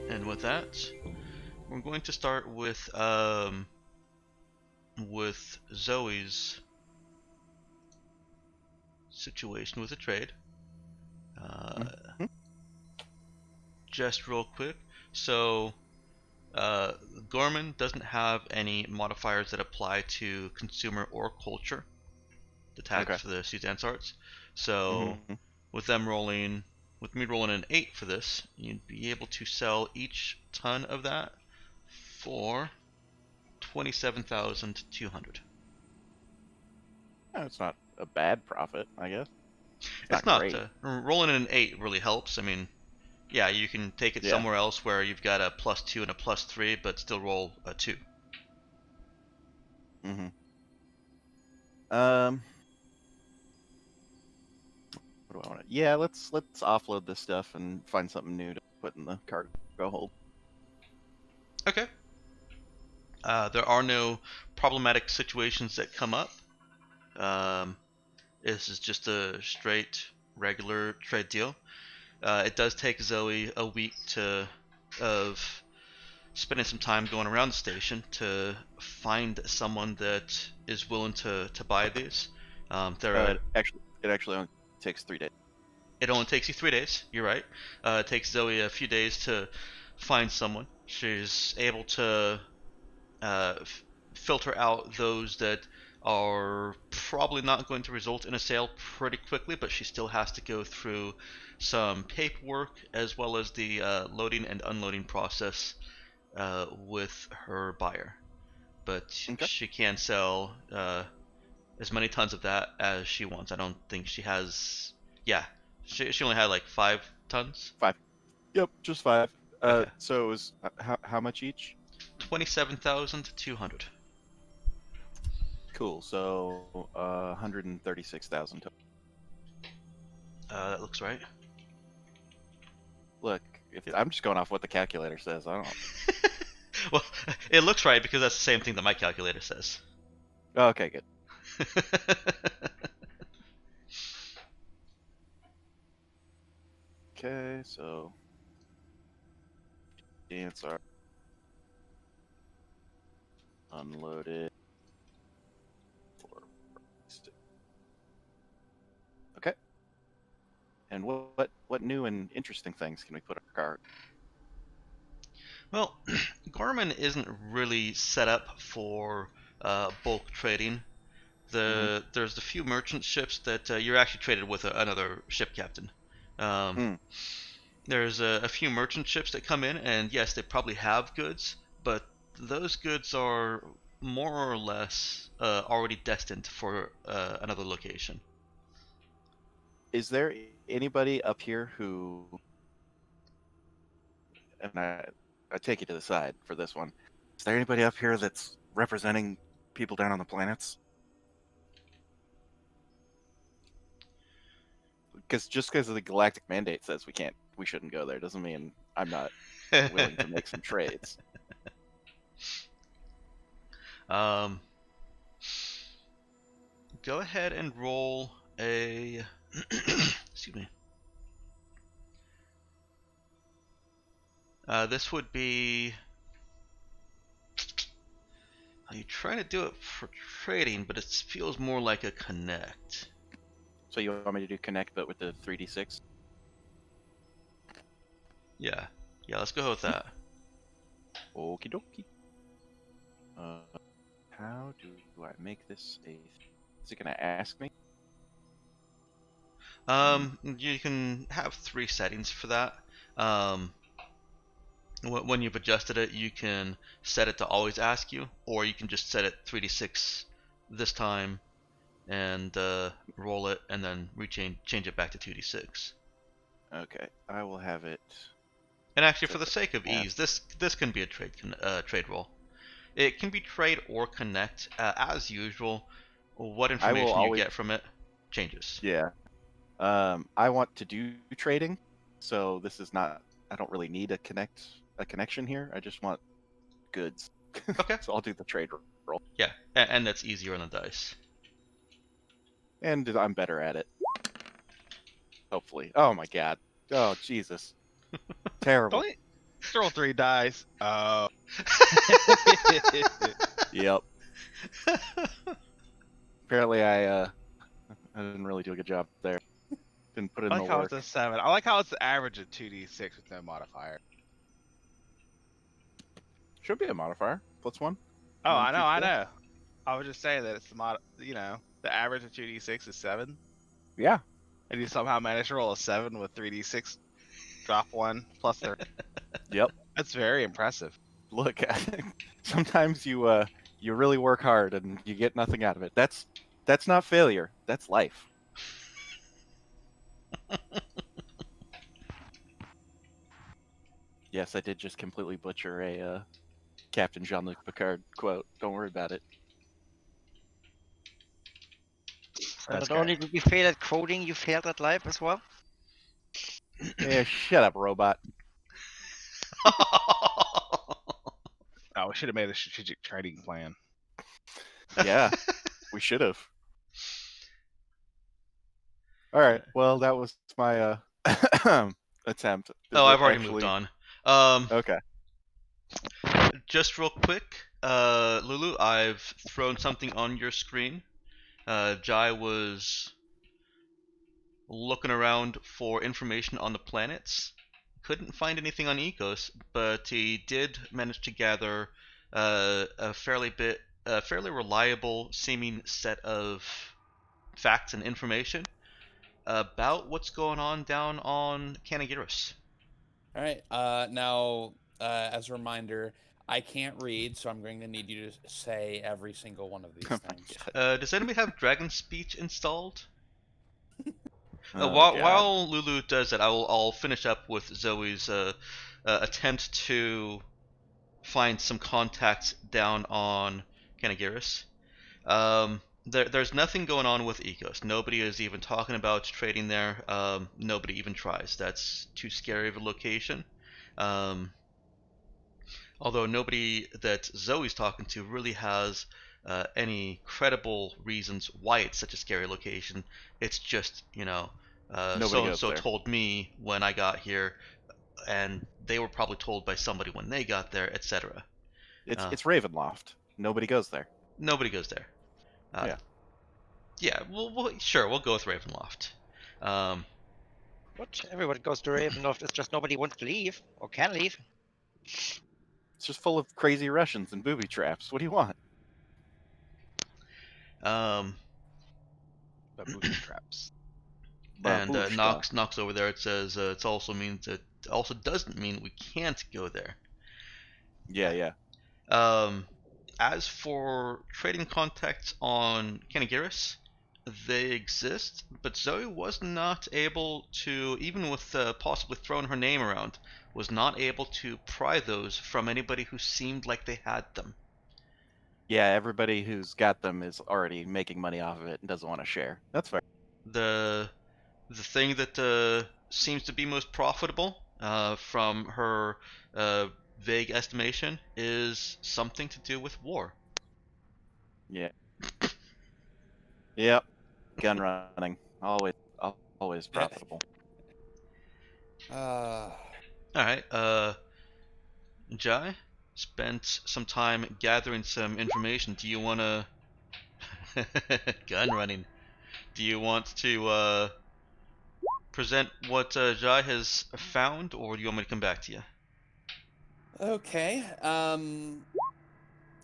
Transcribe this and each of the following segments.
And with that, we're going to start with Zoe's situation with the trade. Mhm. Just real quick, so Gorman doesn't have any modifiers that apply to consumer or culture, the tags Okay. for the Suzanne's arts. So Mhm. with with me rolling an 8 for this, you'd be able to sell each ton of that for 27,200. It's not a bad profit, I guess. It's It's not not great. rolling in an 8 really helps. I mean, yeah, you can take it Yeah. somewhere else where you've got a +2 and a +3, but still roll a 2. Mhm. Um. What do I want to? Yeah. Let's offload this stuff and find something new to put in the cargo hold. Okay. There are no problematic situations that come up. Um, this is just a straight, regular trade deal. It does take Zoe a week of spending some time going around the station to find someone that is willing to buy these. It actually only takes 3 days. It only takes you 3 days. You're right. It takes Zoe a few days to find someone. She's able to filter out those that are probably not going to result in a sale pretty quickly, but she still has to go through some paperwork as well as the loading and unloading process with her buyer. But Okay. she can sell as many tons of that as she wants. I don't think she has. Yeah, she only had like 5 tons. 5. Yep. Just 5. Okay, So it was how much each? 27,200. Cool. So 136,000 total. That looks right. Look, if Yep. I'm just going off what the calculator says, I don't. Well, it looks right because that's the same thing that my calculator says. Oh, okay, good. Okay, so dance are unloaded. Or okay. And what new and interesting things can we put on our cart? Well, Garmin isn't really set up for bulk trading. Mm-hmm. There's the few merchant ships that you're actually traded with another ship captain. Um, Mm. there's a few merchant ships that come in, and yes, they probably have goods, but those goods are more or less already destined for another location. Is there anybody up here who, and I take you to the side for this one. Is there anybody up here that's representing people down on the planets? Because just because the galactic mandate says we shouldn't go there, doesn't mean I'm not willing to make some trades. um, Go ahead and roll a. Excuse me. This would be. Are you trying to do it for trading, but it feels more like a connect. So you want me to do connect, but with the 3d6? Yeah. Yeah, let's go with that. Okie dokie. Uh, how do I make this a? Is it gonna ask me? Mm, You can have 3 settings for that. Um, when you've adjusted it, you can set it to always ask you, or you can just set it 3d6 this time and roll it, and then change it back to 2d6. okay, I will have it And actually, for set the to sake of ask. ease, this can be a trade roll. It can be trade or connect. As usual, what I will information you always, get from it changes. yeah. I want to do trading, so this is not. I don't really need a connection here. I just want goods, Okay. so I'll do the trade roll, Yeah, and that's easier on the dice. and I'm better at it. Hopefully. Oh my god. Oh Jesus. Terrible. Don't. Roll 3 dice. Oh. Yep. Apparently, I didn't really do a good job there. Didn't put in I the like how work. it's a 7. I like how it's the average of 2d6 with no modifier. Should be a modifier. +1. Oh, One I through know, I four. know. I was just saying that it's the the average of 2d6 is 7, Yeah. and you somehow managed to roll a 7 with 3d6, drop 1, plus 3. Yep. That's very impressive. Look, sometimes you really work hard and you get nothing out of it. That's not failure. That's life. Yes, I did just completely butcher a Captain Jean-Luc Picard quote. Don't worry about it. So That's not good. only did you fail at coding, you failed at life as well. Yeah, shut up, robot. Oh, we should have made a strategic trading plan. Yeah, we should have. All right. Well, that was my attempt. Is Oh, it I've already moved actually on. okay? Just real quick, Lulu, I've thrown something on your screen. Jai was looking around for information on the planets. Couldn't find anything on Ecos, but he did manage to gather a fairly reliable seeming set of facts and information about what's going on down on Canagiris. All right. Now, as a reminder, I can't read, so I'm going to need you to say every single one of these Oh my things. God. Does anybody have Dragon Speech installed? Oh While, God. while Lulu does that, I'll finish up with Zoe's attempt to find some contacts down on Canagiris. There's nothing going on with Ecos. Nobody is even talking about trading there. Nobody even tries. That's too scary of a location. Um, Although nobody that Zoe's talking to really has any credible reasons why it's such a scary location. It's just, Nobody so and goes so there. told me when I got here, and they were probably told by somebody when they got there, etc. It's Ravenloft. Nobody goes there. Nobody goes there. Uh, Yeah. yeah, sure, we'll go with Ravenloft. Um, What? Everyone goes to Ravenloft. It's just nobody wants to leave or can leave. It's just full of crazy Russians and booby traps. What do you want? um, The booby traps. and Babushka. Knox over there. It says it also doesn't mean we can't go there. Yeah, yeah. Um, as for trading contacts on Canagiris, they exist, but Zoe was not able to, even with possibly throwing her name around, was not able to pry those from anybody who seemed like they had them. Yeah, everybody who's got them is already making money off of it and doesn't want to share. That's fair. The thing that seems to be most profitable from her vague estimation is something to do with war. Yeah. Yep. Gun running. Always profitable. Uh, All right, Jai spent some time gathering some information. Do you want to gun running? Do you want to present what Jai has found, or do you want me to come back to you? okay.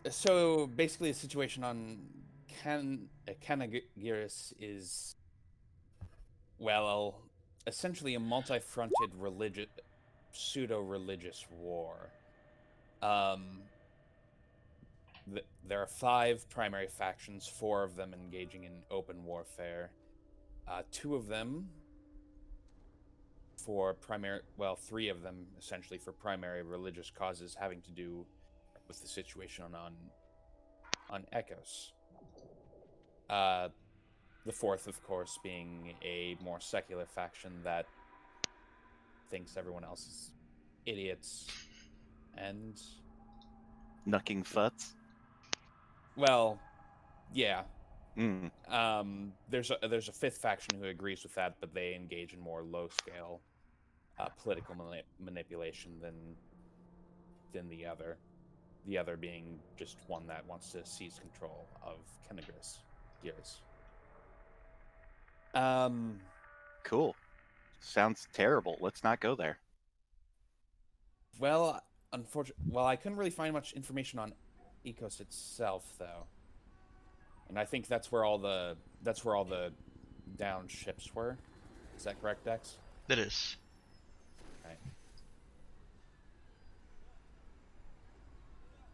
So basically, the situation on Canagiris is, well, essentially a multi-fronted pseudo-religious war. Um, there are 5 primary factions, 4 of them engaging in open warfare. 2 of them for primary, well, 3 of them essentially for primary religious causes having to do with the situation on Echoes. The 4th, of course, being a more secular faction that thinks everyone else is idiots and, Knucking futs. well, yeah. Mm. There's a 5th faction who agrees with that, but they engage in more low scale political manipulation than than the other. The other being just one that wants to seize control of Gears. Cool. Sounds terrible. Let's not go there. Well, well, I couldn't really find much information on Ecos itself, though, and I think that's where all the down ships were. Is that correct, Dex? That is. Right.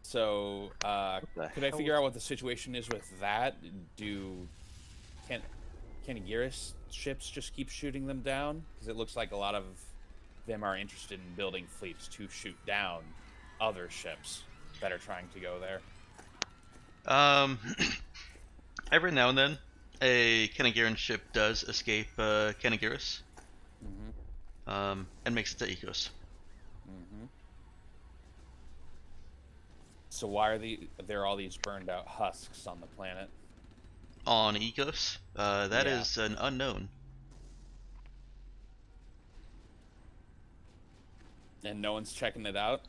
So, the could I hell figure out what the situation is with that? Can Agiris ships just keep shooting them down? Because it looks like a lot of them are interested in building fleets to shoot down other ships that are trying to go there. Every now and then, a Kanagiran ship does escape Kanagiris, and makes it to Ecos. So why are there all these burned out husks on the planet? On Ecos, that Yeah. is an unknown. And no one's checking it out?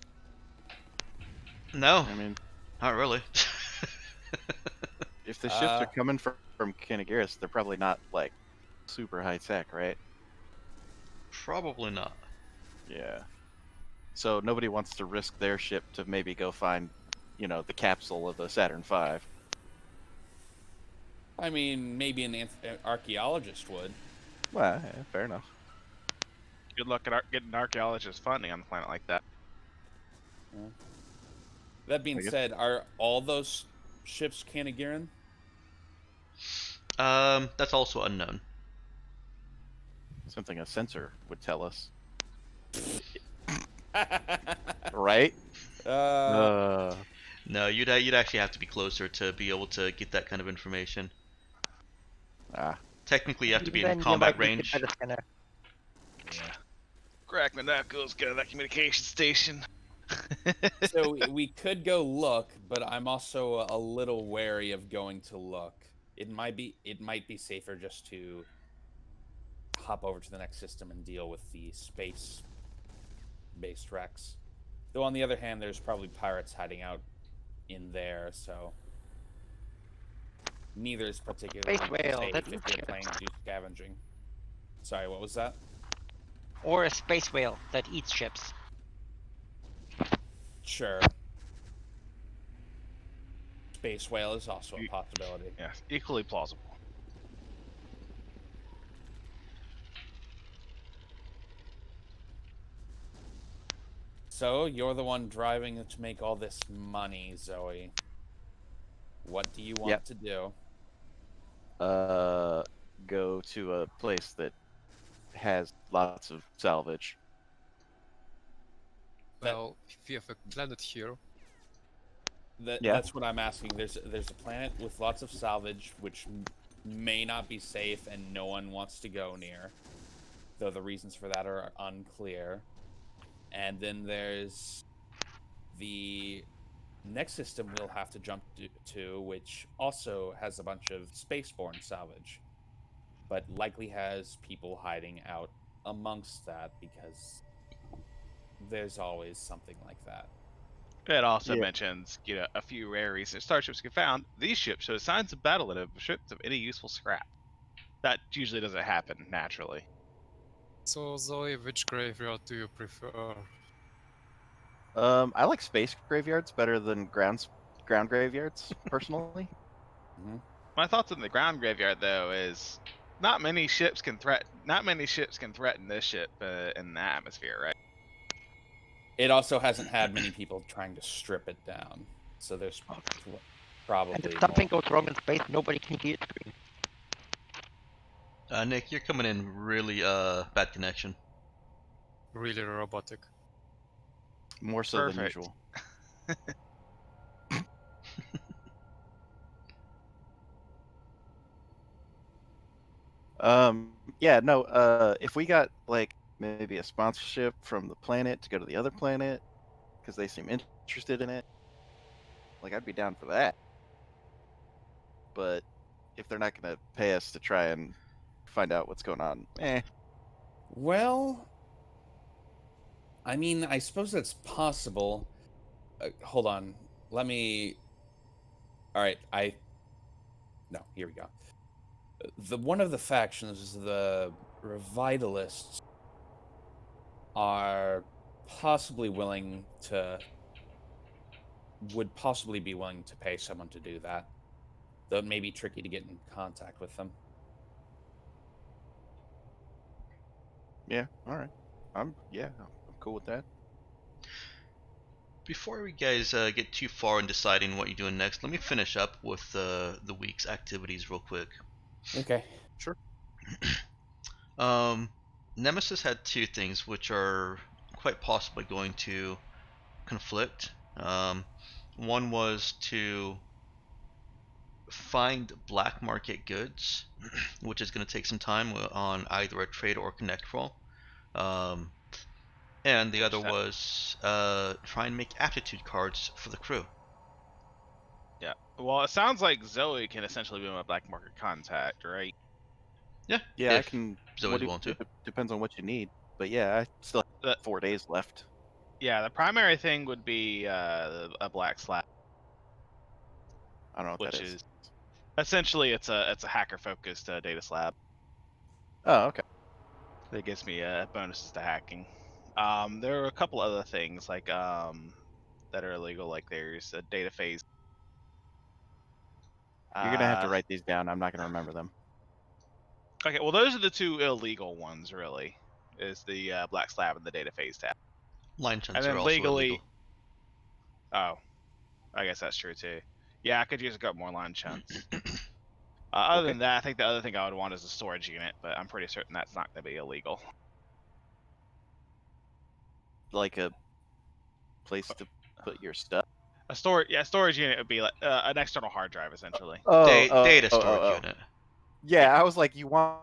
No, I mean, not really. if the ships are coming from Kanagiris, they're probably not like super high tech, right? Probably not. Yeah. So nobody wants to risk their ship to maybe go find, the capsule of the Saturn V. I mean, maybe an archaeologist would. Well, yeah, fair enough. Good luck at getting archaeologist funding on a planet like that. That being I guess- said, are all those ships Kanagiran? That's also unknown. Something a sensor would tell us, right? No, you'd actually have to be closer to be able to get that kind of information. Technically, you have to be Then in you combat might need range. to better scanner. Yeah. Crackman, that goes get that communication station. So we could go look, but I'm also a little wary of going to look. It might be safer just to hop over to the next system and deal with the space-based wrecks. Though on the other hand, there's probably pirates hiding out in there, so neither is particularly Space whale, safe that if looks you're good. planning to do scavenging. Sorry, what was that? Or a space whale that eats ships. Sure. Space whale is also a possibility. Yeah, equally plausible. So, you're the one driving it to make all this money, Zoe. What do you want Yep. to do? Go to a place that has lots of salvage. Well, if we have a planet here, Yeah. That's what I'm asking. There's a planet with lots of salvage, which may not be safe and no one wants to go near, though the reasons for that are unclear. And then there's the next system we'll have to jump to, which also has a bunch of spaceborne salvage, but likely has people hiding out amongst that because there's always something like that. It also Yeah. mentions, a few rare recent starships get found. These ships show signs of battle and have ships of any useful scrap. That usually doesn't happen naturally. so Zoe, which graveyard do you prefer? I like space graveyards better than ground graveyards, personally. My thoughts on the ground graveyard, though, is not many ships can threaten this ship in the atmosphere, right? It also hasn't had many people trying to strip it down, so there's probably And if something more. goes wrong in space, nobody can hear it scream. Nick, you're coming in really bad connection. Really robotic. More so than Perfect. usual. Yeah, no, if we got like maybe a sponsorship from the planet to go to the other planet because they seem interested in it, like I'd be down for that. But if they're not going to pay us to try and find out what's going on, Well, I mean, I suppose that's possible. hold on. Let me. All right, no, here we go. One of the factions, the Revitalists, are possibly willing to. Would possibly be willing to pay someone to do that. Though it may be tricky to get in contact with them. Yeah. All right. I'm cool with that. Before we guys get too far in deciding what you're doing next, let me finish up with the week's activities real quick. Okay. Sure. Nemesis had two things which are quite possibly going to conflict. One was to find black market goods, which is going to take some time on either a trade or connect roll. And the other was try and make aptitude cards for the crew. Yeah. Well, it sounds like Zoe can essentially be my black market contact, right? Yeah, Yeah, I if can. Zoe's willing to. It depends on what you need, but yeah, I still The, have 4 days left. yeah, the primary thing would be a black slab, I don't know what which that is. is essentially it's a hacker focused data slab Oh, okay. that gives me bonuses to hacking. There are a couple other things like that are illegal, like there's a data phase. You're gonna have to write these down. I'm not gonna remember them. Okay, well those are the two illegal ones, really. Is the black slab and the data phase tab. Line And chunks are then also legally, illegal. oh, I guess that's true too. Yeah, I could use a couple more line chunks. Other Okay. than that, I think the other thing I would want is a storage unit, but I'm pretty certain that's not going to be illegal. Like a place to put your stuff. A storage unit would be like an external hard drive, essentially. Data storage unit. Yeah, I was like, you want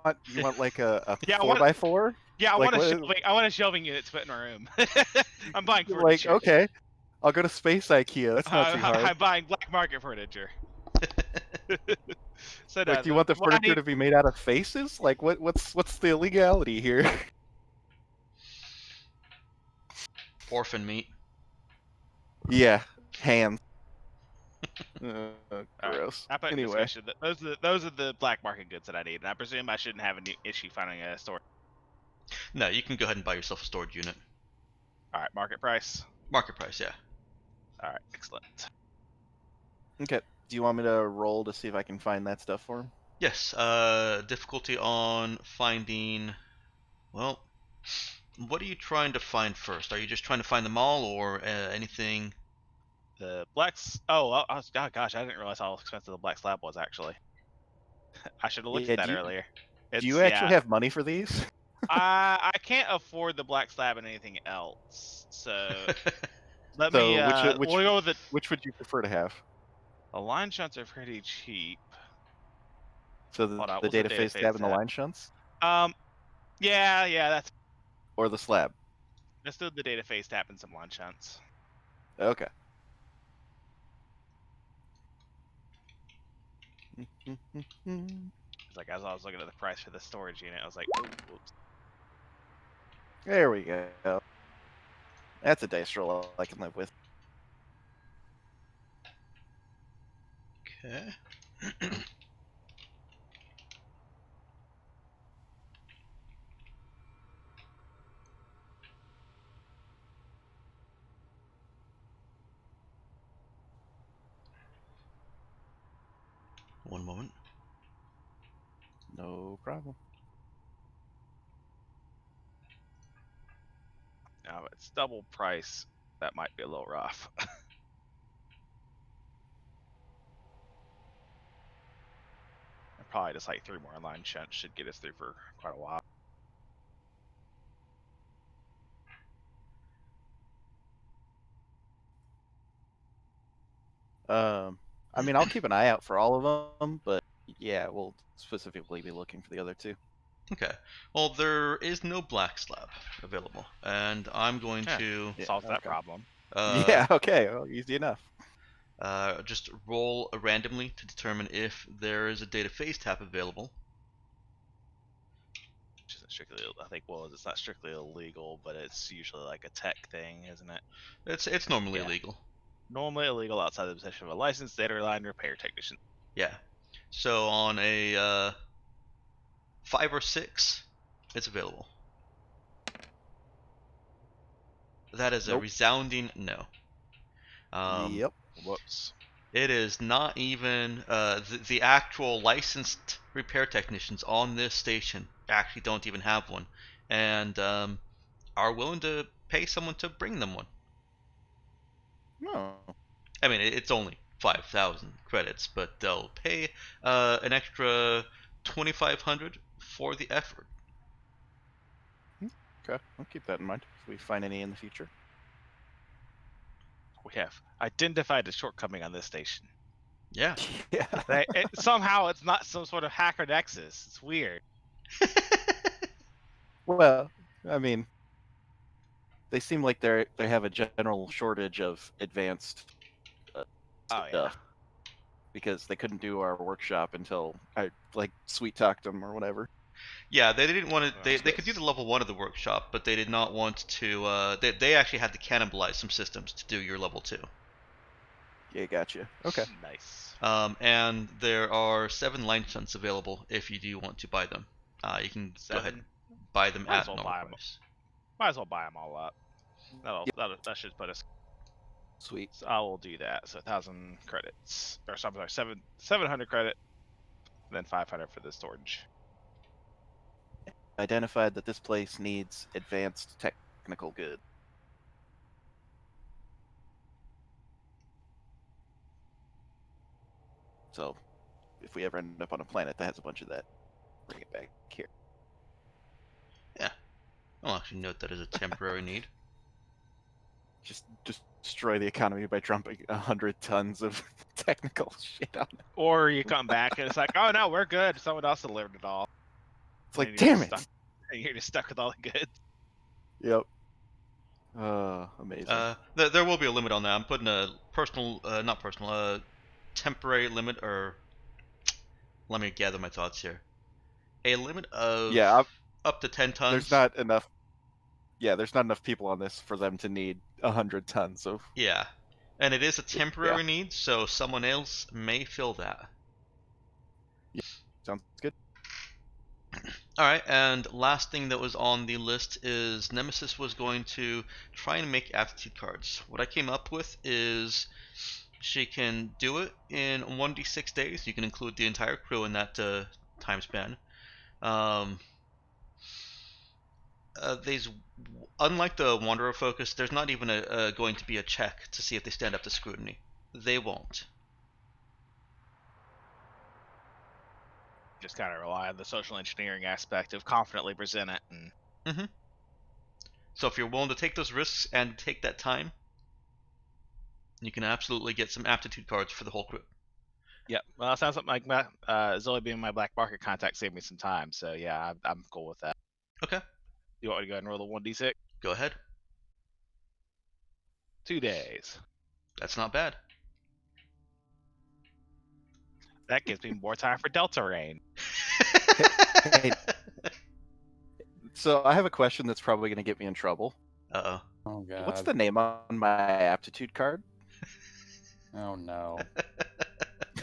like a Yeah, I 4x4? Yeah, I Like, want a shelving unit to put in my room. I'm buying You're furniture. like, okay, I'll go to Space IKEA. That's not too hard. I'm buying black market furniture. So Like, do you want the furniture to be made out of faces? Like, what's the illegality here? Orphan meat. Yeah, hands. Gross. I put in Anyway, discussion that those are the black market goods that I need, and I presume I shouldn't have any issue finding a store. No, you can go ahead and buy yourself a storage unit. All right, market price. Market price, yeah. All right, excellent. okay. Do you want me to roll to see if I can find that stuff for him? Yes, difficulty on finding. Well, what are you trying to find first? Are you just trying to find them all, or anything? The blacks. Oh, gosh, I didn't realize how expensive the black slab was actually. I should have looked at that earlier. Do you actually have money for these? I can't afford the black slab and anything else, so let So me. which We'll go with it. which would you prefer to have? The line shunts are pretty cheap. So Hold on, the what's data phase tab and the line shunts, Yeah, that's. or the slab? Let's do the data phase tap and some line shunts. Okay. It's like as I was looking at the price for the storage unit, I was like, oh, whoops. There we go. That's a dice roll I can live with. Okay. One moment. No problem. Now if it's double price. That might be a little rough. Probably just like 3 more line shunts should get us through for quite a while. I mean, I'll keep an eye out for all of them, but yeah, we'll specifically be looking for the other two. Okay. Well, there is no black slab available, and I'm going to Solve that okay. problem. Yeah. Okay. Well, easy enough. Just roll randomly to determine if there is a data phase tab available. Which isn't strictly, I think, well, it's not strictly illegal, but it's usually like a tech thing, isn't it? It's normally Yeah. illegal. normally illegal outside the possession of a licensed data line repair technician. Yeah. So on a 5 or 6, it's available. That is a Nope. resounding no. Yep. Whoops. It is not even the actual licensed repair technicians on this station actually don't even have one, and are willing to pay someone to bring them one. No. I mean, it's only 5,000 credits, but they'll pay an extra 2,500 for the effort. Okay, I'll keep that in mind if we find any in the future. We have identified a shortcoming on this station. Yeah. Yeah. Somehow it's not some sort of hacker nexus. It's weird. Well, I mean, they seem like they have a general shortage of advanced Oh yeah. stuff because they couldn't do our workshop until I sweet talked them or whatever. Yeah, they didn't want to. Oh, They could do the level 1 of the workshop, but they did not want to. They actually had to cannibalize some systems to do your level 2. Yeah, gotcha. Okay. Nice. And there are 7 licenses available if you do want to buy them. You can go ahead and buy them Might at as well normal buy 'em. price. Might as well buy them all up. That should put us. Sweet. So I will do that. So 1,000 credits, or something like 700 credit, and then 500 for the storage. Identified that this place needs advanced technical goods. So, if we ever end up on a planet that has a bunch of that, bring it back here. I'll actually note that as a temporary need. Just destroy the economy by dumping 100 tons of technical shit on it. Or you come back and it's like, oh no, we're good. Someone else delivered it all. It's like, And you're damn just it! stuck- and you're just stuck with all the goods. Yep. Amazing. There will be a limit on that. I'm putting a temporary limit, or let me gather my thoughts here. A limit of Yeah, up to 10 tons. there's not enough. Yeah, there's not enough people on this for them to need 100 tons of. Yeah, and it is a temporary need, so someone else may fill that. Sounds good. Alright, and last thing that was on the list is Nemesis was going to try and make aptitude cards. What I came up with is she can do it in 1d6 days. You can include the entire crew in that time span. These, unlike the Wanderer focus, there's not even going to be a check to see if they stand up to scrutiny. They won't. Just kind of rely on the social engineering aspect of confidently present it. And So if you're willing to take those risks and take that time, you can absolutely get some aptitude cards for the whole crew. yeah, well, it sounds like Zoe being my black market contact saved me some time. So yeah, I'm cool with that. Okay, You want me to go ahead and roll the 1d6? go ahead. 2 days. That's not bad. That gives me more time for Delta Rain. Hey, so I have a question that's probably going to get me in trouble. Uh-oh. Oh god. What's the name on my aptitude card? Oh no.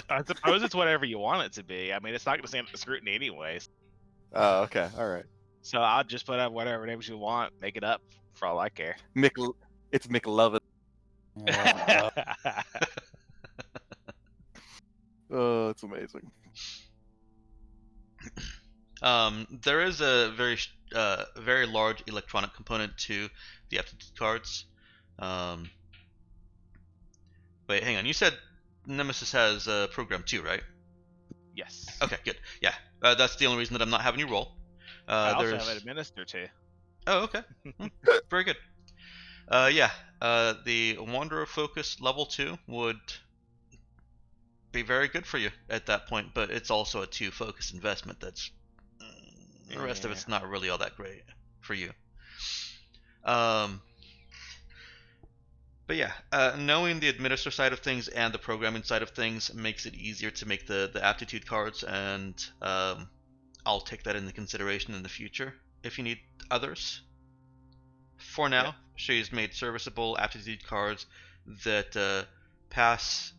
I suppose it's whatever you want it to be. I mean, it's not going to stand up to scrutiny anyways. Oh, okay. All right. So I'll just put up whatever names you want, make it up for all I care. It's McLovin. Oh, Oh, it's amazing. There is a very large electronic component to the aptitude cards. Wait, hang on. You said Nemesis has a program too, right? Yes. Okay, good. Yeah, that's the only reason that I'm not having you roll. I also There's... have it administer too. Oh, okay. Very good. The Wanderer Focus level 2 would be very good for you at that point, but it's also a 2 focus investment. That's the rest of it's not really all that great for you. But yeah, knowing the administrator side of things and the programming side of things makes it easier to make the aptitude cards, and I'll take that into consideration in the future if you need others. For now, she's made serviceable aptitude cards that pass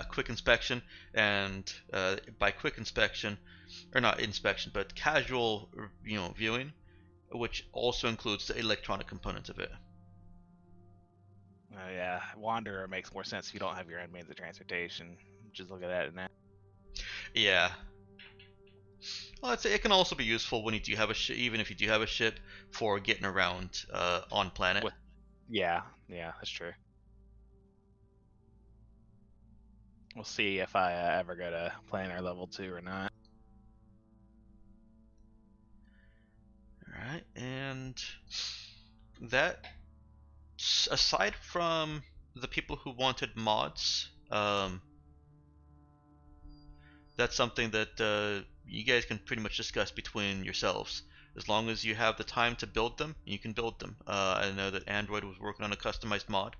quick inspection, and by quick inspection, or not inspection, but casual, viewing, which also includes the electronic components of it. Yeah, Wanderer makes more sense if you don't have your own means of transportation. Just look at that now. Yeah. Well, it can also be useful when you do have a ship, even if you do have a ship, for getting around on planet. Yeah, that's true. We'll see if I ever go to Planner level 2 or not. Alright, and that, aside from the people who wanted mods, that's something that you guys can pretty much discuss between yourselves. As long as you have the time to build them, you can build them. I know that Android was working on a customized mod.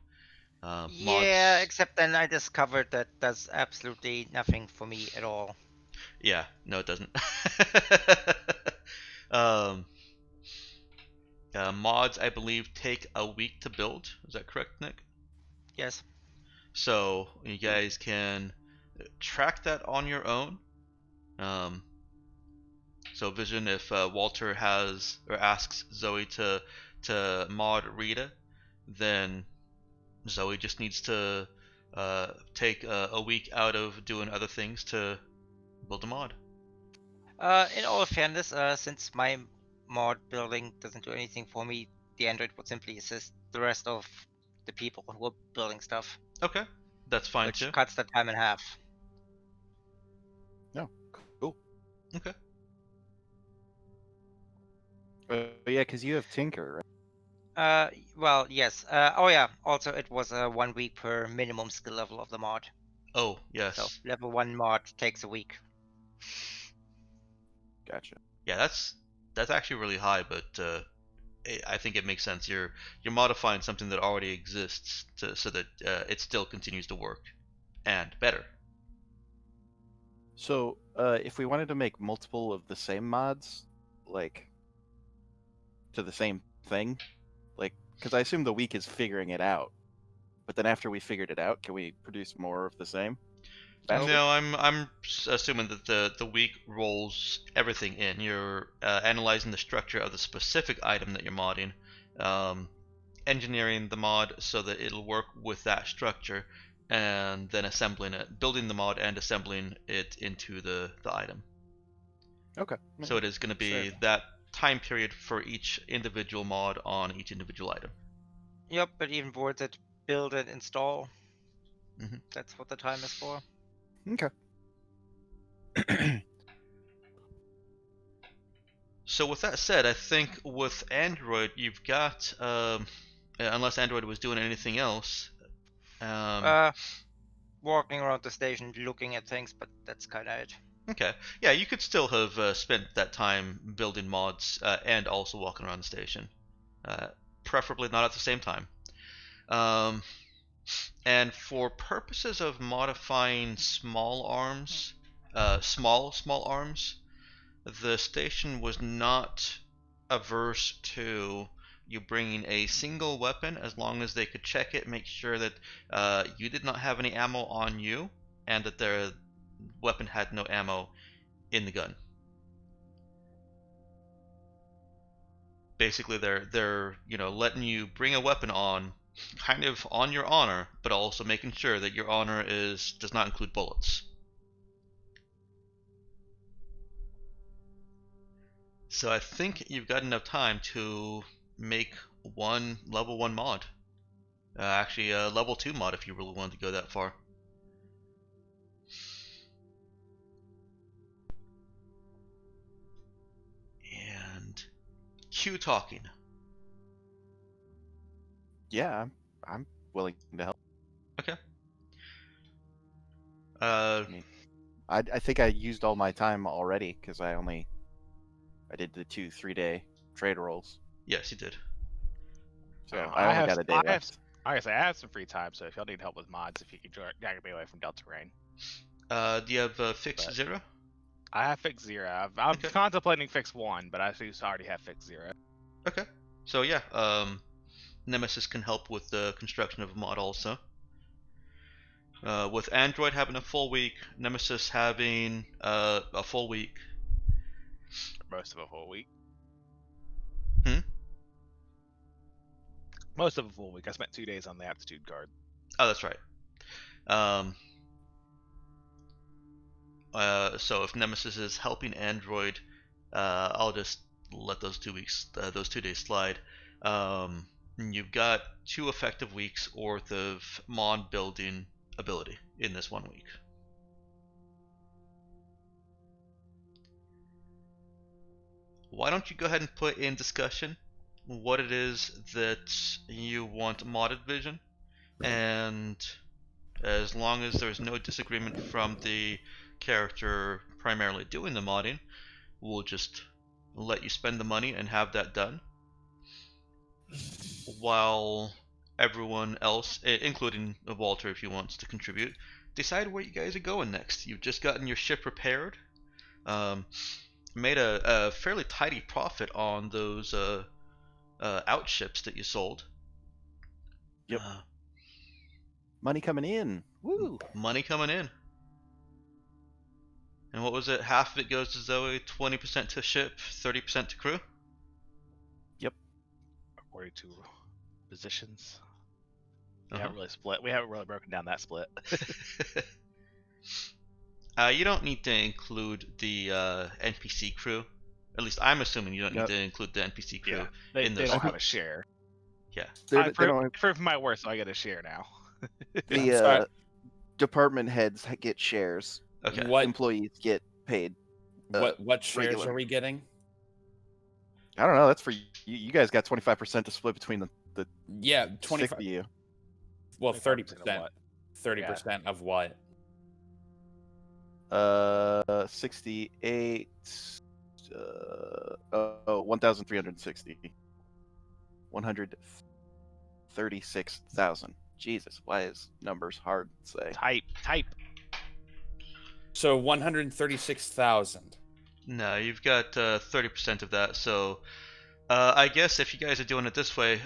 Yeah, Mods. except then I discovered that does absolutely nothing for me at all. Yeah, no, it doesn't. um, Mods, I believe, take a week to build. Is that correct, Nick? Yes. So you guys can track that on your own. So Vision, if Walter has or asks Zoe to mod Rita, then Zoe just needs to take a week out of doing other things to build a mod. In all fairness, since my mod building doesn't do anything for me, the Android would simply assist the rest of the people who are building stuff, Okay, that's fine which too. cuts the time in half. No, cool. Okay. Yeah, because you have Tinker, right? Well, yes. Oh yeah. Also, it was 1 week per minimum skill level of the mod. Oh yes. So level 1 mod takes a week. Gotcha. Yeah, that's actually really high, but I think it makes sense. You're modifying something that already exists so that it still continues to work and better. So, if we wanted to make multiple of the same mods, like to the same thing, like, because I assume the week is figuring it out, but then after we figured it out, can we produce more of the same? Faster? No, I'm assuming that the week rolls everything in. You're analyzing the structure of the specific item that you're modding, engineering the mod so that it'll work with that structure, and then assembling it, building the mod and assembling it into the item. Okay. So it is going to be that time period for each individual mod on each individual item. Yep, but even worth it. Build and install. Mhm. That's what the time is for. Okay. So with that said, I think with Android you've got, unless Android was doing anything else, Walking around the station, looking at things, but that's kind of it. okay, yeah, you could still have spent that time building mods and also walking around the station, preferably not at the same time. And for purposes of modifying small arms, small arms, the station was not averse to you bringing a single weapon as long as they could check it, make sure that you did not have any ammo on you, and that their weapon had no ammo in the gun. Basically, they're letting you bring a weapon on, kind of on your honor, but also making sure that your honor does not include bullets. So I think you've got enough time to make one level 1 mod. Actually, a level 2 mod if you really wanted to go that far. And Q talking. Yeah, I'm willing to help. Okay. I mean, I think I used all my time already because I did the 2-3 day trade rolls, Yes, you did. so I only got a day left. I have some free time, so if y'all need help with mods, if you can drag me away from Delta Rain. Do you have Fix But- 0? I have Fix 0. I'm Okay. contemplating Fix 1, but I already have Fix 0. Okay. So yeah, Nemesis can help with the construction of a mod also. With Android having a full week, Nemesis having a full week. Most of a full week. Hmm? Most of a full week. I spent 2 days on the aptitude card. Oh, that's right. So if Nemesis is helping Android, I'll just let those 2 weeks, those 2 days slide. You've got 2 effective weeks worth of mod building ability in this 1 week. Why don't you go ahead and put in discussion what it is that you want modded vision, and as long as there's no disagreement from the character primarily doing the modding, we'll just let you spend the money and have that done. While everyone else, including Walter if he wants to contribute, decide where you guys are going next. You've just gotten your ship repaired. Made a fairly tidy profit on those outships that you sold. Yep. Money coming in. Woo! Money coming in. And what was it? Half of it goes to Zoe, 20% to ship, 30% to crew? 42 positions. We Uh-huh. haven't really split. We haven't really broken down that split. You don't need to include the NPC crew. At least I'm assuming you don't need Yep. to include the NPC crew. Yeah, they in don't those have a groups. share. Yeah. They don't For my worst, I get a share now. the sorry. department heads get shares. Okay. What Employees get paid. what shares regular. are we getting? I don't know. That's for you. You guys got 25% to split between the Yeah, 6 25. of you. Well, 25% 30%. of what? 30% of what? 68. 1,360. 136,000. Jesus, why is numbers hard to say? Type. So 136,000. No, you've got 30% of that. So I guess if you guys are doing it this way,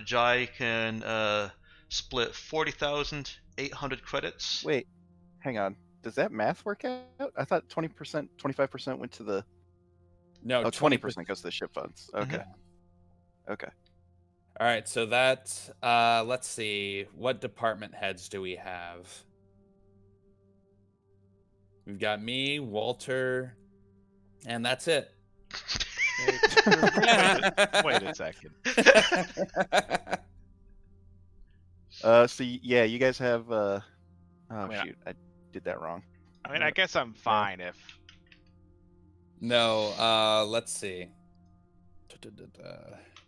Jai can split 40,800 credits. Wait, hang on. Does that math work out? I thought 20%, 25% went to the. No, Oh, 20%. 20% goes to the ship funds. Okay. Okay. All right, so that let's see. What department heads do we have? We've got me, Walter, and that's it. Wait a second. So yeah, you guys have. Oh mean, shoot, I did that wrong. I mean, I guess I'm fine if. No, let's see.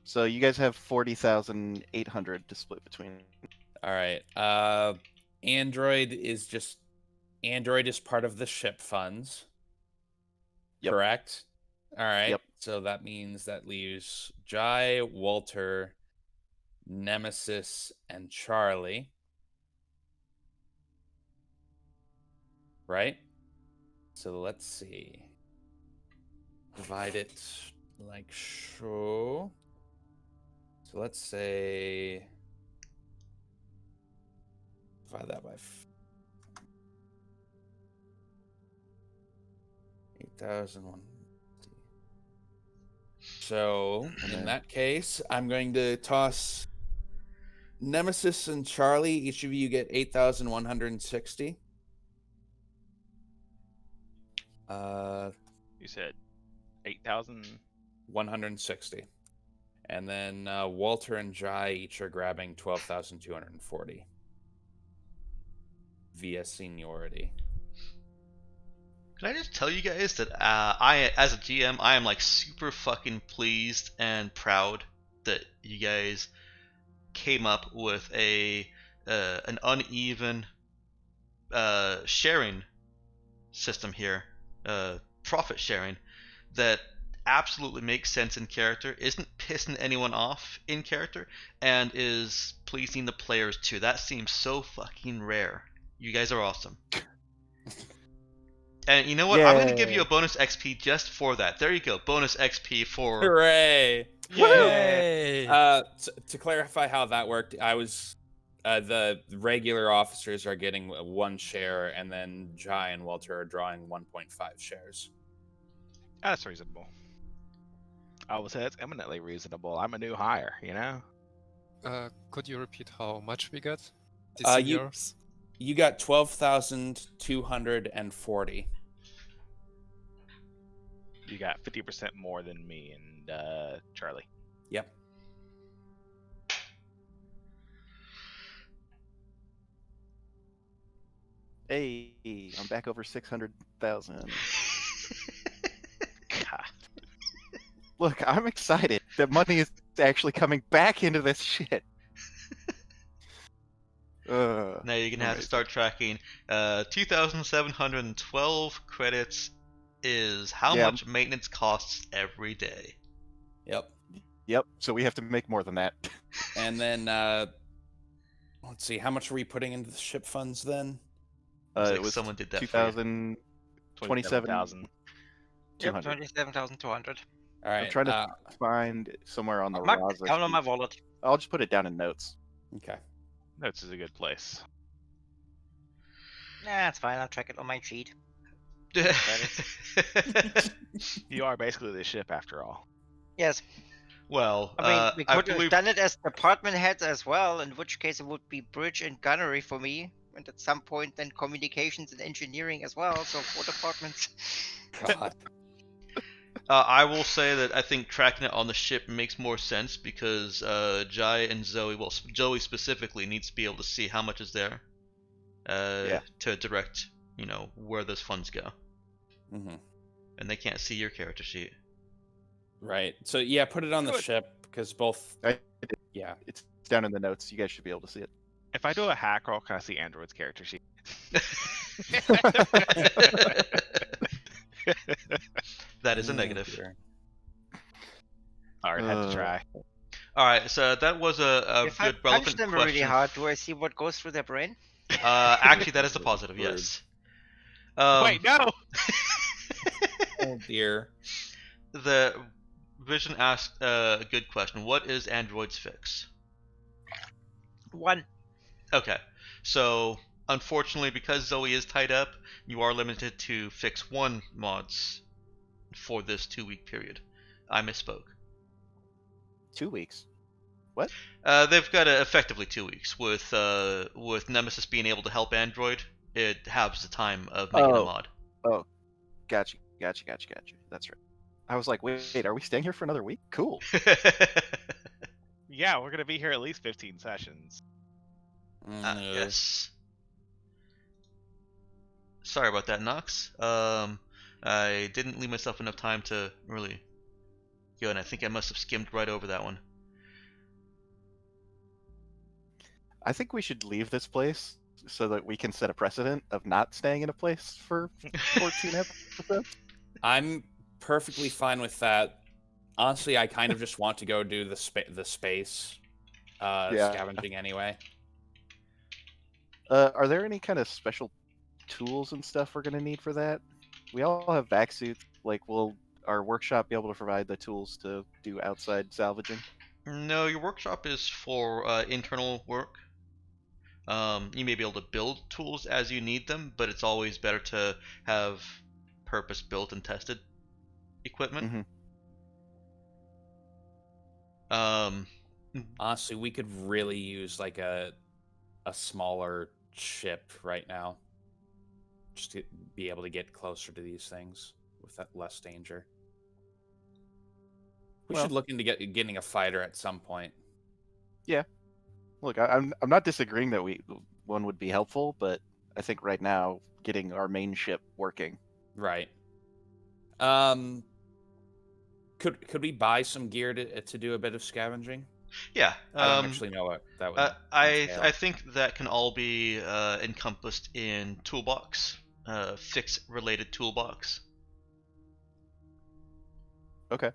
So you guys have 40,800 to split between. All right. Android is part of the ship funds. Yep. Correct? All right. Yep. So that means that leaves Jai, Walter, Nemesis, and Charlie. Right? So let's see. Divide it like so. So let's say divide that by 8,001. So in that case, I'm going to toss Nemesis and Charlie. Each of you get 8,160. You said 8,000. 160. And then Walter and Jai each are grabbing 12,240 via seniority. Can I just tell you guys that I, as a GM, I am like super fucking pleased and proud that you guys came up with an uneven sharing system here, profit sharing, that absolutely makes sense in character, isn't pissing anyone off in character, and is pleasing the players too. That seems so fucking rare. You guys are awesome. And you know what? I'm gonna give you Yay. a bonus XP just for that. There you go, bonus XP for. Hooray! Yay! To clarify how that worked, I was the regular officers are getting 1 share, and then Jai and Walter are drawing 1.5 shares. That's reasonable. I would say that's eminently reasonable. I'm a new hire, you know? Could you repeat how much we got? The You- seniors? You got 12,240. You got 50% more than me and Charlie. Yep. Hey, I'm back over 600,000. God. Look, I'm excited. The money is actually coming back into this shit. Now you're gonna have to amazing. start tracking. 2,712 credits is how Yeah. much maintenance costs every day. Yep. Yep. So we have to make more than that. And then let's see, how much are we putting into the ship funds then? Looks It like was someone did that for you. 2,000. 27,000. 200. 27,200. All right. I'm trying to find somewhere on the Mark Raza it down on my sheet. wallet. I'll just put it down in notes. Okay. Notes is a good place. Nah, it's fine. I'll track it on my sheet. You are basically the ship after all. Yes. Well, I mean, we I could have believe done it as department heads as well, in which case it would be bridge and gunnery for me. And at some point, then communications and engineering as well. So 4 departments. God. I will say that I think tracking it on the ship makes more sense because Jai and Zoe, well, Joey specifically, needs to be able to see how much is there to direct, where those funds go. Mm-hmm. And they can't see your character sheet. Right. So yeah, put it on the Good. ship because both. I did. Yeah. It's down in the notes. You guys should be able to see it. If I do a hack roll, can I see Android's character sheet? That is a Oh, negative. dear. Alright, had to try. All right, so that was a If I good, punch relevant them question. really hard, do I see what goes through their brain? Actually, that is a positive. Rude. Yes. Wait, no! Oh dear. The Vision asked a good question. What is Android's fix? 1. Okay, so unfortunately, because Zoe is tied up, you are limited to fix 1 mods for this 2-week period. I misspoke. 2 weeks. What? They've got effectively 2 weeks with Nemesis being able to help Android. It halves the time of making a Oh. mod. Oh, gotcha. That's right. I was like, wait, are we staying here for another week? Cool. Yeah, we're gonna be here at least 15 sessions. No. Yes. Sorry about that, Nox. I didn't leave myself enough time to really go, and I think I must have skimmed right over that one. I think we should leave this place so that we can set a precedent of not staying in a place for 14 episodes. I'm perfectly fine with that. Honestly, I kind of just want to go do the space scavenging anyway. Are there any kind of special tools and stuff we're gonna need for that? We all have vac suits. Like, will our workshop be able to provide the tools to do outside salvaging? No, your workshop is for internal work. You may be able to build tools as you need them, but it's always better to have purpose-built and tested equipment. Honestly, we could really use like a smaller ship right now, just to be able to get closer to these things with that less danger. We should look into getting a fighter at some point. Look, I'm not disagreeing that one would be helpful, but I think right now getting our main ship working. Right. Could we buy some gear to do a bit of scavenging? Yeah. I don't actually know what that would. I think that can all be encompassed in toolbox, fix-related toolbox. Okay.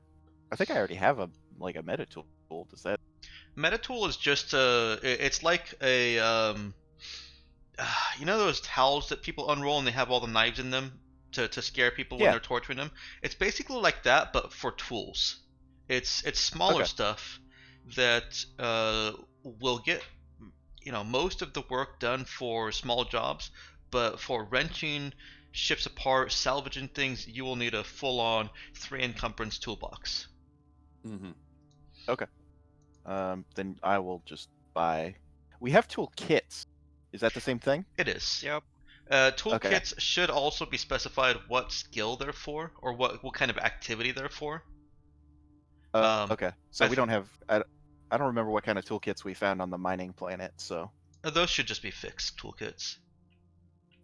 I think I already have a meta tool. Does that? Metatool is just it's like a those towels that people unroll and they have all the knives in them. to scare people when Yeah. they're torturing them. It's basically like that, but for tools. It's smaller Okay. stuff that will get most of the work done for small jobs, but for wrenching ships apart, salvaging things, you will need a full-on 3 encumbrance toolbox. Mm-hmm. Okay. Then I will just buy. We have tool kits. Is that the same thing? It is. Yep. Okay. Toolkits should also be specified what skill they're for, or what kind of activity they're for. Okay. So I we don't have. I don't remember what kind of toolkits we found on the mining planet. So Those should just be fixed toolkits.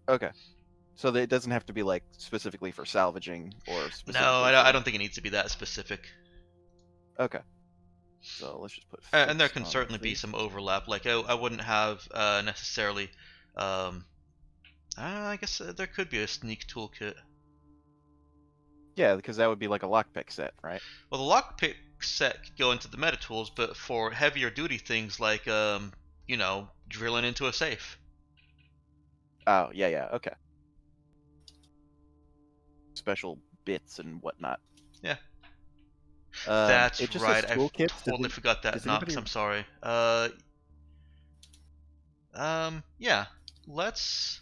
okay. So it doesn't have to be like specifically for salvaging or specifically. No, for... I don't think it needs to be that specific. Okay. So let's just put. And there fixed can on certainly be these. some overlap. Like I wouldn't have necessarily. I guess there could be a sneak toolkit. Yeah, because that would be like a lockpick set, right? Well, the lockpick set could go into the meta tools, but for heavier duty things like drilling into a safe. Oh yeah, okay. Special bits and whatnot. Yeah. It That's just right. says I toolkits. totally forgot that, does Knox. anybody- I'm sorry. Yeah. Let's.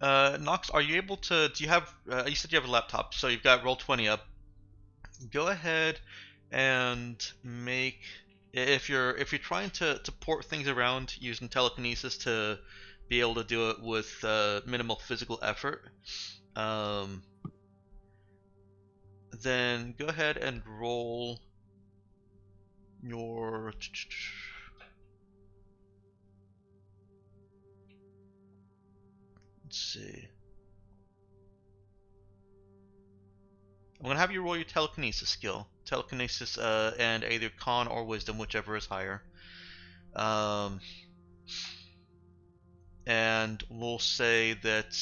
Knox, are you able to? Do you have? You said you have a laptop, so you've got Roll20 up. Go ahead and make. If you're trying to port things around using telekinesis to be able to do it with minimal physical effort, then go ahead and roll your. Let's see. I'm gonna have you roll your telekinesis skill. Telekinesis, and either con or wisdom, whichever is higher. And we'll say that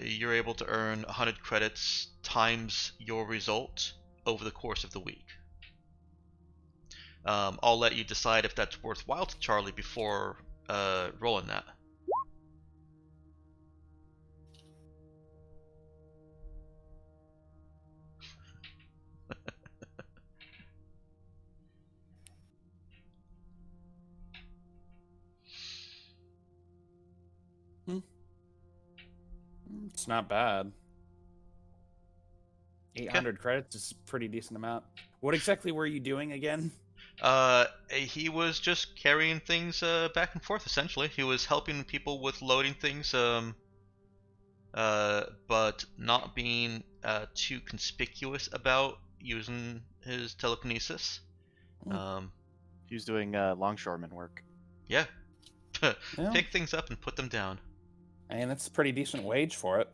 you're able to earn 100 credits times your result over the course of the week. I'll let you decide if that's worthwhile to Charlie before rolling that. It's not bad. 800 credits is a pretty decent amount. What exactly were you doing again? He was just carrying things back and forth. Essentially, he was helping people with loading things, but not being too conspicuous about using his telekinesis. He was doing longshoreman work. Yeah, Yeah. pick things up and put them down. I mean, that's a pretty decent wage for it.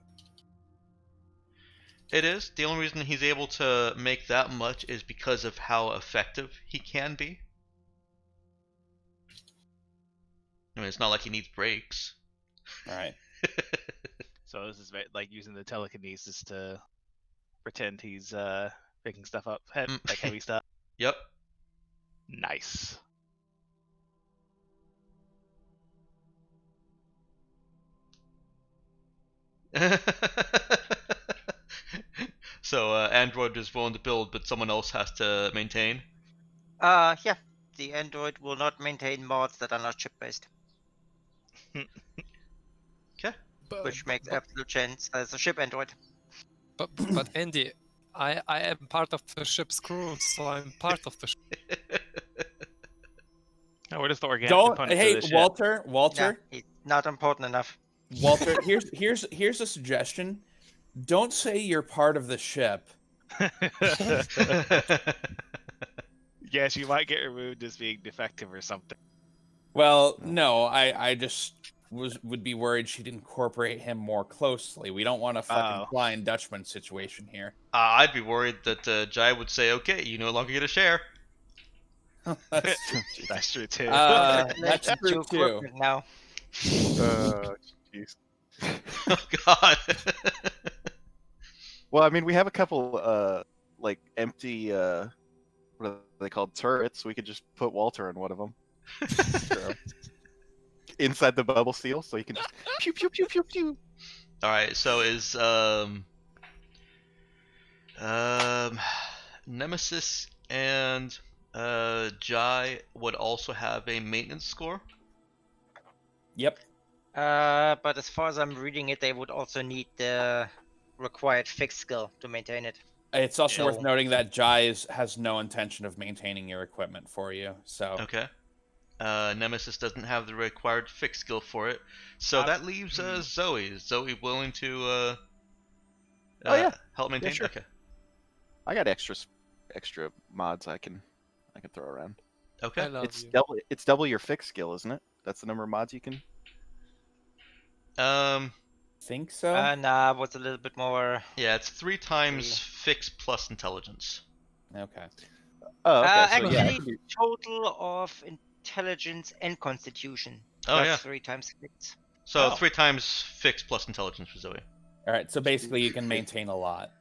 It is. The only reason he's able to make that much is because of how effective he can be. I mean, it's not like he needs breaks. All right. So this is like using the telekinesis to pretend he's picking stuff up, like heavy stuff. Yep. Nice. So Android is willing to build, but someone else has to maintain. Yeah. The android will not maintain mods that are not ship-based, Okay. which makes absolute sense as a ship android. But Andy, I am part of the ship's crew, so I'm part of the ship. Oh, we're just the organic Don't. component Hey, of this Walter. Yeah, Walter. he's not important enough. Walter. Here's a suggestion. Don't say you're part of the ship. shit. Yes, you might get removed as being defective or something. Well, no. I just would be worried she'd incorporate him more closely. We don't want a fucking Oh. Flying Dutchman situation here. I'd be worried that Jai would say, "Okay, you no longer get a share." That's That's true too. that's Relation true to too. equipment now. Jeez. Oh God. Well, I mean, we have a couple like empty what are they called, turrets. We could just put Walter in one of them. True. Inside the bubble seal, so you can just pew pew pew pew pew. All right. So is Nemesis and Jai would also have a maintenance score. Yep. But as far as I'm reading it, they would also need the required fixed skill to maintain it. It's also worth So- noting that Jai has no intention of maintaining your equipment for you. So Okay. Nemesis doesn't have the required fixed skill for it, so that leaves Zoe. Is Zoe willing to Oh, yeah. help maintain? sure. Okay. I got extra mods I can throw around. I Okay. love It's you. double your fix skill, isn't it? That's the number of mods you can. think so. Nah, what's a little bit more. Yeah, it's 3 times fix plus intelligence. Okay. Oh, okay. So Actually, yeah, I can do, total of intelligence and constitution. Oh, plus yeah. 3 times fixed. So Oh. 3 times fix plus intelligence for Zoe. All right. So basically, you can maintain a lot.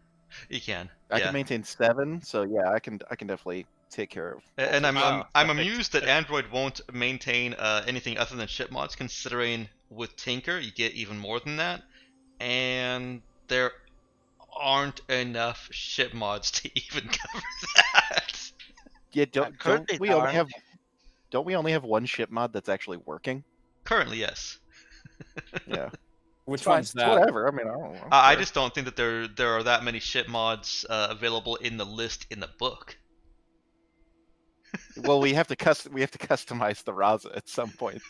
You can. I yeah. can maintain 7. So yeah, I can definitely take care of. And I'm Oh, I'm perfect. amused that Android won't maintain anything other than ship mods, considering with Tinker you get even more than that, and there aren't enough ship mods to even cover that. Yeah, currently we there only aren't. have don't we only have one ship mod that's actually working? Currently, yes. Yeah. Which It's fine, one's it's that? Whatever. I mean, I don't know. I Sure. just don't think that there are that many ship mods available in the list in the book. Well, we have to customize the Raza at some point.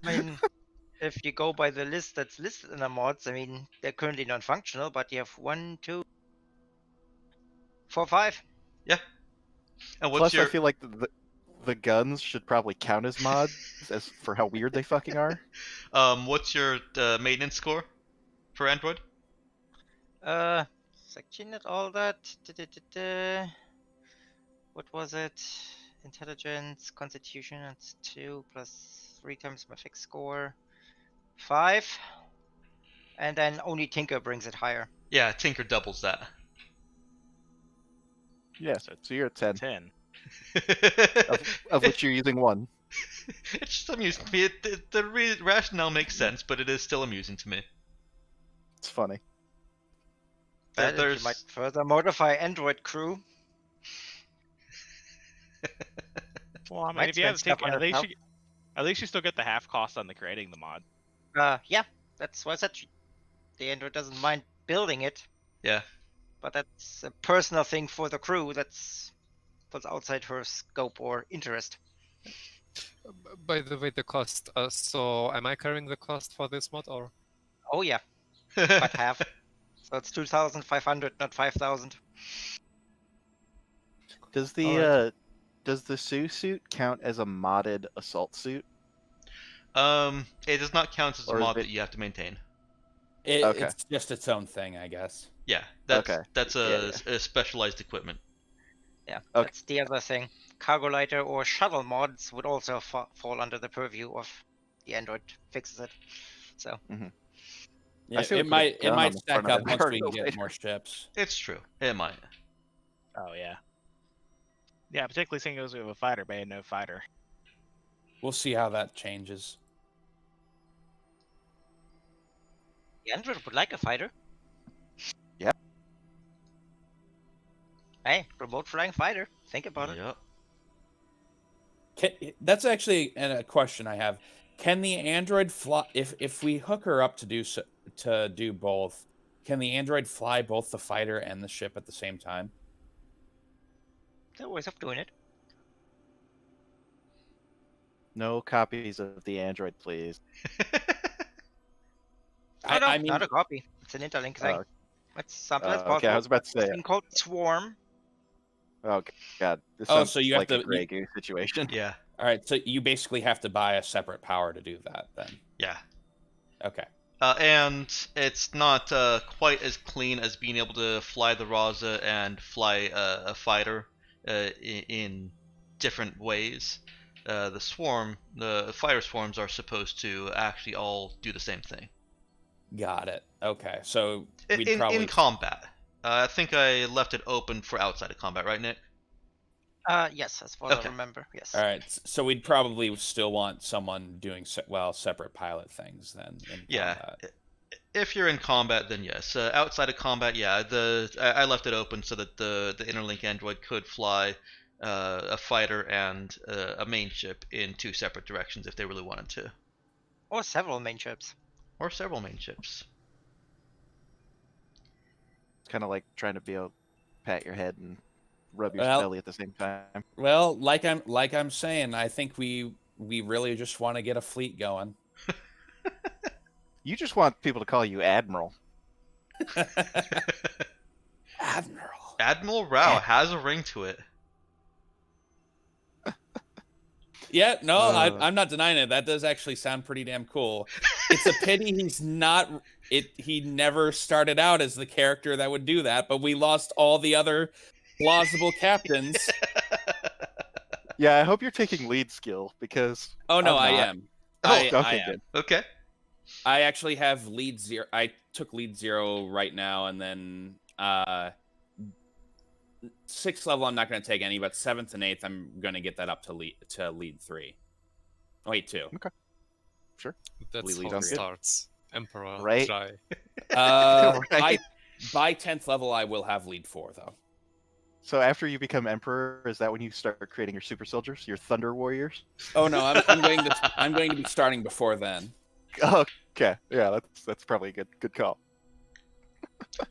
I mean, if you go by the list that's listed in the mods, I mean, they're currently non-functional, but you have 1, 2, 4, 5. And what's Plus, your I feel like the guns should probably count as mods as for how weird they fucking are. what's your maintenance score for Android? Section it all that. What was it? Intelligence, constitution, that's 2 plus 3 times my fixed score. 5. And then only Tinker brings it higher. Yeah, Tinker doubles that. Yeah, so you're at 10, 10. of which you're using 1. It's just amusing to me. The rationale makes sense, but it is still amusing to me. It's funny. That Then you might further modify Android crew. Well, I mean, Might if you have spend to stuff take, on itself. at least you still get the half cost on the creating the mod. Yeah, that's why I said the Android doesn't mind building it. Yeah. But that's a personal thing for the crew. That's outside her scope or interest. By the way, the cost. So, am I carrying the cost for this mod or? Oh yeah, but half. So it's 2,500, not 5,000. Does the Sue suit count as a modded assault suit? It does not count as a Or is mod it- that you have to maintain. Okay. It's just its own thing, I guess. Yeah, Okay. that's Yeah, a specialized equipment. Yeah, Okay. that's the other thing. Cargo lighter or shuttle mods would also fall under the purview of the Android fixes it. So Yeah, see what it put a might gun on might the stack front of up the once we cargo can get later. more ships. It's true. It might. Oh yeah. Yeah, particularly seeing as we have a fighter bay and no fighter. We'll see how that changes. the Android would like a fighter. Yeah. Hey, remote flying fighter. Think about it. Yep. That's actually a question I have. Can the android fly if we hook her up to do both? Can the android fly both the fighter and the ship at the same time? There are ways of doing it. No copies of the Android, please. Oh, no, I mean, not a copy. It's an interlink thing. Oh, It's something that's possible. okay, I was about to say. It's been called Swarm. Oh god, this Oh, sounds so you have like a to- Grey Goose situation. Yeah. all right. So you basically have to buy a separate power to do that, then. Yeah. Okay. And it's not quite as clean as being able to fly the Raza and fly a fighter in different ways. The fighter swarms are supposed to actually all do the same thing. Got it. Okay. So we'd In probably combat. I think I left it open for outside of combat, right, Nick? Yes, as far as Okay. I remember. Yes. All right, so we'd probably still want someone doing separate pilot things then in Yeah. combat. If you're in combat, then yes. Outside of combat, yeah. I left it open so that the interlink android could fly a fighter and a main ship in 2 separate directions if they really wanted to, Or several main ships. or several main ships. It's kind of like trying to be able to pat your head and rub your Well- belly at the same time. Well, like I'm saying, I think we really just want to get a fleet going. You just want people to call you Admiral. Admiral. Admiral Rao has a ring to it. Yeah, no, Uh. I'm not denying it. That does actually sound pretty damn cool. It's a pity he's not. He never started out as the character that would do that, but we lost all the other plausible captains. Yeah, I hope you're taking lead skill because. Oh no, I'm I not. am. Oh, I okay, am. good. Okay. I actually have lead 0. I took lead 0 right now, and then 6th level I'm not going to take any, but 7th and 8th I'm going to get that up to lead 3. Wait, 2. That's lead how on it good. starts. Emperor, Right? try. Right. By 10th level I will have lead 4 though. So after you become Emperor, is that when you start creating your super soldiers, your Thunder Warriors? Oh no, I'm going to be starting before then. Okay, yeah, that's probably a good call.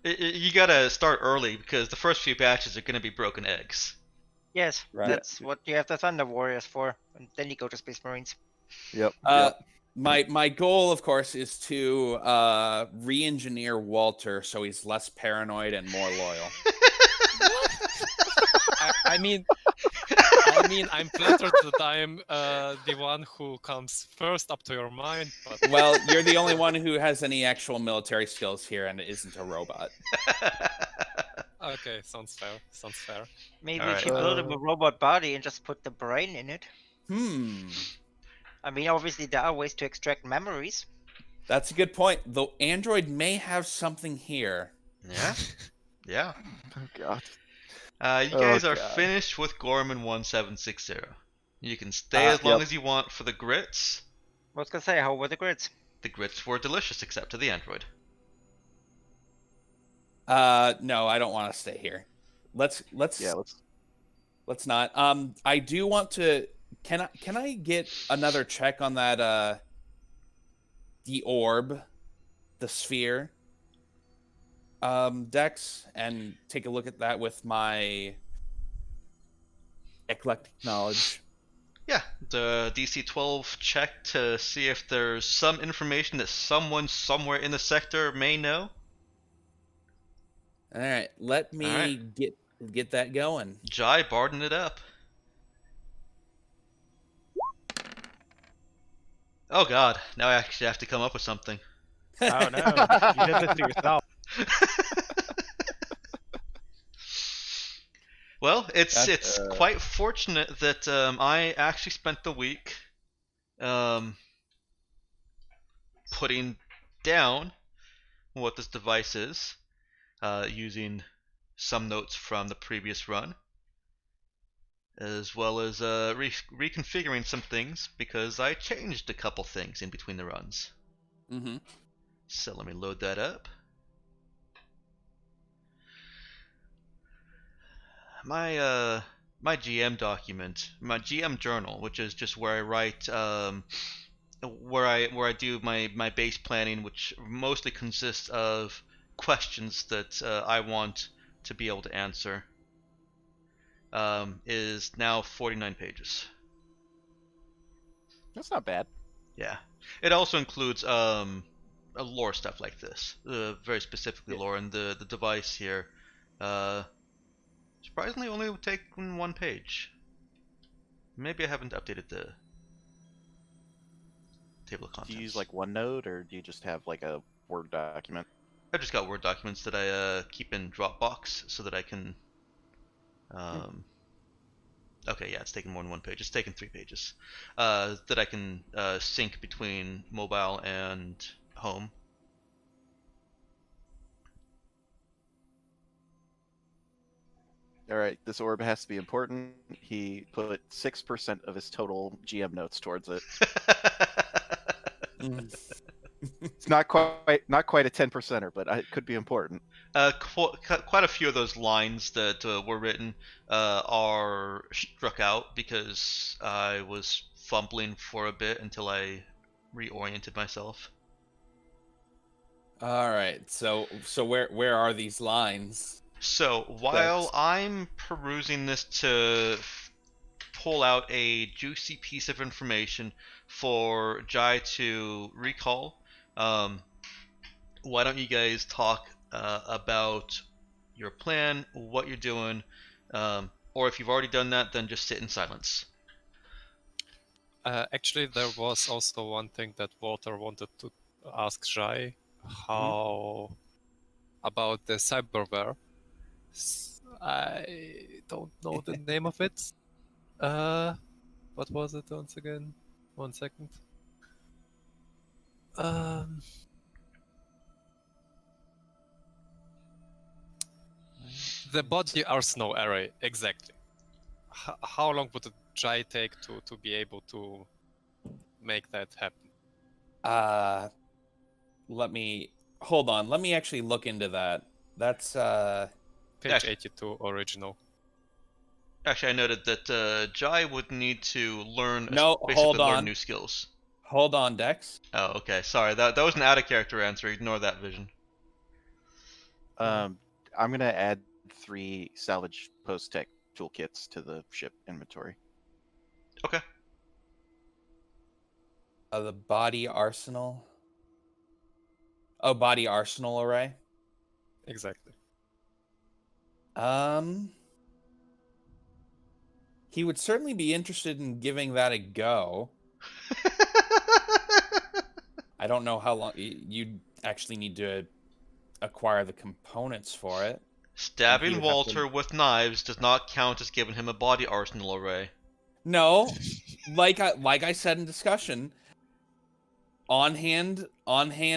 You gotta start early because the first few batches are gonna be broken eggs. Yes, Right. that's what you have the Thunder Warriors for. And then you go to Space Marines. Yep. My goal, of course, is to re-engineer Walter so he's less paranoid and more loyal. I mean, I'm flattered that I'm the one who comes first up to your mind, but Well, you're the only one who has any actual military skills here and isn't a robot. okay, sounds fair. Sounds fair. Maybe Alright. if you build him a robot body and just put the brain in it. I mean, obviously there are ways to extract memories. That's a good point. The android may have something here. Yeah. Yeah. Oh god. You guys are God. finished with Gorman 1760. You can stay as long Yep. as you want for the grits. I was gonna say, how were the grids? The grits were delicious except to the android. No, I don't want to stay here. Let's not. I do want to. Can I get another check on that? The orb, the sphere. Dex, and take a look at that with my eclectic knowledge. Yeah, the DC 12 check to see if there's some information that someone somewhere in the sector may know. All right, let me Alright. get that going. Jai barding it up. Oh god, now I actually have to come up with something. Oh no, you did this to yourself. Well, it's That's, quite fortunate that I actually spent the week putting down what this device is, using some notes from the previous run, as well as reconfiguring some things because I changed a couple things in between the runs. Mm-hmm. So let me load that up. My my GM document, my GM journal, which is just where I write where I do my base planning, which mostly consists of questions that I want to be able to answer, is now 49 pages. That's not bad. Yeah, it also includes lore stuff like this, very specifically lore, and the device here. Surprisingly, only would take 1 page. Maybe I haven't updated the table of contents. Do you use like OneNote or do you just have like a Word document? I've just got Word documents that I keep in Dropbox so that I can. Okay, yeah, it's taken more than 1 page. It's taken 3 pages. That I can sync between mobile and home. All right, this orb has to be important. He put 6% of his total GM notes towards it. Mm. It's not quite a 10%er, but it could be important. Quite a few of those lines that were written are struck out because I was fumbling for a bit until I reoriented myself. All right. So where are these lines? So while I'm perusing this to pull out a juicy piece of information for Jai to recall, why don't you guys talk about your plan, what you're doing, or if you've already done that, then just sit in silence. Actually, there was also one thing that Walter wanted to ask Jai. How about the cyberware? I don't know the name of it. What was it once again? 1 second. The body arsenal array, exactly. How long would a Jai take to be able to make that happen? Let me hold on. Let me actually look into that. That's Page Actually- 82 original. Actually, I noted that Jai would need to learn, No, basically hold learn on. new skills. Hold on, Dex. Oh, okay. Sorry, that was an out of character answer. Ignore that, Vision. I'm gonna add 3 salvage post-tech toolkits to the ship inventory. Okay. The body arsenal. Oh, body arsenal array. Exactly. He would certainly be interested in giving that a go. I don't know how long you'd actually need to acquire the components for it. Stabbing would have Walter to- with knives does not count as giving him a body arsenal array. No, like I said in discussion, on hand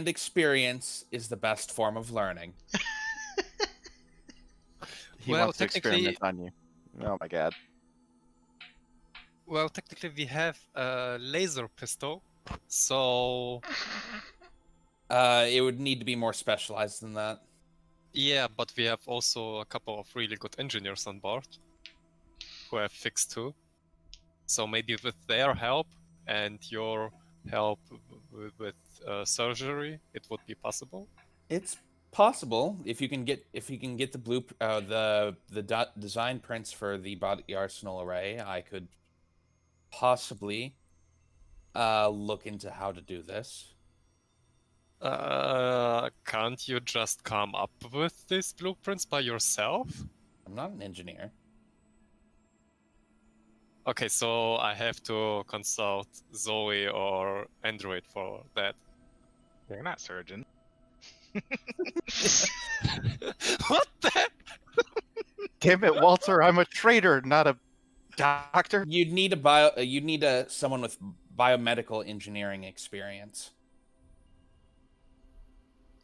experience is the best form of learning. He Well, wants to experiment on you. Oh my god. Well, technically we have a laser pistol, so It would need to be more specialized than that. yeah, but we have also a couple of really good engineers on board who have fixed too. So maybe with their help and your help with surgery, it would be possible. It's possible if you can get the design prints for the body arsenal array. I could possibly look into how to do this. Can't you just come up with these blueprints by yourself? I'm not an engineer. Okay, so I have to consult Zoe or Android for that. They're not surgeon. What the? Damn it, Walter! I'm a trader, not a doctor. You'd need someone with biomedical engineering experience.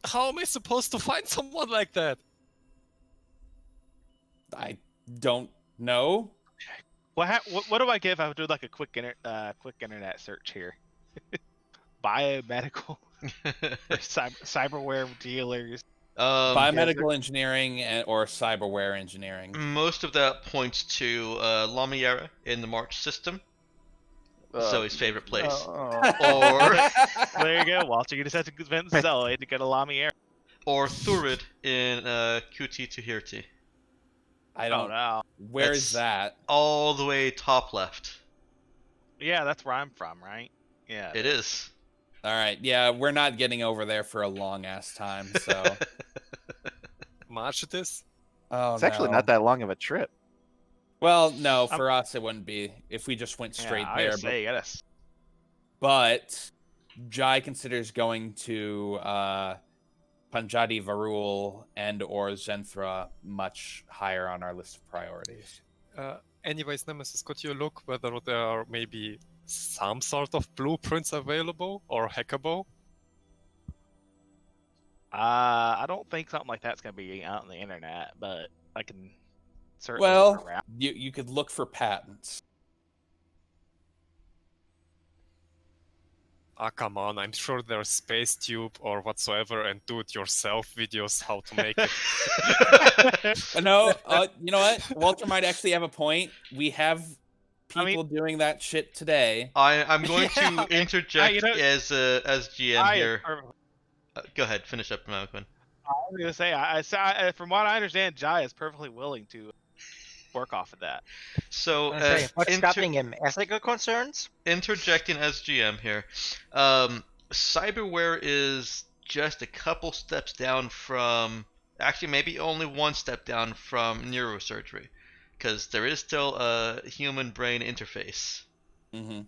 How am I supposed to find someone like that? I don't know. What do I give? I would do like a quick internet search here. Biomedical or cyberware dealers. Biomedical engineering or cyberware engineering. Most of that points to Lamiera in the March system, Zoe's favorite place. Or There you go, Walter. You just have to convince Zoe to go to Lamier. or Thurid in QT Tuhirti. I Oh don't. no. Where That's- is that? All the way top left. Yeah, that's where I'm from, right? Yeah. It is. All right. Yeah, we're not getting over there for a long ass time. So. March it is? Oh, It's actually no. not that long of a trip. Well, no, for us it wouldn't be if we just went straight I there. gotta say, you gotta But Jai considers going to Panjadi Varul and or Zenthra much higher on our list of priorities. Anyways, Nemesis, could you look whether there are maybe some sort of blueprints available or hackable? I don't think something like that's gonna be out on the internet, but I can certainly Well, around. you could look for patents. Ah, come on, I'm sure there's Space Tube or whatsoever and do-it-yourself videos how to make it. No, you know what? Walter might actually have a point. We have I mean- people doing that shit today. I'm going Yeah. to interject you know- as GM Jai is here. perfect- Go ahead, finish up, Malcolm. I was gonna say, from what I understand, Jai is perfectly willing to work off of that. So, I say, what's stopping him? Ethical concerns? interjecting as GM here. Cyberware is just a couple steps down from, actually maybe only one step down from neurosurgery, because there is still a human brain interface. Mm-hmm.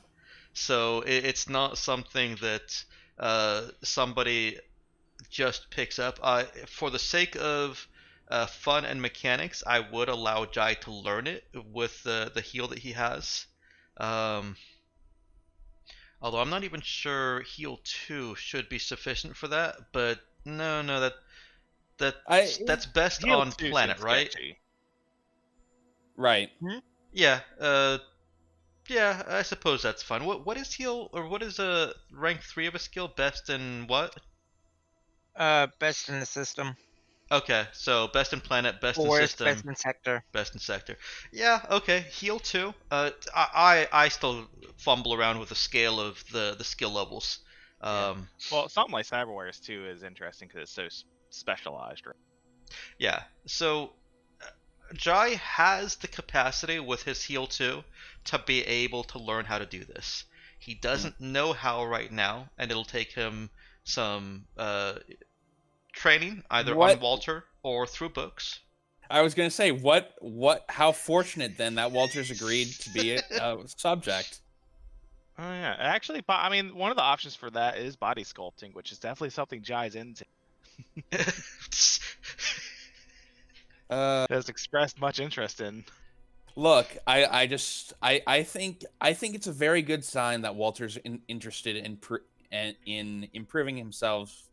So it's not something that somebody just picks up. For the sake of fun and mechanics, I would allow Jai to learn it with the heal that he has. Although I'm not even sure heal 2 should be sufficient for that, but no, that's best Heal on 2 planet, seems right? sketchy. Right. Yeah, yeah, I suppose that's fine. What is heal, or what is a rank 3 of a skill? Best in what? Best in the system. Okay, so best in planet, best in Or system, best in sector. best in sector. Yeah, okay. Heal 2. I still fumble around with the scale of the skill levels. Well, something like Cyberwares too is interesting because it's so specialized. Right? Yeah. So Jai has the capacity with his heal 2 to be able to learn how to do this. He doesn't know how right now, and it'll take him some training either on Walter or through books. I was gonna say, how fortunate then that Walter's agreed to be a subject. Oh yeah, actually, I mean, one of the options for that is body sculpting, which is definitely something Jai's into. Has expressed much interest in. Look, I think it's a very good sign that Walter's interested in improving himself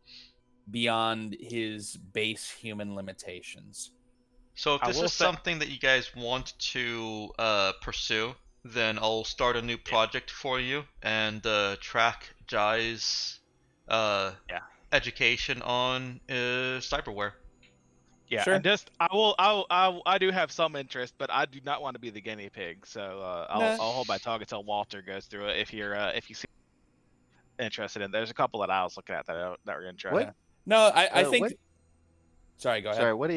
beyond his base human limitations. So if I this will is say- something that you guys want to pursue, then I'll start a new project for you and track Jai's education on cyberware. Yeah, Sure. and just I do have some interest, but I do not want to be the guinea pig. So I'll hold my tongue until Walter goes through it. If you see interested in, there's a couple that I was looking at that we're gonna try. What? No, I think. What? Sorry, go ahead. Sorry, what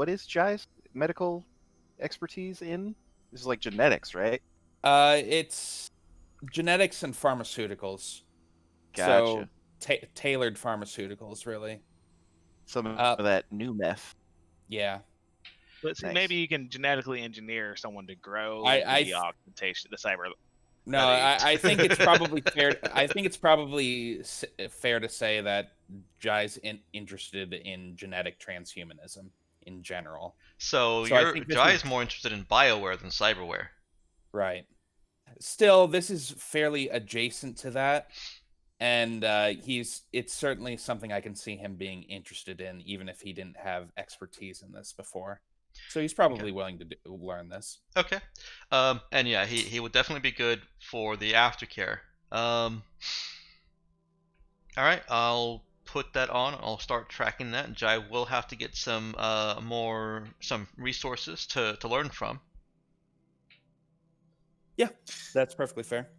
is Jai's medical expertise in? This is like genetics, right? It's genetics and pharmaceuticals. Gotcha. So tailored pharmaceuticals, really. Some of that new meth. Yeah. But see, Nice. maybe you can genetically engineer someone to grow the augmentation, the cyber. No, I think it's probably fair. I think it's probably fair to say that Jai's interested in genetic transhumanism in general. So Jai is more interested in Bioware than cyberware. Right. Still, this is fairly adjacent to that, and it's certainly something I can see him being interested in, even if he didn't have expertise in this before. So he's probably willing to learn this. Okay. And yeah, he would definitely be good for the aftercare. All right, I'll put that on. I'll start tracking that. Jai will have to get some resources to learn from. Yeah, that's perfectly fair.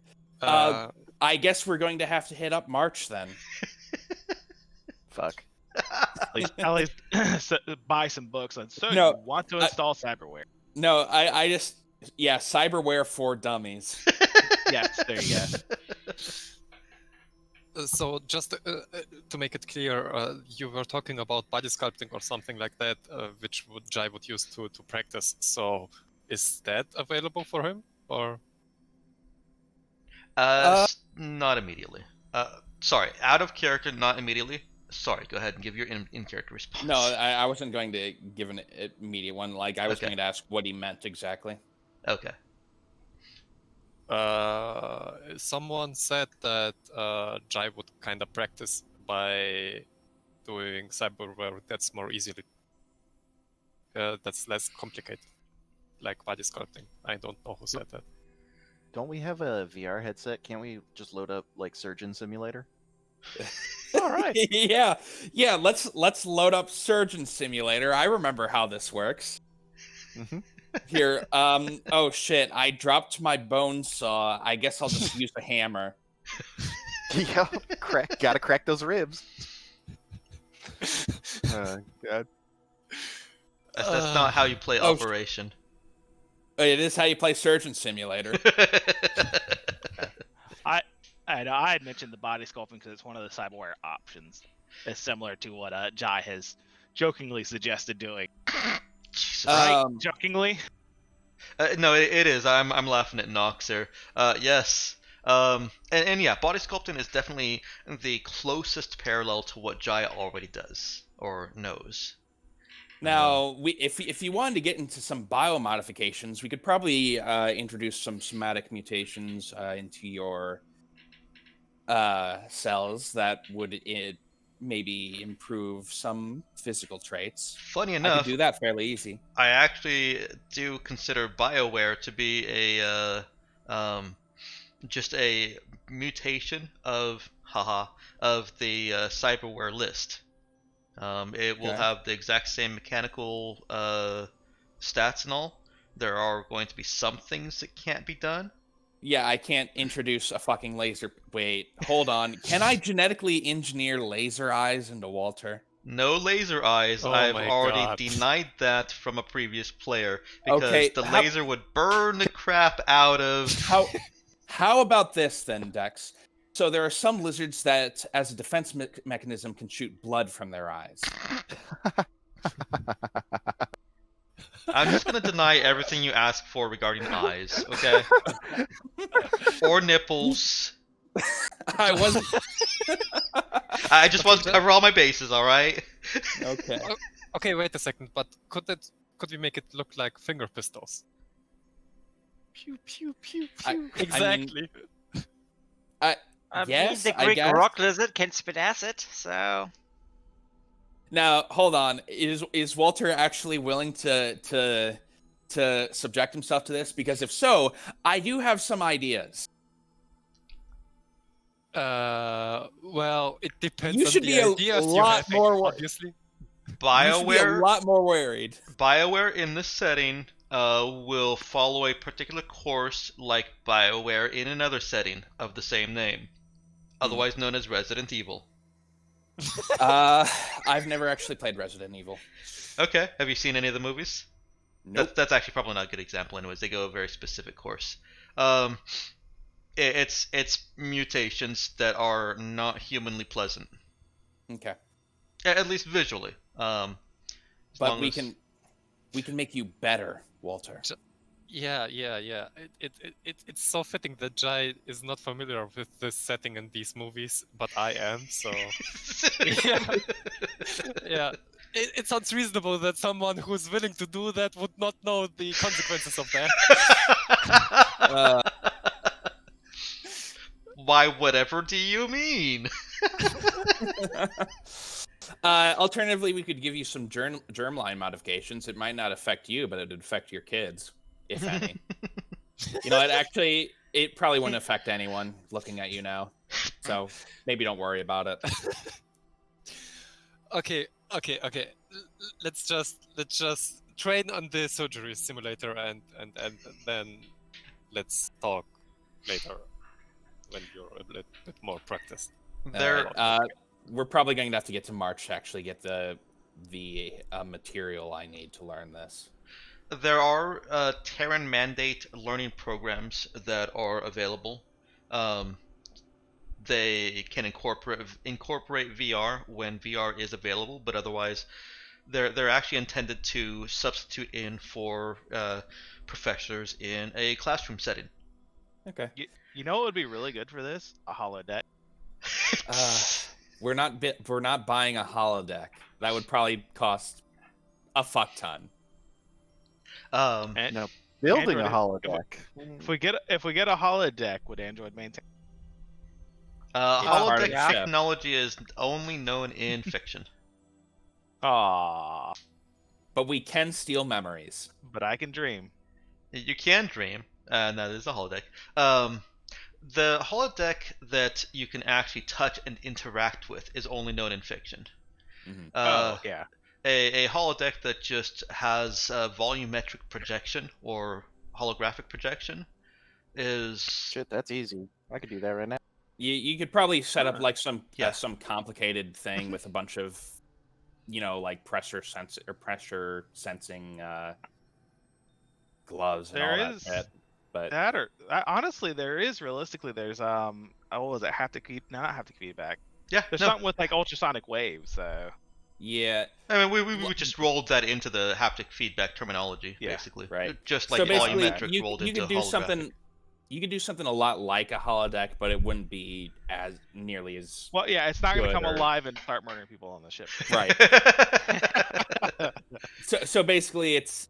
I guess we're going to have to hit up March then. Fuck. At least buy some books. And so No, you want to install cyberware? No, I just cyberware for dummies. Yes, there you go. So just to make it clear, you were talking about body sculpting or something like that, which Jai would use to practice. So is that available for him, or? Not immediately. Sorry, out of character, not immediately. Sorry, go ahead and give your in-character response. No, I wasn't going to give an immediate one. Like, I was going to ask what he meant exactly. Okay. Someone said that Jai would kind of practice by doing cyberware that's more easily. That's less complicated. like body sculpting. I don't know who said that. Don't we have a VR headset? Can't we just load up like Surgeon Simulator? All right. yeah. Let's load up Surgeon Simulator. I remember how this works. Mm-hmm. Here. Oh shit! I dropped my bone saw. I guess I'll just use a hammer. Yeah, gotta crack those ribs. God. That's not how you play oh, Operation. It is how you play Surgeon Simulator. I had mentioned the body sculpting because it's one of the cyberware options. It's similar to what Jai has jokingly suggested doing. Jesus. Right? Jokingly. No, it is. I'm laughing at Nox here. Yes. And yeah, body sculpting is definitely the closest parallel to what Jai already does or knows. Now, if you wanted to get into some biomodifications, we could probably introduce some somatic mutations into your cells that would maybe improve some physical traits. Funny I enough, could do that fairly easy. I actually do consider BioWare to be just a mutation of the cyberware list. It will Okay. have the exact same mechanical stats and all. There are going to be some things that can't be done. Yeah, I can't introduce a fucking laser. Wait, hold on. Can I genetically engineer laser eyes into Walter? No laser eyes. Oh I've my already God. denied that from a previous player because Okay, the laser would burn the crap out of. How about this then, Dex? So there are some lizards that, as a defense mechanism, can shoot blood from their eyes. I'm just gonna deny everything you ask for regarding eyes, okay? Or nipples. I wasn't. I just want to cover all my bases, all right? Okay. Okay, wait a second. But could we make it look like finger pistols? Pew pew pew I- pew. Exactly. I Yes, mean, the I Greek guess. rock lizard can spit acid, so Now, hold on. Is Walter actually willing to subject himself to this? Because if so, I do have some ideas. Well, it depends You on should the be a ideas you lot have, more obviously. You should be a lot more worried. BioWare in this setting will follow a particular course like BioWare in another setting of the same name, otherwise known as Resident Evil. I've never actually played Resident Evil. Okay, have you seen any of the movies? Nope. That's actually probably not a good example anyways. They go a very specific course. It's mutations that are not humanly pleasant, Okay. at least visually. As But long we as- can make you better, Walter. Yeah. It's so fitting that Jai is not familiar with this setting in these movies, but I am. So yeah. It sounds reasonable that someone who's willing to do that would not know the consequences of that. Why, whatever do you mean? Alternatively, we could give you some germline modifications. It might not affect you, but it would affect your kids, if any. You know, it probably wouldn't affect anyone looking at you now. So maybe don't worry about it. Okay. Let's just train on the surgery simulator and then let's talk later when you're a bit more practiced. We're probably going to have to get to March to actually get the material I need to learn this. There are Terran mandate learning programs that are available. They can incorporate VR when VR is available, but otherwise, they're actually intended to substitute in for professors in a classroom setting. Okay. You know what would be really good for this? A holodeck. We're not buying a holodeck. That would probably cost a fuck ton. And No, building Android a is- holodeck. if we get a holodeck, would Android maintain? Holodeck yeah. technology is only known in fiction. Aww, But we can steal memories. but I can dream. You can dream. No, there's a holodeck. The holodeck that you can actually touch and interact with is only known in fiction. Mhm. Uh, Oh yeah. a holodeck that just has volumetric projection or holographic projection is Shit, that's easy. I could do that right now. You could probably set up like Yeah. some complicated thing with a bunch of, like pressure sensing gloves and all There that is shit. But that, or honestly, there is realistically. There's what was it? Haptic feed? Not haptic feedback. yeah. There's No, something with like ultrasonic waves. So yeah, I mean we just rolled that into the haptic feedback terminology, Yeah, basically. right. Just So like basically, volumetric rolled you into could do holographic. something. You could do something a lot like a holodeck, but it wouldn't be as nearly as well, yeah, it's not gonna Good, come or- alive and start murdering people on the ship. right. So basically, it's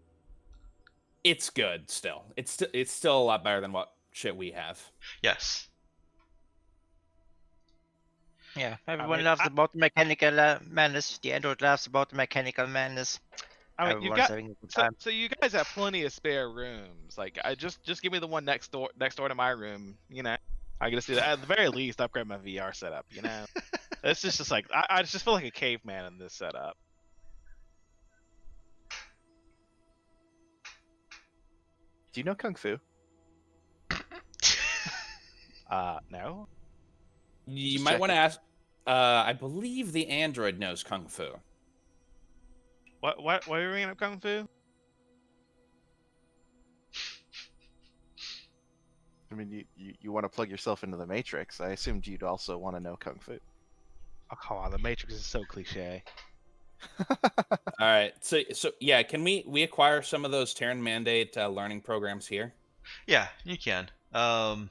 good still. It's still a lot better than what shit we have. Yes. Yeah, everyone mean, laughs about the mechanical madness. The Android laughs about the mechanical madness. I mean, you've Everyone's got having a good so, time. so you guys have plenty of spare rooms. Like, I just give me the one next door to my room. I can just do that. At the very least, upgrade my VR setup. It's just like I just feel like a caveman in this setup. Do you know Kung Fu? No. You Just might want to checking. ask. I believe the android knows kung fu. What are you bringing up kung fu? I mean, you want to plug yourself into the Matrix. I assumed you'd also want to know Kung Fu. Oh come on, the Matrix is so cliche. All right. So yeah, can we acquire some of those Terran Mandate learning programs here? Yeah, you can. 1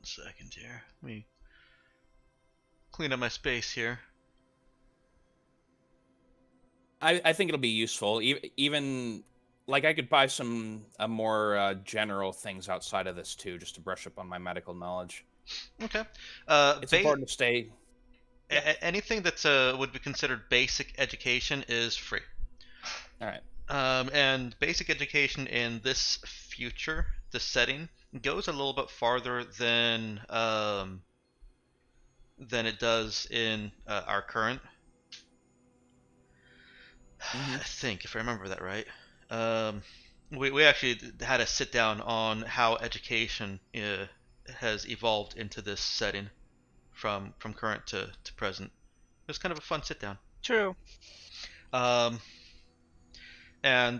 second here. Let me clean up my space here. I think it'll be useful. Even like I could buy some more general things outside of this too, just to brush up on my medical knowledge. Okay. It's important to stay. Anything that would be considered basic education is free. All right. And basic education in this setting, goes a little bit farther than it does in our current. I think, if I remember that right. We actually had a sit down on how education has evolved into this setting from current to present. It was kind of a fun sit down. True. And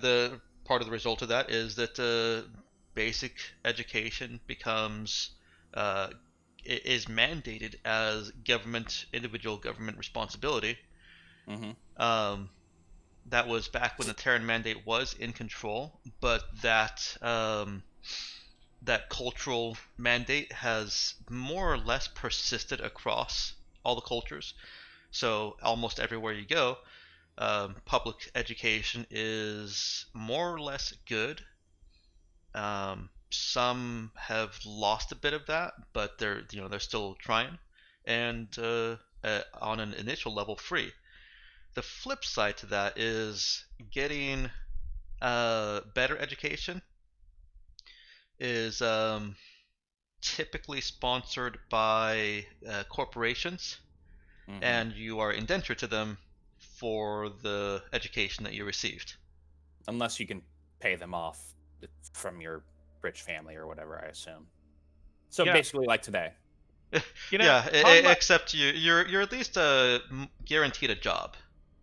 the part of the result of that is that basic education becomes is mandated as individual government responsibility. Mm-hmm. That was back when the Terran Mandate was in control, but that cultural mandate has more or less persisted across all the cultures. So almost everywhere you go, public education is more or less good. Some have lost a bit of that, but they're still trying, and on an initial level, free. The flip side to that is getting better education is typically sponsored by corporations, Mm-hmm. and you are indentured to them for the education that you received. Unless you can pay them off from your rich family or whatever, I assume. So Yeah. basically, like today. Except you're at least guaranteed a job,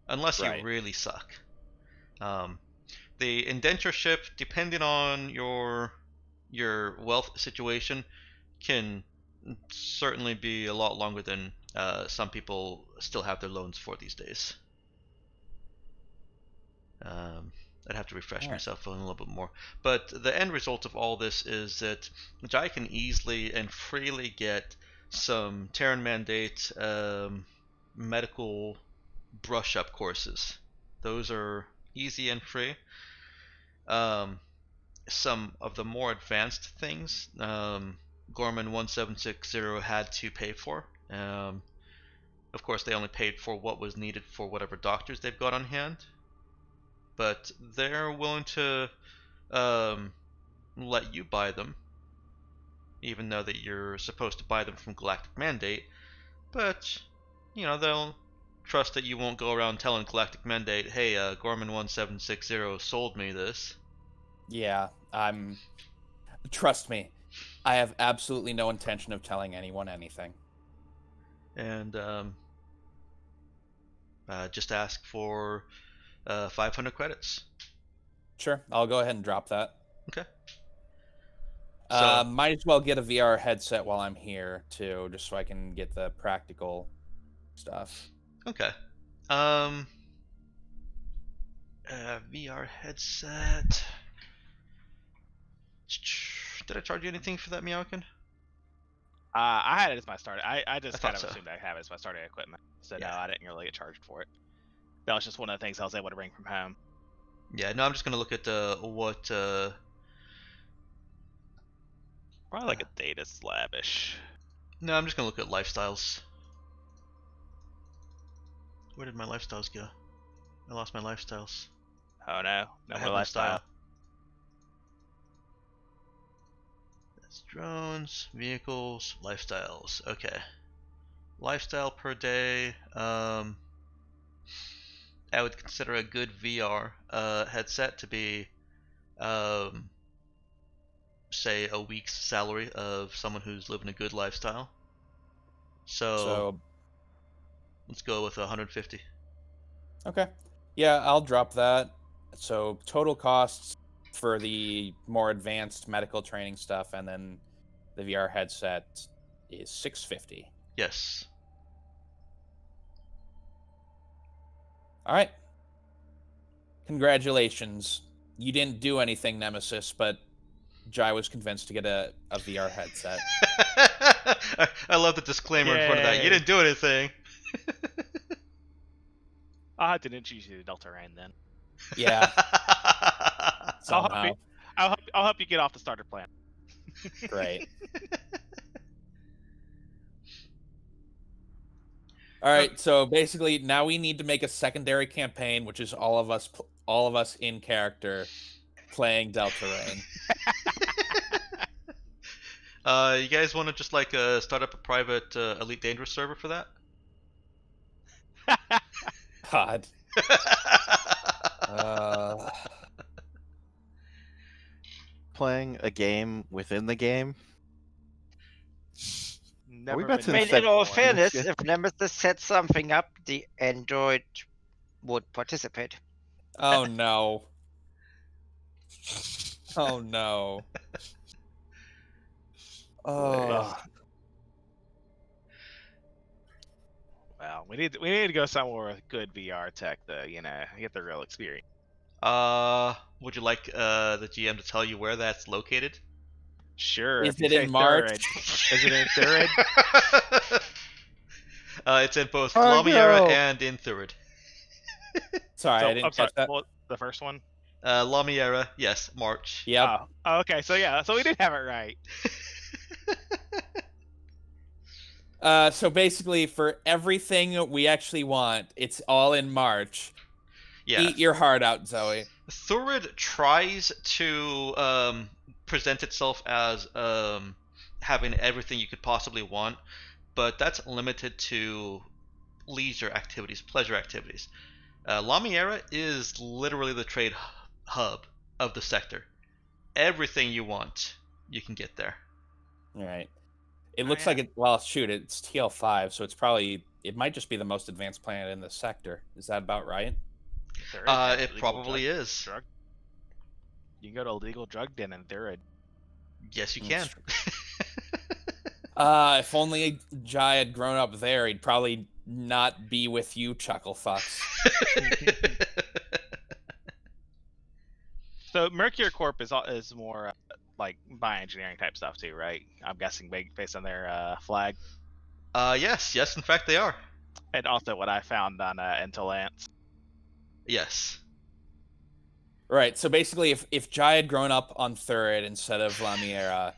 unless you Right. really suck. The indentureship, depending on your wealth situation, can certainly be a lot longer than some people still have their loans for these days. I'd have to refresh myself on a little bit more. But the end result of all this is that Jai can easily and freely get some Terran Mandate medical brush-up courses. Those are easy and free. Some of the more advanced things, Gorman 1760 had to pay for. Of course, they only paid for what was needed for whatever doctors they've got on hand. But they're willing to let you buy them, even though that you're supposed to buy them from Galactic Mandate. But they'll trust that you won't go around telling Galactic Mandate, "Hey, Gorman 1760 sold me this." Yeah, trust me, I have absolutely no intention of telling anyone anything. And just ask for 500 credits. Sure, I'll go ahead and drop that. Okay. So Might as well get a VR headset while I'm here too, just so I can get the practical stuff. okay. VR headset. Did I charge you anything for that, Meowkin? I had it as my starter. I just thought kind of so. assumed I have it as my starting equipment. So Yeah. no, I didn't really get charged for it. That was just one of the things I was able to bring from home. Yeah, no, I'm just gonna look at what Probably like a data slavish. no, I'm just gonna look at lifestyles. Where did my lifestyles go? I lost my lifestyles. Oh no, no I more have no lifestyle. style. That's drones, vehicles, lifestyles. Okay. Lifestyle per day. I would consider a good VR headset to be, say, a week's salary of someone who's living a good lifestyle. So let's go with 150. Okay. Yeah, I'll drop that. So total costs for the more advanced medical training stuff and then the VR headset is $650. Yes. All right. Congratulations. You didn't do anything, Nemesis, but Jai was convinced to get a VR headset. I love the disclaimer in front of that. You Yay. didn't do anything. I'll have to introduce you to Delta Rain then. Yeah, I'll help somehow. you. I'll help you get off the starter plan. Great. All right, so basically now we need to make a secondary campaign, which is all of us in character playing Delta Rain. You guys want to just like start up a private Elite Dangerous server for that? God. Playing a game within the game. Never about been to I mean, done set- in all before. fairness, Yeah. if Nemesis set something up, the android would participate. Oh no. Oh no. Oh. Well, we need to go somewhere with good VR tech, though. Get the real experience. Would you like the GM to tell you where that's located? Sure. Is if you it say in March? Thurid. Is it in Thurid? It's in both Oh, Lamiera no. and in Thurid. Sorry, So, I I'm didn't sorry. catch that. What, the first one? Lamiera, yes, March. Yep. Oh, okay. So yeah. So we did have it right. So basically, for everything we actually want, it's all in March. Yeah. Eat your heart out, Zoe. Thurid tries to present itself as having everything you could possibly want, but that's limited to leisure activities, pleasure activities. Lamiera is literally the trade hub of the sector. Everything you want, you can get there. All right. It looks like it. Well, shoot, it's TL5, so it might just be the most advanced planet in the sector. Is that about right? Thurid has It illegal probably is. drug. You can go to a legal drug den in Thurid. Yes, you can. If only Jai had grown up there, he'd probably not be with you, chuckle fucks. So Mercury Corp is more like bioengineering type stuff too, right? I'm guessing based on their flag, Yes, in fact they are. and also what I found on Intelance. Yes. Right. So basically, if Jai had grown up on Thurid instead of Lamiera,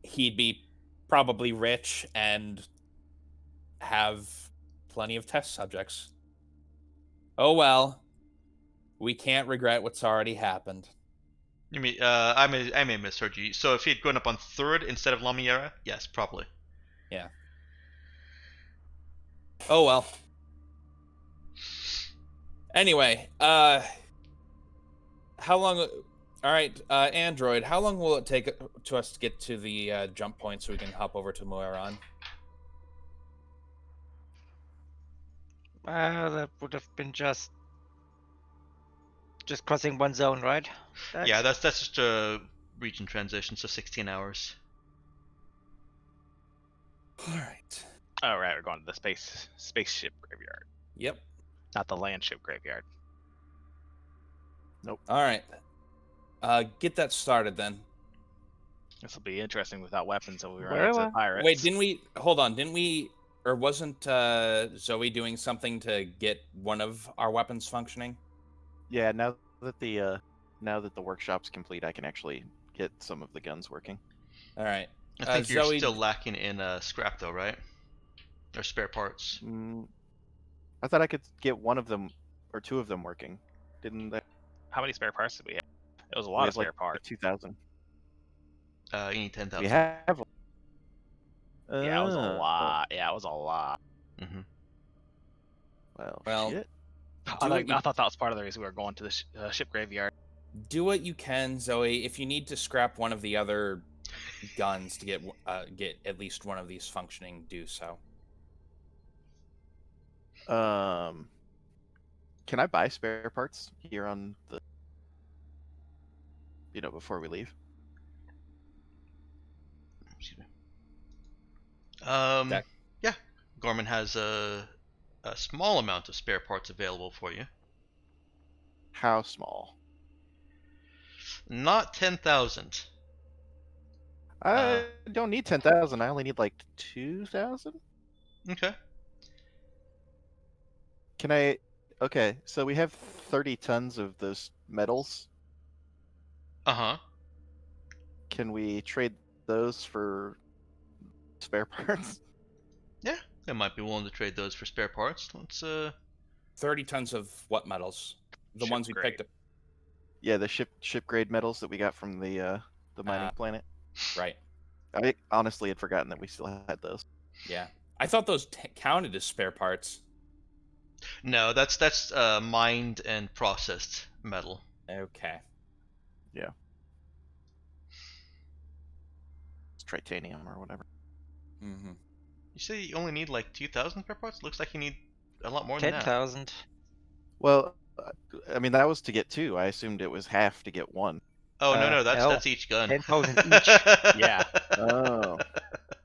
he'd be probably rich and have plenty of test subjects. Oh well. We can't regret what's already happened. You mean I may misheard you. So if he had grown up on 3rd instead of Lamiera, yes, probably. Yeah. Oh well. Anyway, how long? All right, Android. How long will it take to us to get to the jump point so we can hop over to Moiran? That would have been just crossing one zone, right? Yeah, that's just a region transition, so 16 hours. All right. Oh right, we're going to the spaceship graveyard, Yep. not the land ship graveyard. All right. Get that started then. This will be interesting without weapons, so we run Very into well. pirates. Wait, didn't we? Hold on. Didn't we? Or wasn't Zoe doing something to get one of our weapons functioning? Yeah, now that the workshop's complete, I can actually get some of the guns working. All right. I think you're Zoe, still lacking in scrap, though, right? Or spare parts. I thought I could get one of them or two of them working. Didn't I? How many spare parts did we have? It was a We lot have of spare parts. 2,000. You need 10,000. We have. Yeah, it was a lot. Yeah, it was a lot. Mm-hmm. Well, shit. I thought that was part of the reason we were going to the ship graveyard. do what you can, Zoe. If you need to scrap one of the other guns to get at least one of these functioning, do so. Can I buy spare parts here on the? Before we leave. Excuse me. That- Yeah, Gorman has a small amount of spare parts available for you. How small? Not 10,000. I don't need 10,000. I only need like 2,000. Okay. Can I? Okay, so we have 30 tons of those metals. Uh-huh. Can we trade those for spare parts? Yeah, I might be willing to trade those for spare parts. Let's 30 tons of what metals? The Ship ones we grade. picked up. Yeah, the ship grade metals that we got from the mining planet. Right. I honestly had forgotten that we still had those. Yeah. I thought those counted as spare parts. No, that's mined and processed metal. Okay. It's titanium or whatever. Mm-hmm. You say you only need like 2,000 spare parts? Looks like you need a lot more than that. 10,000. Well, I mean that was to get two. I assumed it was half to get one. Oh no, hell. that's each gun. 10,000 each. Yeah. Oh,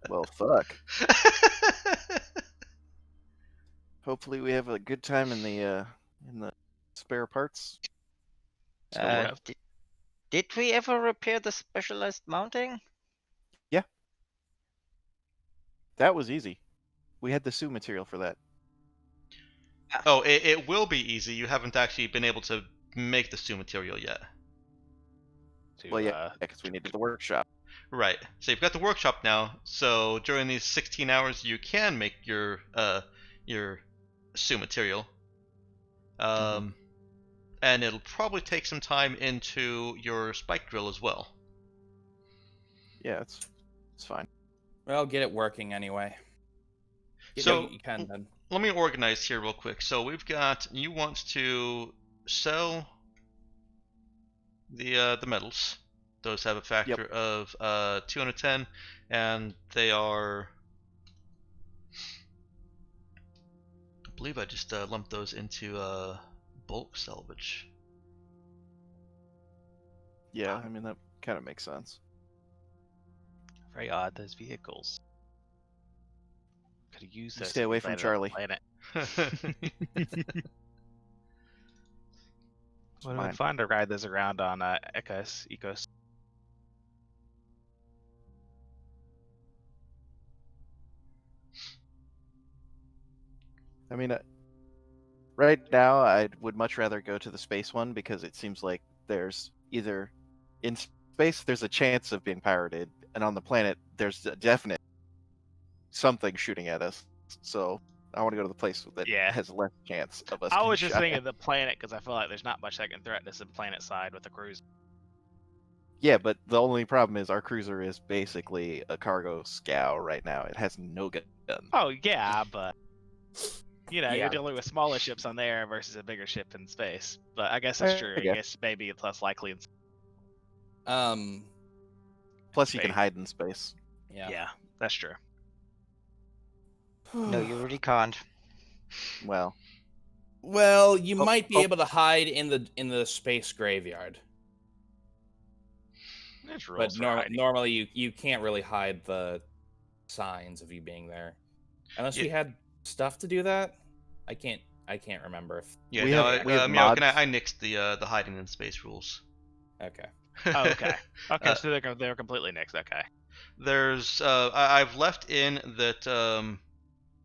well, fuck. Hopefully we have a good time in the spare parts. Did we ever repair the specialized mounting? That was easy. We had the Sue material for that. Oh, it will be easy. You haven't actually been able to make the stew material yet. Well, yeah, because we needed the workshop. Right. So you've got the workshop now. So during these 16 hours, you can make your stew material. And it'll probably take some time into your spike drill as well. Yeah, it's fine. Well, get it working anyway. So you can then. Let me organize here real quick. So we've got, you want to sell the metals. Those have a factor of 210, and they are, I believe I just lumped those into bulk salvage. Yeah, I mean that kind of makes sense. Very odd, those vehicles. Could have used those. Stay away from Charlie. When we find to ride those around on Ecos. I mean, right now I would much rather go to the space one because it seems like there's either in space there's a chance of being pirated, and on the planet there's a definite something shooting at us. So I want to go to the place that has less chance of us. I was getting just shot thinking at. the planet because I feel like there's not much that can threaten us in planet side with the cruise. Yeah, but the only problem is our cruiser is basically a cargo scow right now. It has no gun. Oh yeah, but you're Yeah. dealing with smaller ships on there versus a bigger ship in space. But I guess that's true. I guess. guess maybe it's less likely in Plus, you can space. hide in space. Yeah. Yeah, that's true. No, you really can't. Well, Well, you Oh, might be oh. able to hide in the space graveyard, There's but rules for hiding. normally you can't really hide the signs of you being there, unless we Yeah. had stuff to do that. I can't remember if. Yeah, We no, have- we have Meowkin, mods. I nixed the hiding in space rules. Okay. Oh, okay. Okay, Uh, so they're completely nixed. Okay. There's I've left in that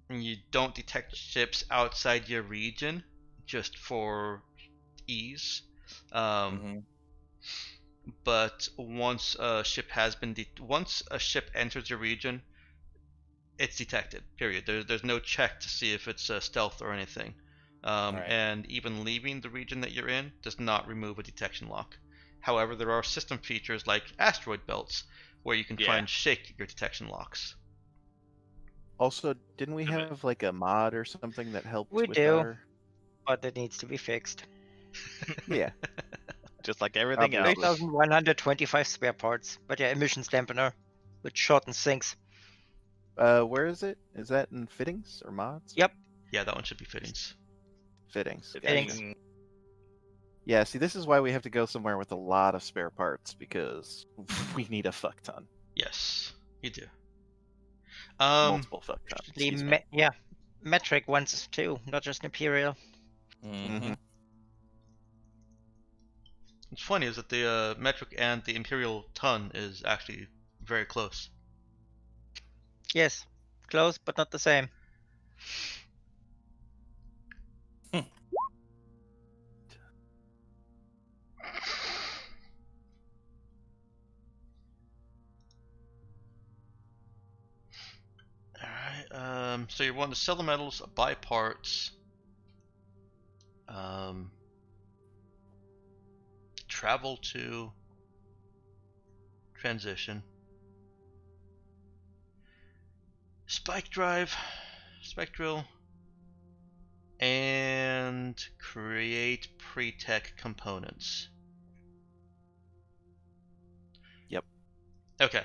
you don't detect ships outside your region just for ease. Mhm. But once a ship has been once a ship enters your region, it's detected. Period. There's no check to see if it's stealth or anything. Right. And even leaving the region that you're in does not remove a detection lock. However, there are system features like asteroid belts where you can try Yeah. and shake your detection locks. also, didn't we Good bit. have like a mod or something that helped We with do. our? But it needs to be fixed. Yeah. Just like everything Obviously. else. 3,125 spare parts. But yeah, emissions dampener, which shortens sinks. Where is it? Is that in fittings or mods? Yep. Yeah, that one should be fittings. Fittings. Gotcha. Fittings. Yeah, see, this is why we have to go somewhere with a lot of spare parts, because we need a fuck ton. Yes, you do. Multiple fuck tons. The Excuse me. yeah, metric ones too, not just imperial. Mhm. What's funny is that the metric and the imperial ton is actually very close. Yes, close but not the same. Alright, so you want to sell the metals, buy parts, travel to transition, spike drive, spike drill, and create pre-tech components. Yep. Okay.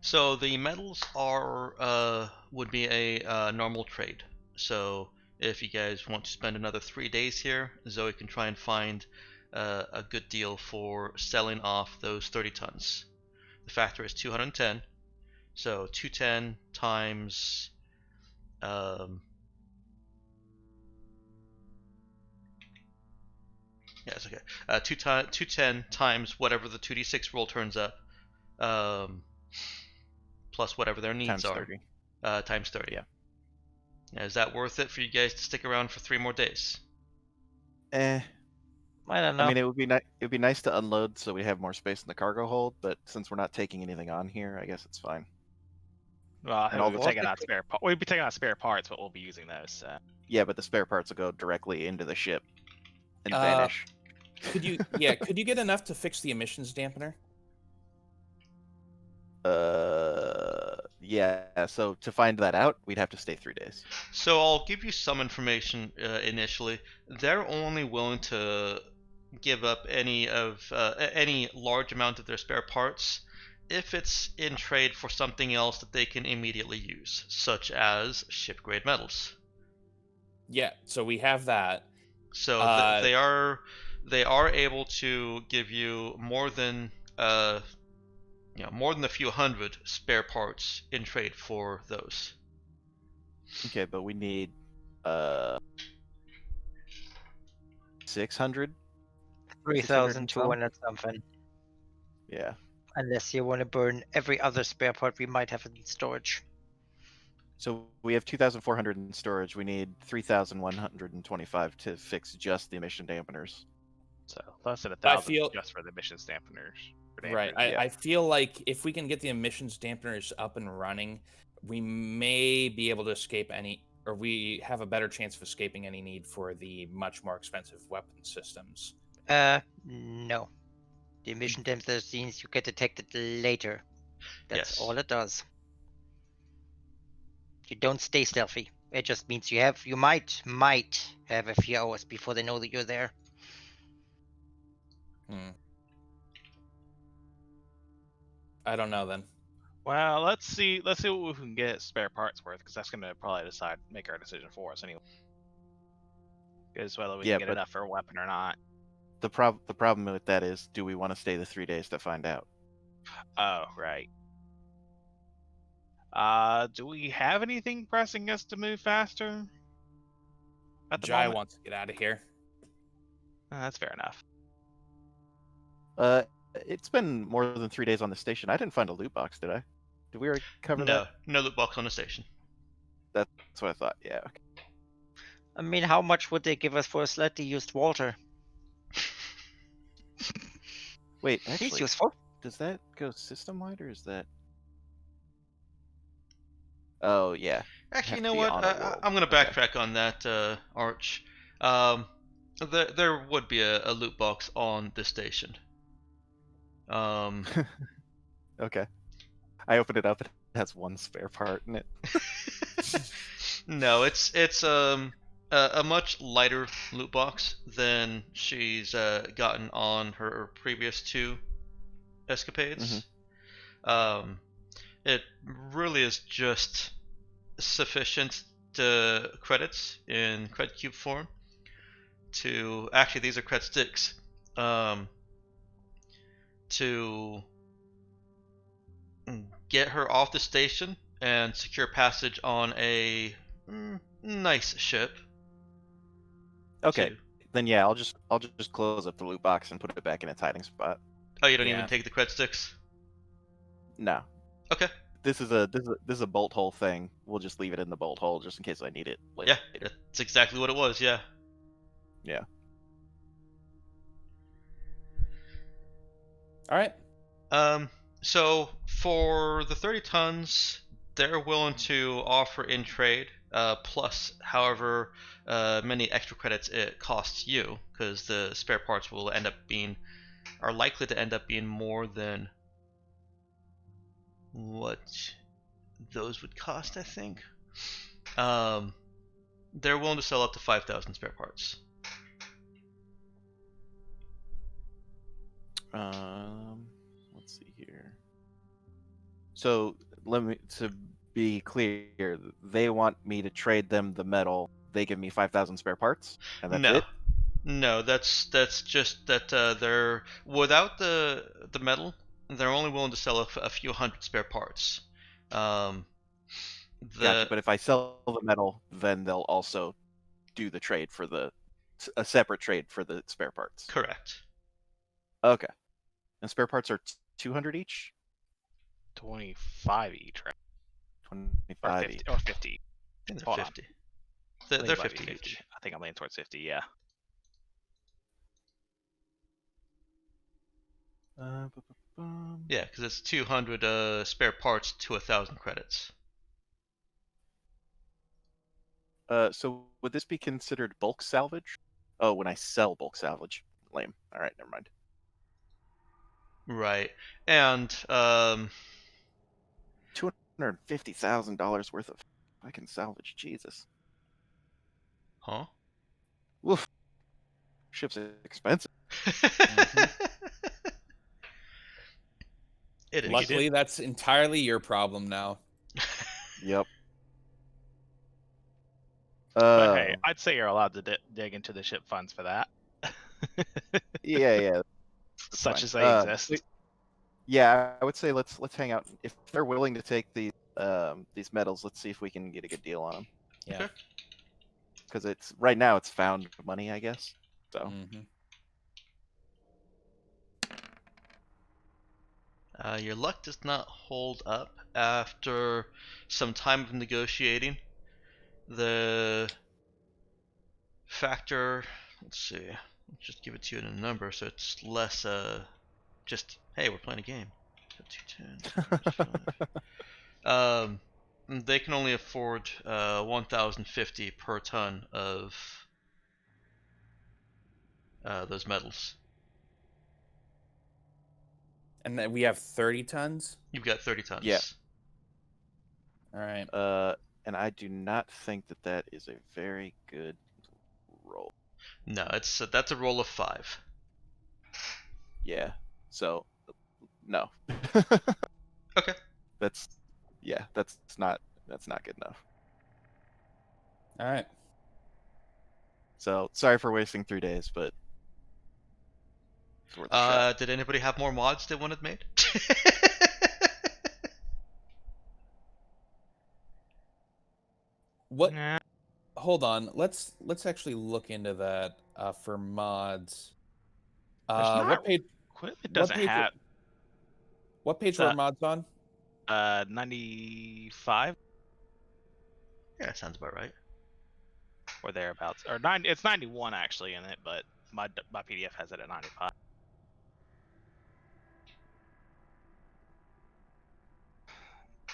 So the metals are would be a normal trade. So if you guys want to spend another 3 days here, Zoe can try and find a good deal for selling off those 30 tons. The factor is 210. So 210 times yeah, it's okay. 210 times whatever the 2d6 roll turns up, plus whatever their needs Times are. 30. Times 30. Yeah. Now, is that worth it for you guys to stick around for 3 more days? Eh. I don't know. I mean, it would be nice to unload so we have more space in the cargo hold, but since we're not taking anything on here, I guess it's fine. Well, And all we'll the- be taking out spare parts. We'll be taking out spare parts, but we'll be using those. So. Yeah, but the spare parts will go directly into the ship and Uh, vanish. Could you get enough to fix the emissions dampener? Yeah. So to find that out, we'd have to stay 3 days. So I'll give you some information initially. They're only willing to give up any large amount of their spare parts if it's in trade for something else that they can immediately use, such as ship grade metals. Yeah, so we have that. So they are able to give you more than more than a few hundred spare parts in trade for those. Okay, but we need 600. 3,200 something. Yeah. Unless you want to burn every other spare part we might have in storage. So we have 2,400 in storage. We need 3,125 to fix just the emission dampeners. So less than I 1,000 feel- just for the emissions dampeners. Right. I feel like if we can get the emissions dampeners up and running, we may be able to escape we have a better chance of escaping any need for the much more expensive weapon systems. No. The emission temperature means you get detected later. That's Yes. all it does. You don't stay stealthy. It just means you might have a few hours before they know that you're there. I don't know then. Well, let's see what we can get spare parts worth, because that's gonna probably make our decision for us anyway. Is whether we Yeah, can get but enough for a weapon or not. the problem with that is, do we want to stay the 3 days to find out? Oh, right. Do we have anything pressing us to move faster? At the Jai moment? wants to get out of here. That's fair enough. It's been more than 3 days on the station. I didn't find a loot box, did I? Did we already cover No, that? no loot box on the station. That's what I thought. Yeah. Okay. I mean, how much would they give us for a slightly used Walter? Wait, He's actually, useful. does that go system wide or is that? Oh yeah. Actually, Have you to know be what? on a world. I'm gonna Okay. backtrack on that, Arch. There would be a loot box on this station. Okay. I opened it up. It has one spare part in it. No, it's a much lighter loot box than she's gotten on her previous 2 escapades. It really is just sufficient credits in cred cube form to actually these are cred sticks to get her off the station and secure passage on a nice ship. Okay. to- Then yeah, I'll just close up the loot box and put it back in its hiding spot. Oh, you don't Yeah. even take the cred sticks? No. Okay. This is a bolt hole thing. We'll just leave it in the bolt hole just in case I need it later. Yeah, that's exactly what it was. Yeah. Yeah. All right. So for the 30 tons, they're willing to offer in trade, plus however many extra credits it costs you, because the spare parts are likely to end up being more than what those would cost, I think. They're willing to sell up to 5,000 spare parts. Let's see here. So to be clear, they want me to trade them the metal. They give me 5,000 spare parts, and that's No. it. No, that's just that they're without the metal. They're only willing to sell a few hundred spare parts. Gotcha. But if I sell the metal, then they'll also do the trade for a separate trade for the spare parts. Correct. Okay. And spare parts are 200 each. 25 each, right? 25 50, each. or 50. I think they're Hold on. 50. I think They're it might be 50 each. I think I'm leaning towards 50. Yeah. Yeah, because it's 200 spare parts to 1,000 credits. So would this be considered bulk salvage? Oh, when I sell bulk salvage. Lame. All right, never mind. Right. And $250,000 worth of fucking salvage. Jesus. huh? Woof. Ship's expensive. It is. Luckily, that's entirely your problem now. Yep. But hey, I'd say you're allowed to dig into the ship funds for that. Yeah. That's Such fine. as they exist. Yeah, I would say let's hang out. If they're willing to take these metals, let's see if we can get a good deal on them. Yeah. Okay. Because it's right now it's found money, I guess. So. Mm-hmm. Your luck does not hold up after some time of negotiating. The factor, let's see, let's just give it to you in a number so it's less just, hey, we're playing a game. 210. They can only afford 1,050 per ton of those metals. And then we have 30 tons. You've got 30 tons. Yeah. All right. And I do not think that that is a very good roll. No, that's a roll of 5. Yeah. So, no. Okay. That's not good enough. All right. So sorry for wasting 3 days, but it's worth a shot. Did anybody have more mods they wanted made? What? Nah, Hold on. Let's actually look into that for mods. There's What not- page? equipment doesn't page- have What page It's, were mods on? 95 Yeah, that sounds about right. or thereabouts, or 90. It's 91 actually in it, but my PDF has it at 95.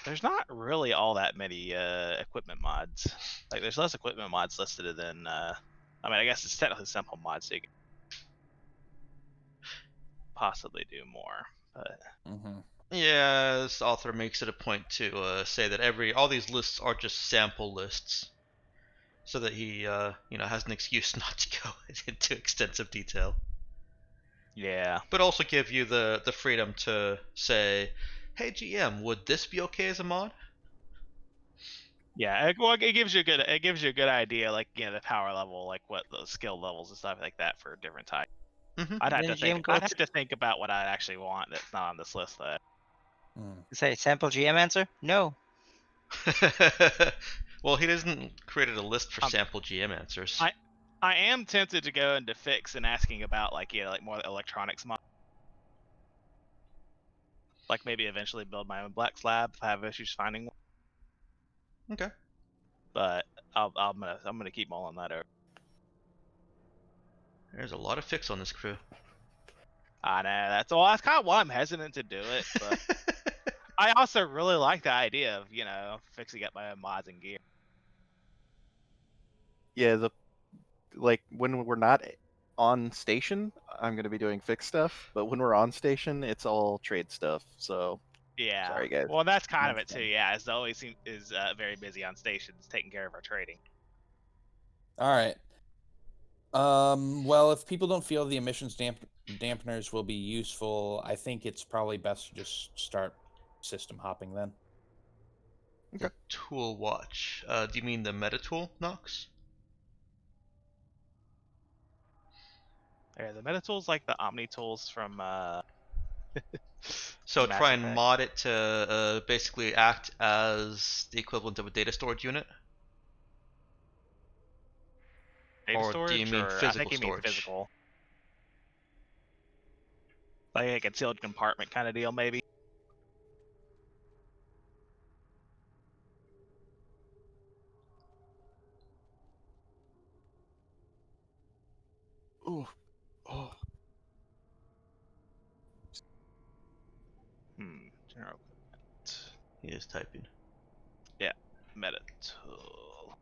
There's not really all that many equipment mods. Like, there's less equipment mods listed than. I mean, I guess it's technically simple mods, so you can possibly do more. But Mm-hmm. Yeah, this author makes it a point to say that all these lists are just sample lists, so that he has an excuse not to go into extensive detail, yeah, but also give you the freedom to say, "Hey GM, would this be okay as a mod?" yeah. It gives you a good idea, like the power level, like what the skill levels and stuff like that for different types. Mm-hmm. I'd have Then to think. GM I'd goes- have to think about what I actually want that's not on this list. Though. Say sample GM answer? No. Well, he doesn't created a list for Um, sample GM answers. I am tempted to go into fix and asking about like more electronics mod. Like maybe eventually build my own black slab if I have issues finding one. Okay. But I'm gonna keep mulling that over. There's a lot of fix on this crew. I know that's kind of why I'm hesitant to do it. But I also really like the idea of fixing up my own mods and gear. Yeah, when we're not on station, I'm gonna be doing fixed stuff. But when we're on station, it's all trade stuff. So Yeah. sorry, guys. Well, that's kind of it That's too. Yeah, as always is very busy on stations taking care of our trading. All right. Well, if people don't feel the emissions dampeners will be useful, I think it's probably best to just start system hopping then. The tool watch. Do you mean the meta tool, Nox? Yeah, the meta tools like the Omni tools from. So Mass try and Effect. mod it to basically act as the equivalent of a data storage unit. Data Or do storage, you mean or I physical think you mean storage? physical. Like a concealed compartment kind of deal, maybe. Ooh. Oh. General He is typing. meta tool.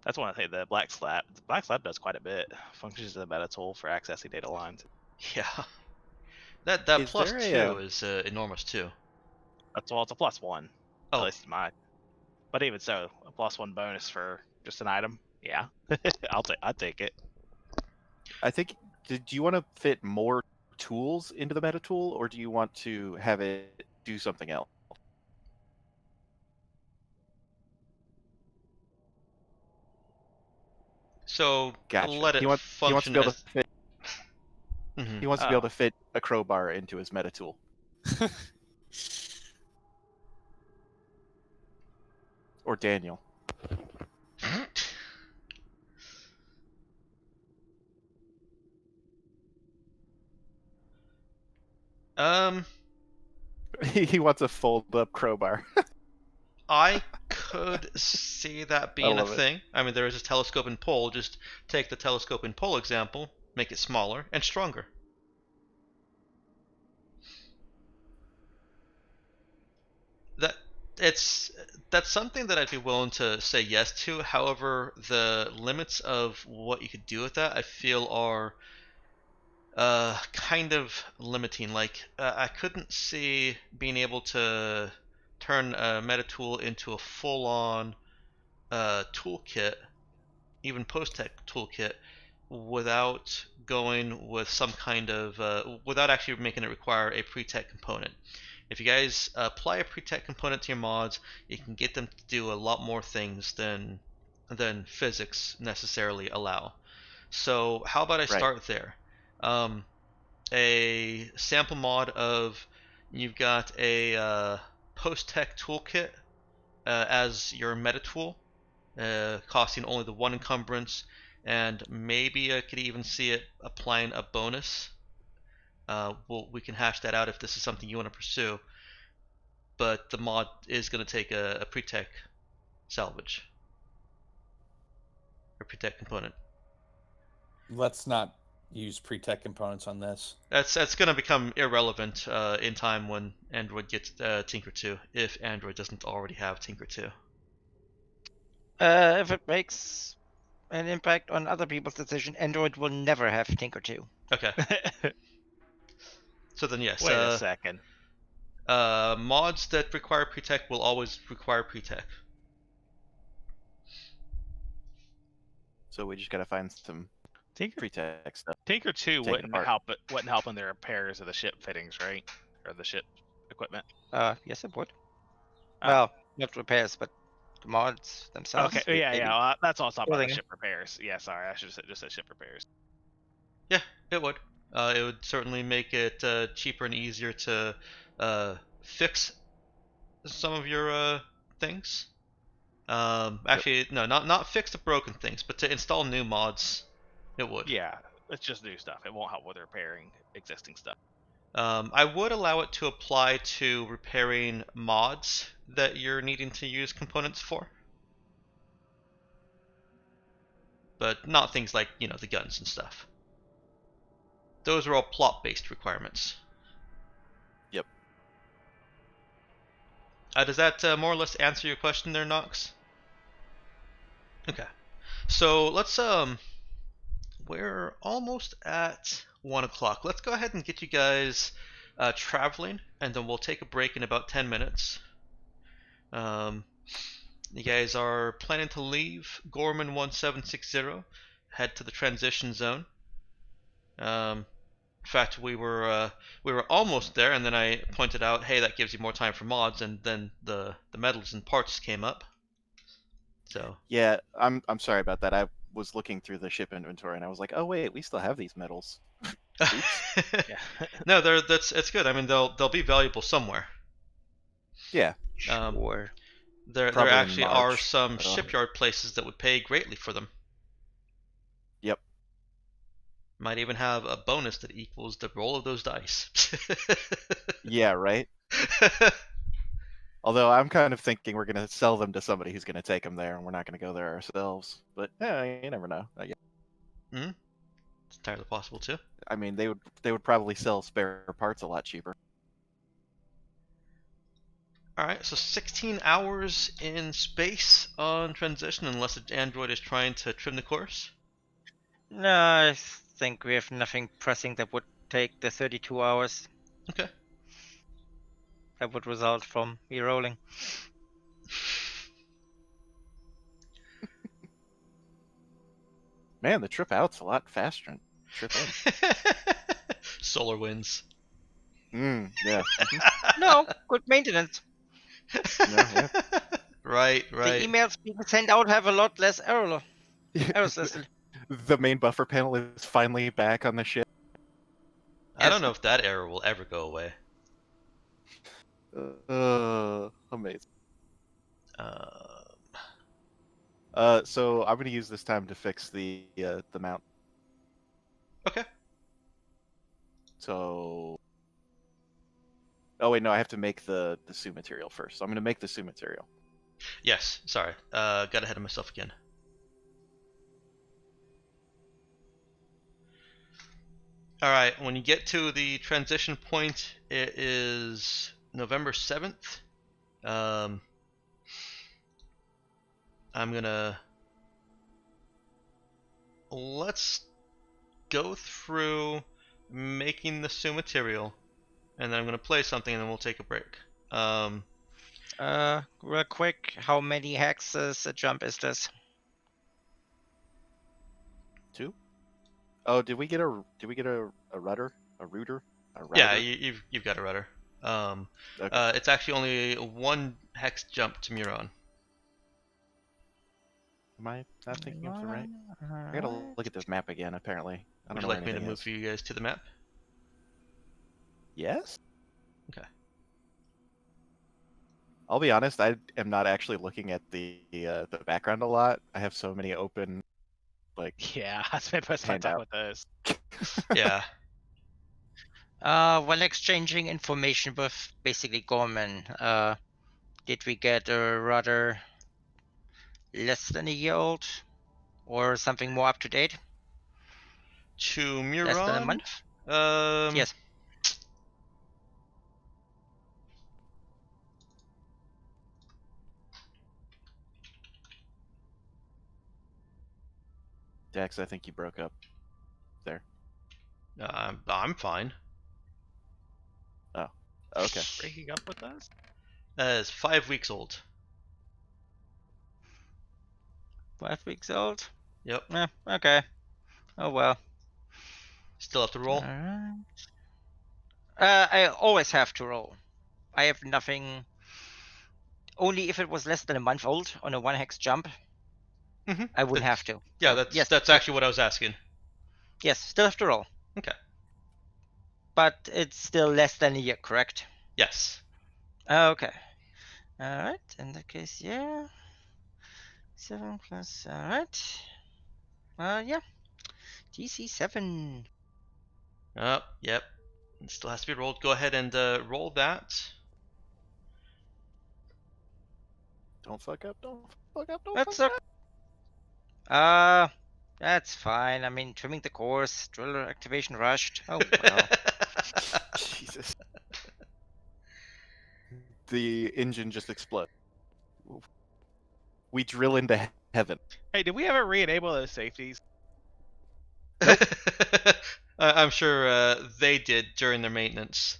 That's one I say the black slab. The black slab does quite a bit. Functions as a meta tool for accessing data lines. Yeah. That Is plus there 2 is enormous too. That's it's a +1. Oh. At least in my. But even so, a +1 bonus for just an item. Yeah, I'd take it. I think. Do you want to fit more tools into the meta tool, or do you want to have it do something else? So Gotcha. let it he wants function to be able as. to fit. Mhm. He wants to be able to fit a crowbar into his meta tool. Or Daniel. Um, He wants a fold-up crowbar. I could see that being a love it. thing. I mean, there is a telescope and pole. Just take the telescope and pole example, make it smaller and stronger. That that's something that I'd be willing to say yes to. However, the limits of what you could do with that, I feel, are kind of limiting. Like, I couldn't see being able to turn a meta tool into a full-on toolkit, even post-tech toolkit, without going with some kind of without actually making it require a pre-tech component. If you guys apply a pre-tech component to your mods, you can get them to do a lot more things than physics necessarily allow. So how about I Right. start there? A sample mod of you've got a post-tech toolkit as your meta tool, costing only the one encumbrance, and maybe I could even see it applying a bonus. We can hash that out if this is something you want to pursue, but the mod is going to take a pre-tech salvage, or pre-tech component. Let's not use pre-tech components on this. That's going to become irrelevant in time when Android gets Tinker 2, if Android doesn't already have Tinker 2. If it makes an impact on other people's decision, Android will never have Tinker 2. Okay. So then yes. Wait a second. Mods that require pre-tech will always require pre-tech. So we just gotta find some Tinker pre-tech stuff. Tinker 2 Take it wouldn't apart. help in the repairs of the ship fittings, right? Or the ship equipment. Yes, it would. Oh. Well, not repairs, but the mods themselves. Okay, yeah, maybe. yeah. That's all I was talking about. The Building it. ship repairs. Yeah, sorry, I should have just said ship repairs. Yeah, it would. It would certainly make it cheaper and easier to fix some of your things. Actually, no, not fix the broken things, but to install new mods, it would. Yeah, it's just new stuff. It won't help with repairing existing stuff. I would allow it to apply to repairing mods that you're needing to use components for, but not things like, you know, the guns and stuff. Those are all plot-based requirements. Yep. Does that more or less answer your question there, Nox? Okay. So let's we're almost at 1 o'clock. Let's go ahead and get you guys traveling, and then we'll take a break in about 10 minutes. You guys are planning to leave Gorman 1760, head to the transition zone. In fact, we were almost there, and then I pointed out, hey, that gives you more time for mods, and then the metals and parts came up. So Yeah, I'm sorry about that. I was looking through the ship inventory and I was like, oh wait, we still have these metals. Yeah. no, it's good. I mean, they'll be valuable somewhere. Yeah. Sure. There Probably in actually are March. some shipyard places that would pay greatly for them. Yep. Might even have a bonus that equals the roll of those dice. Yeah, right? Although I'm kind of thinking we're going to sell them to somebody who's going to take them there, and we're not going to go there ourselves. But yeah, you never know. It's entirely possible too. I mean, they would probably sell spare parts a lot cheaper. Alright, so 16 hours in space on transition, unless an android is trying to trim the course. No, I think we have nothing pressing that would take the 32 hours. Okay. That would result from me rolling. Man, the trip out's a lot faster than trip in. Solar winds. Yeah. No, good maintenance. Yeah. Right. The emails people send out have a lot less errors listed. The main buffer panel is finally back on the ship. I don't know if that error will ever go away. Amazing. Uh, So I'm gonna use this time to fix the mount. okay. So. Oh wait, no, I have to make the suit material first. So I'm gonna make the suit material. Yes, sorry. Got ahead of myself again. Alright, when you get to the transition point, it is November 7th. I'm gonna... Let's go through making the Sue material, and then I'm gonna play something, and then we'll take a break. Real quick, how many hexes a jump is this? 2? Oh, did we get a rudder? A router? A router? Yeah, you've got a rudder. Okay. It's actually only 1 hex jump to Muron. Am I not thinking of the right? I gotta look at this map again, apparently. I Would don't you know like where me to anything move is. for you guys to the map? Yes? Okay. I'll be honest, I am not actually looking at the background a lot. I have so many open, like, Yeah, I spent most of my time handout. with those. Yeah. When exchanging information with basically Gorman, did we get a rudder less than a year old? Or something more up to date? To Less than a Muron? month? Yes. Dex, I think you broke up there. I'm fine. Oh, okay. Breaking up with us? It's 5 weeks old. 5 weeks old? Yep. Okay. Oh well. Still have to roll. Alright. I always have to roll. I have nothing. Only if it was less than a month old on a 1 hex jump, Mm-hmm. I wouldn't have to. Yeah, So, that's actually what I was asking. Yes, still have to roll. Okay. But it's still less than a year, correct? Yes. Okay. Alright, in that case, yeah. 7 plus, alright. Yeah. DC 7. Oh, yep. It still has to be rolled. Go ahead and roll that. Don't fuck up, don't fuck up, don't That's fuck okay. That's fine. I mean, trimming the course, driller activation rushed. Oh well. up. Jesus. The engine just explodes. We drill into heaven. Hey, did we ever re-enable those safeties? I'm sure they did during their maintenance.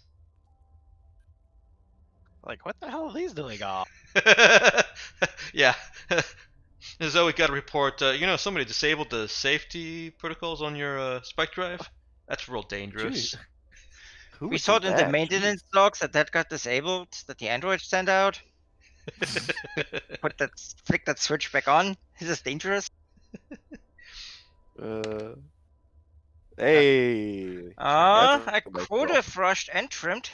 Like, what the hell are these doing off? Yeah. Zoe got a report. Somebody disabled the safety protocols on your spike drive. That's real dangerous. Jeez. Who We would saw do it in the that? maintenance logs that got disabled, that the android sent out. Flick that switch back on. Is this dangerous? Jeez. Hey. I Nice could roll. have rushed and trimmed.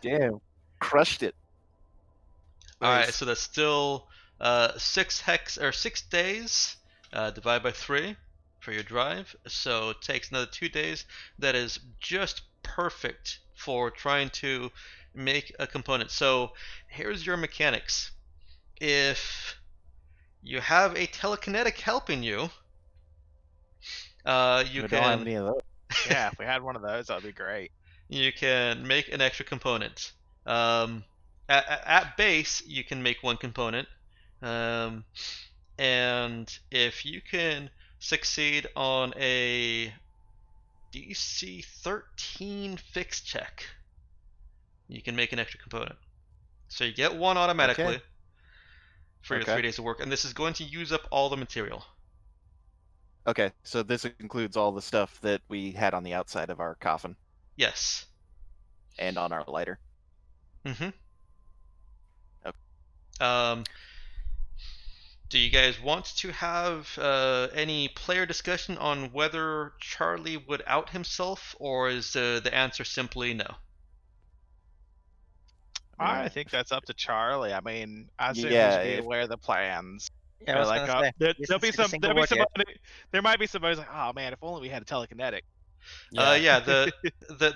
Damn. Crushed it. All right, Nice. so that's still 6 days divided by 3 for your drive. So it takes another 2 days. That is just perfect for trying to make a component. So here's your mechanics. If you have a telekinetic helping you, you We don't have can any of those. Yeah, if we had one of those, that'd be great. you can make an extra component. At base, you can make 1 component, and if you can succeed on a DC 13 fix check, you can make an extra component. So you get 1 automatically Okay. for your Okay. 3 days of work, and this is going to use up all the material. Okay, so this includes all the stuff that we had on the outside of our coffin Yes. and on our lighter. Mm-hmm. Okay. Do you guys want to have any player discussion on whether Charlie would out himself, or is the answer simply no? I think that's up to Charlie. I mean, I assume Yeah, he's be if- aware of the plans. Yeah, I was Like, gonna say. he there'll be hasn't said a some, single there'll be word some, yet. there might be somebody who's like, oh man, if only we had a telekinetic. Yeah.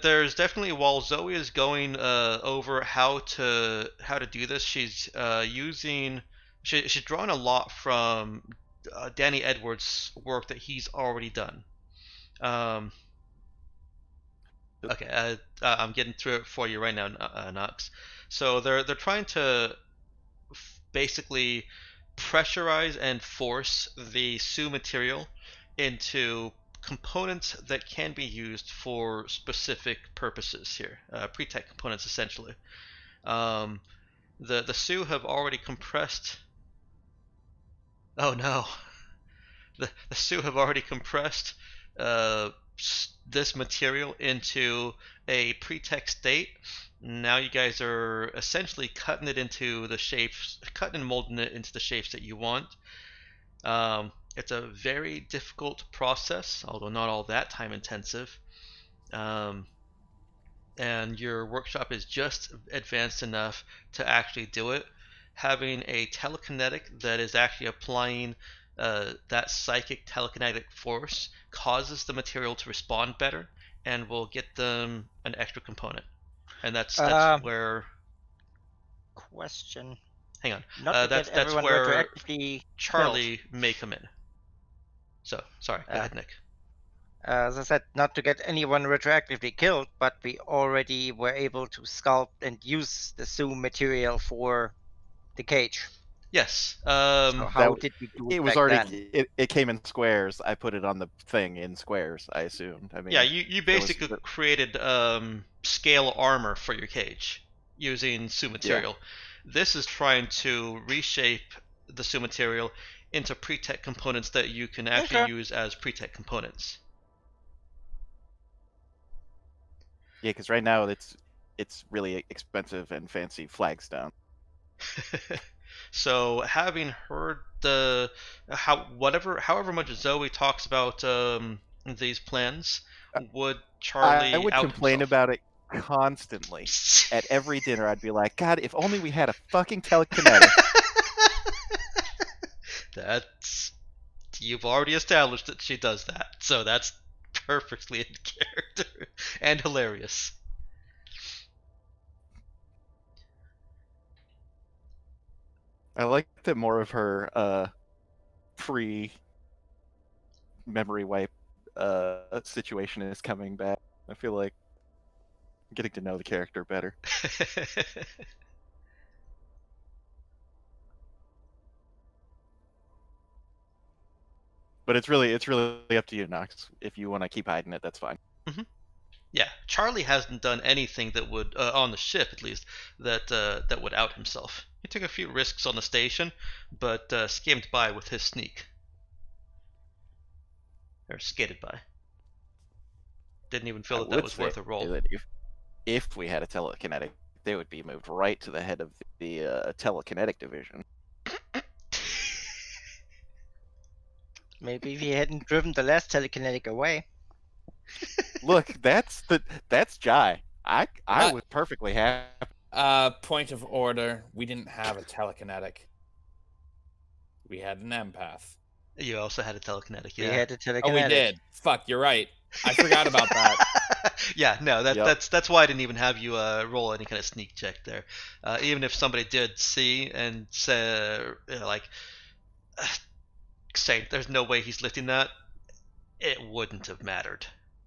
There's definitely, while Zoe is going over how to do this, she's she's drawing a lot from Danny Edwards' work that he's already done. Okay, I'm getting through it for you right now, Knox. So they're trying to basically pressurize and force the Sue material into components that can be used for specific purposes here, pre-tech components essentially. The Sioux have already compressed. Oh no, the Sioux have already compressed this material into a pre-tech state. Now you guys are essentially cutting it into the shapes, cutting and molding it into the shapes that you want. It's a very difficult process, although not all that time intensive. And your workshop is just advanced enough to actually do it. Having a telekinetic that is actually applying that psychic telekinetic force causes the material to respond better and will get them an extra component. And that's where. Question. Hang on. Not to That's get everyone where retroactively Charlie may come in. So sorry. Go ahead, Nick. As I said, not to get anyone retroactively killed, but we already were able to sculpt and use the Zoom material for the cage. Yes. So how did we do it? It was back already then? it came in squares. I put it on the thing in squares. I assumed. I mean, yeah, you basically created scale armor for your cage using Su material. This is trying to reshape the Su material into pre-tech components that you can actually use as pre-tech components. Yeah, because right now it's really expensive and fancy flagstone. So having heard however much Zoe talks about these plans, would Charlie I would out complain himself? about it constantly. At every dinner, I'd be like, God, if only we had a fucking telekinetic. That's you've already established that she does that, so that's perfectly in character and hilarious. I like that more of her pre-memory wipe situation is coming back. I feel like I'm getting to know the character better. But it's really up to you, Nox. If you want to keep hiding it, that's fine. Mm-hmm. Yeah, Charlie hasn't done anything that would, on the ship at least, that would out himself. He took a few risks on the station, but skimmed by with his sneak. Or skated by. Didn't even feel that was worth a roll. That if we had a telekinetic, they would be moved right to the head of the telekinetic division. Maybe if he hadn't driven the last telekinetic away. Look, that's Jai. I was perfectly happy. Point of order. We didn't have a telekinetic. We had an empath. You also had a telekinetic, yeah. We had a telekinetic. Oh, we did. Fuck, you're right. I forgot about that. Yeah, no, that's why I didn't even have you roll any kind of sneak check there. Even if somebody did see and say, say there's no way he's lifting that, it wouldn't have mattered.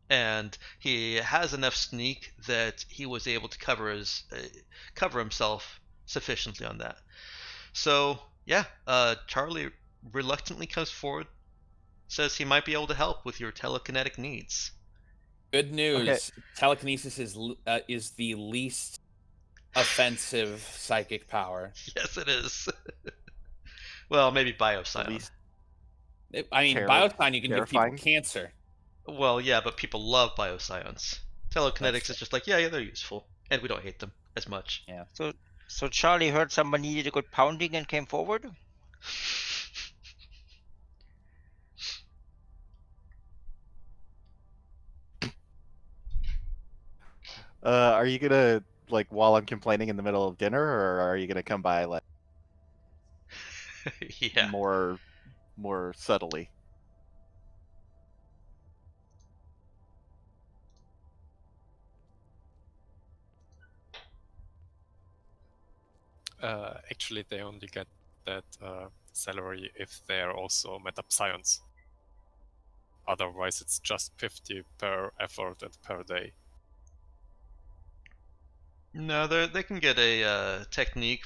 And he has enough sneak that he was able to cover himself sufficiently on that. So yeah, Charlie reluctantly comes forward, says he might be able to help with your telekinetic needs. Good news. Okay. Telekinesis is the least offensive psychic power. Yes, it is. Well, maybe biopsion. I mean, biopsion you can give people cancer. Well, yeah, but people love bioscience. Telekinetics is just like, yeah, they're useful, and we don't hate them as much. Yeah. So Charlie heard someone needed a good pounding and came forward? Are you gonna, like, while I'm complaining in the middle of dinner, or are you gonna come by, like, yeah, more subtly? Actually, they only get that salary if they're also metapsyons. Otherwise, it's just 50 per effort and per day. No, they can get a technique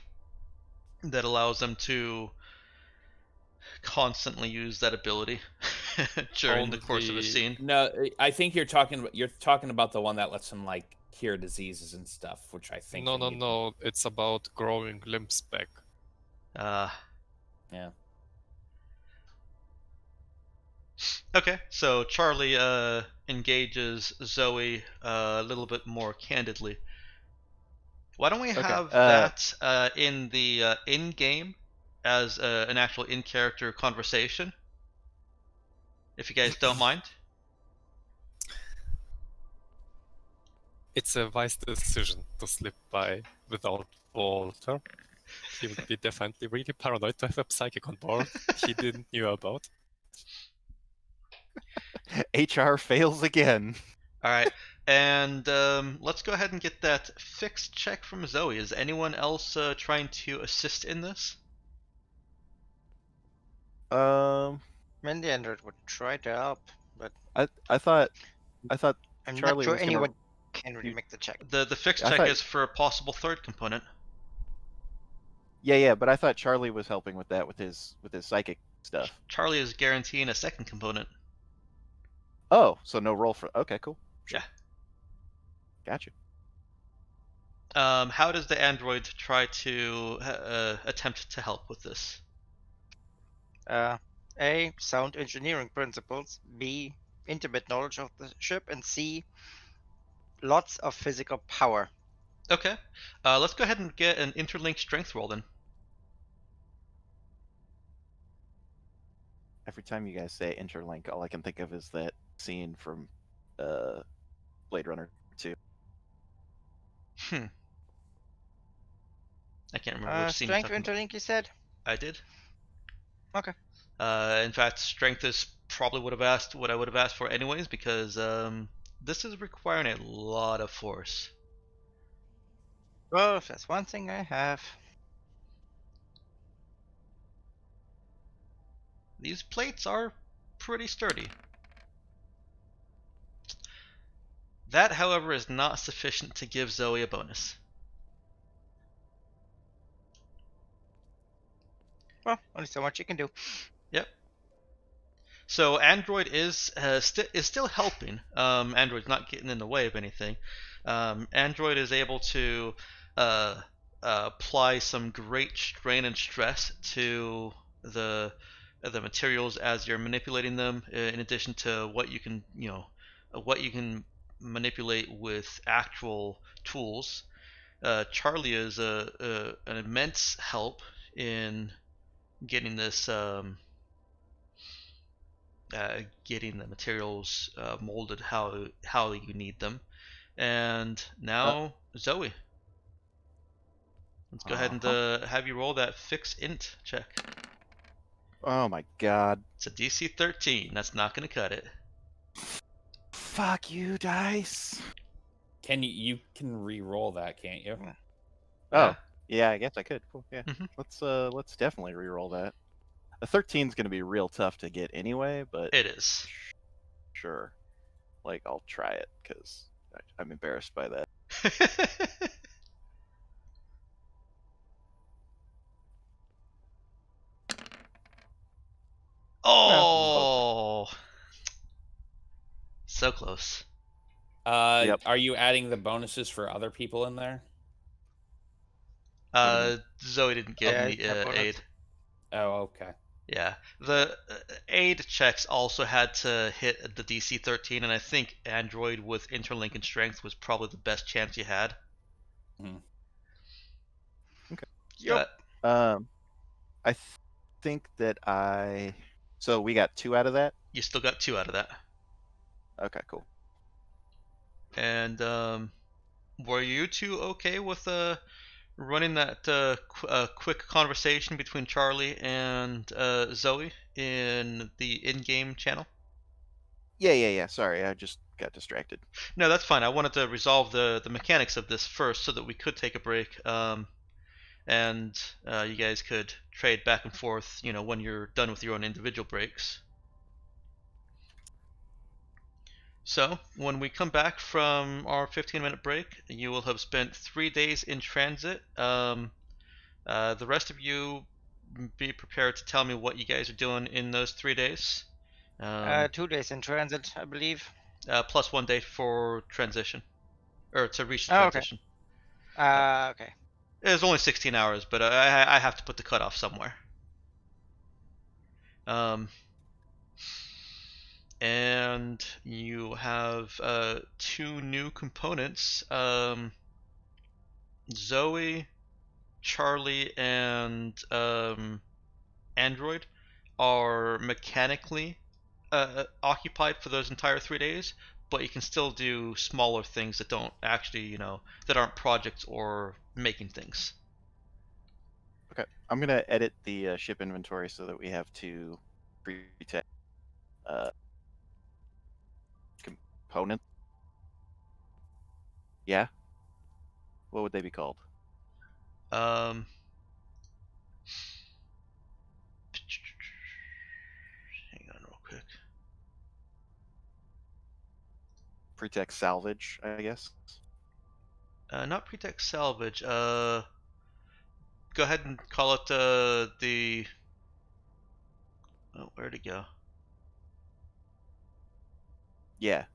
that allows them to constantly use that ability during the course of a Only- scene. No, I think you're talking about the one that lets him like cure diseases and stuff, which I think. No, they no, need- no. It's about growing limbs back. Yeah. Okay, so Charlie engages Zoe a little bit more candidly. Why don't we Okay, have that in the in-game as an actual in-character conversation? If you guys don't mind. It's a wise decision to slip by without Walter. He would be definitely really paranoid to have a psychic on board he didn't knew about. HR fails again. All right, and let's go ahead and get that fixed check from Zoe. Is anyone else trying to assist in this? Um, Maybe the android would try to help, but I thought I'm Charlie not sure was gonna- anyone can really you- make the check. The fixed I check thought- is for a possible third component. yeah, but I thought Charlie was helping with that with his psychic stuff. Charlie is guaranteeing a second component. Oh, so no roll for. Okay, cool. Yeah. Gotcha. How does the android try to attempt to help with this? A, sound engineering principles. B, intimate knowledge of the ship. And C, lots of physical power. Okay, let's go ahead and get an interlinked strength roll then. Every time you guys say interlink, all I can think of is that scene from Blade Runner 2. I can't remember which scene you're Strength talking about. interlink, you said? I did. Okay. In fact, strength is probably what I would have asked for anyways, because this is requiring a lot of force. Well, if that's one thing I have. These plates are pretty sturdy. That, however, is not sufficient to give Zoe a bonus. Well, only so much you can do. Yep. So Android is still helping. Android's not getting in the way of anything. Android is able to apply some great strain and stress to the materials as you're manipulating them. In addition to what you can manipulate with actual tools. Charlie is an immense help in getting this getting the materials molded how you need them. And now Zoe, let's go ahead and have you roll that fix int check. Oh my god. It's a DC 13. That's not going to cut it. Fuck you, dice. Can you can re-roll that, can't you? Oh, yeah, I guess I could. Cool. Yeah. Mhm. Let's definitely re-roll that. A 13's gonna be real tough to get anyway, but It is. sure. Like, I'll try it because I'm embarrassed by that. Oh, so close. Yep. Are you adding the bonuses for other people in there? Zoe didn't get Yeah, any that bonus. aid. Oh, okay. Yeah, the aid checks also had to hit the DC 13, and I think Android with interlink and strength was probably the best chance you had. Yep. I think that So we got 2 out of that. You still got 2 out of that. Okay, cool. And were you two okay with running that quick conversation between Charlie and Zoe in the in-game channel? Yeah. Sorry, I just got distracted. No, that's fine. I wanted to resolve the mechanics of this first so that we could take a break, and you guys could trade back and forth, when you're done with your own individual breaks. So, when we come back from our 15-minute break, you will have spent 3 days in transit. The rest of you be prepared to tell me what you guys are doing in those 3 days. 2 days in transit, I believe. Plus 1 day for transition, or to reach the Oh, okay. transition. Okay. It's only 16 hours, but I have to put the cutoff somewhere. And you have 2 new components. Zoe, Charlie, and Android are mechanically occupied for those entire 3 days, but you can still do smaller things that don't actually, that aren't projects or making things. Okay, I'm gonna edit the ship inventory so that we have 2 pre-tech components. Yeah. What would they be called? Um, hang on real quick. Pre-tech salvage, I guess. Not pretext salvage. Go ahead and call it the. Oh, where'd it go? Yeah.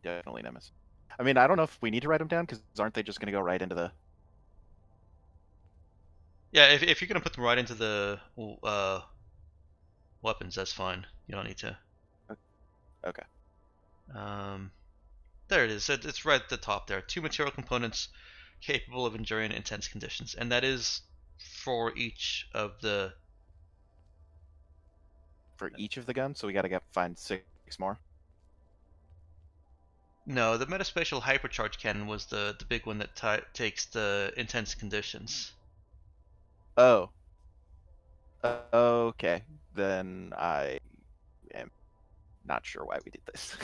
Definitely Nemesis. I mean, I don't know if we need to write them down because aren't they just gonna go right into the? Yeah, if you're gonna put them right into the weapons, that's fine. You don't need to. Okay. There it is. It's right at the top there. 2 material components capable of enduring intense conditions, and that is for each of the. For each of the guns, so we gotta find 6 more. No, the metaspatial hypercharge cannon was the big one that takes the intense conditions. Oh. Okay. Then I am not sure why we did this.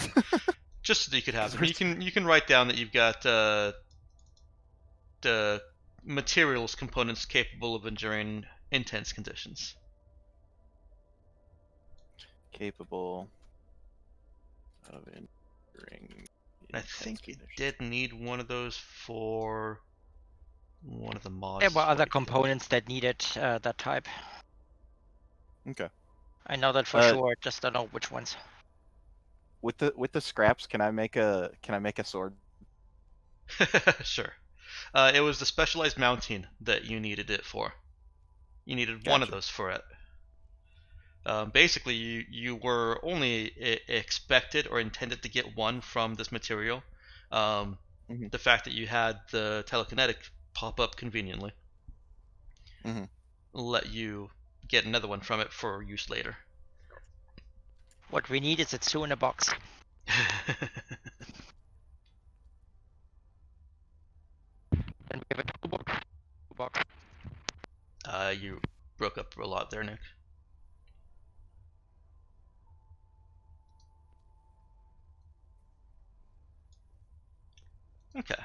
Just so that you could have them. You can write down that you've got the materials components capable of enduring intense conditions. Capable of enduring. I think you did need one of those for one of the mods. There were other components that needed that type. Okay. I know that for sure. Just don't know which ones. With the scraps, can I make a sword? Sure. It was the specialized mounting that you needed it for. You needed one of those for it. Basically, you were only expected or intended to get one from this material. The fact that you had the telekinetic pop up conveniently let you get another one from it for use later. What we need is a 2 in a box. And we have a toolbox. You broke up a lot there, Nick. Okay.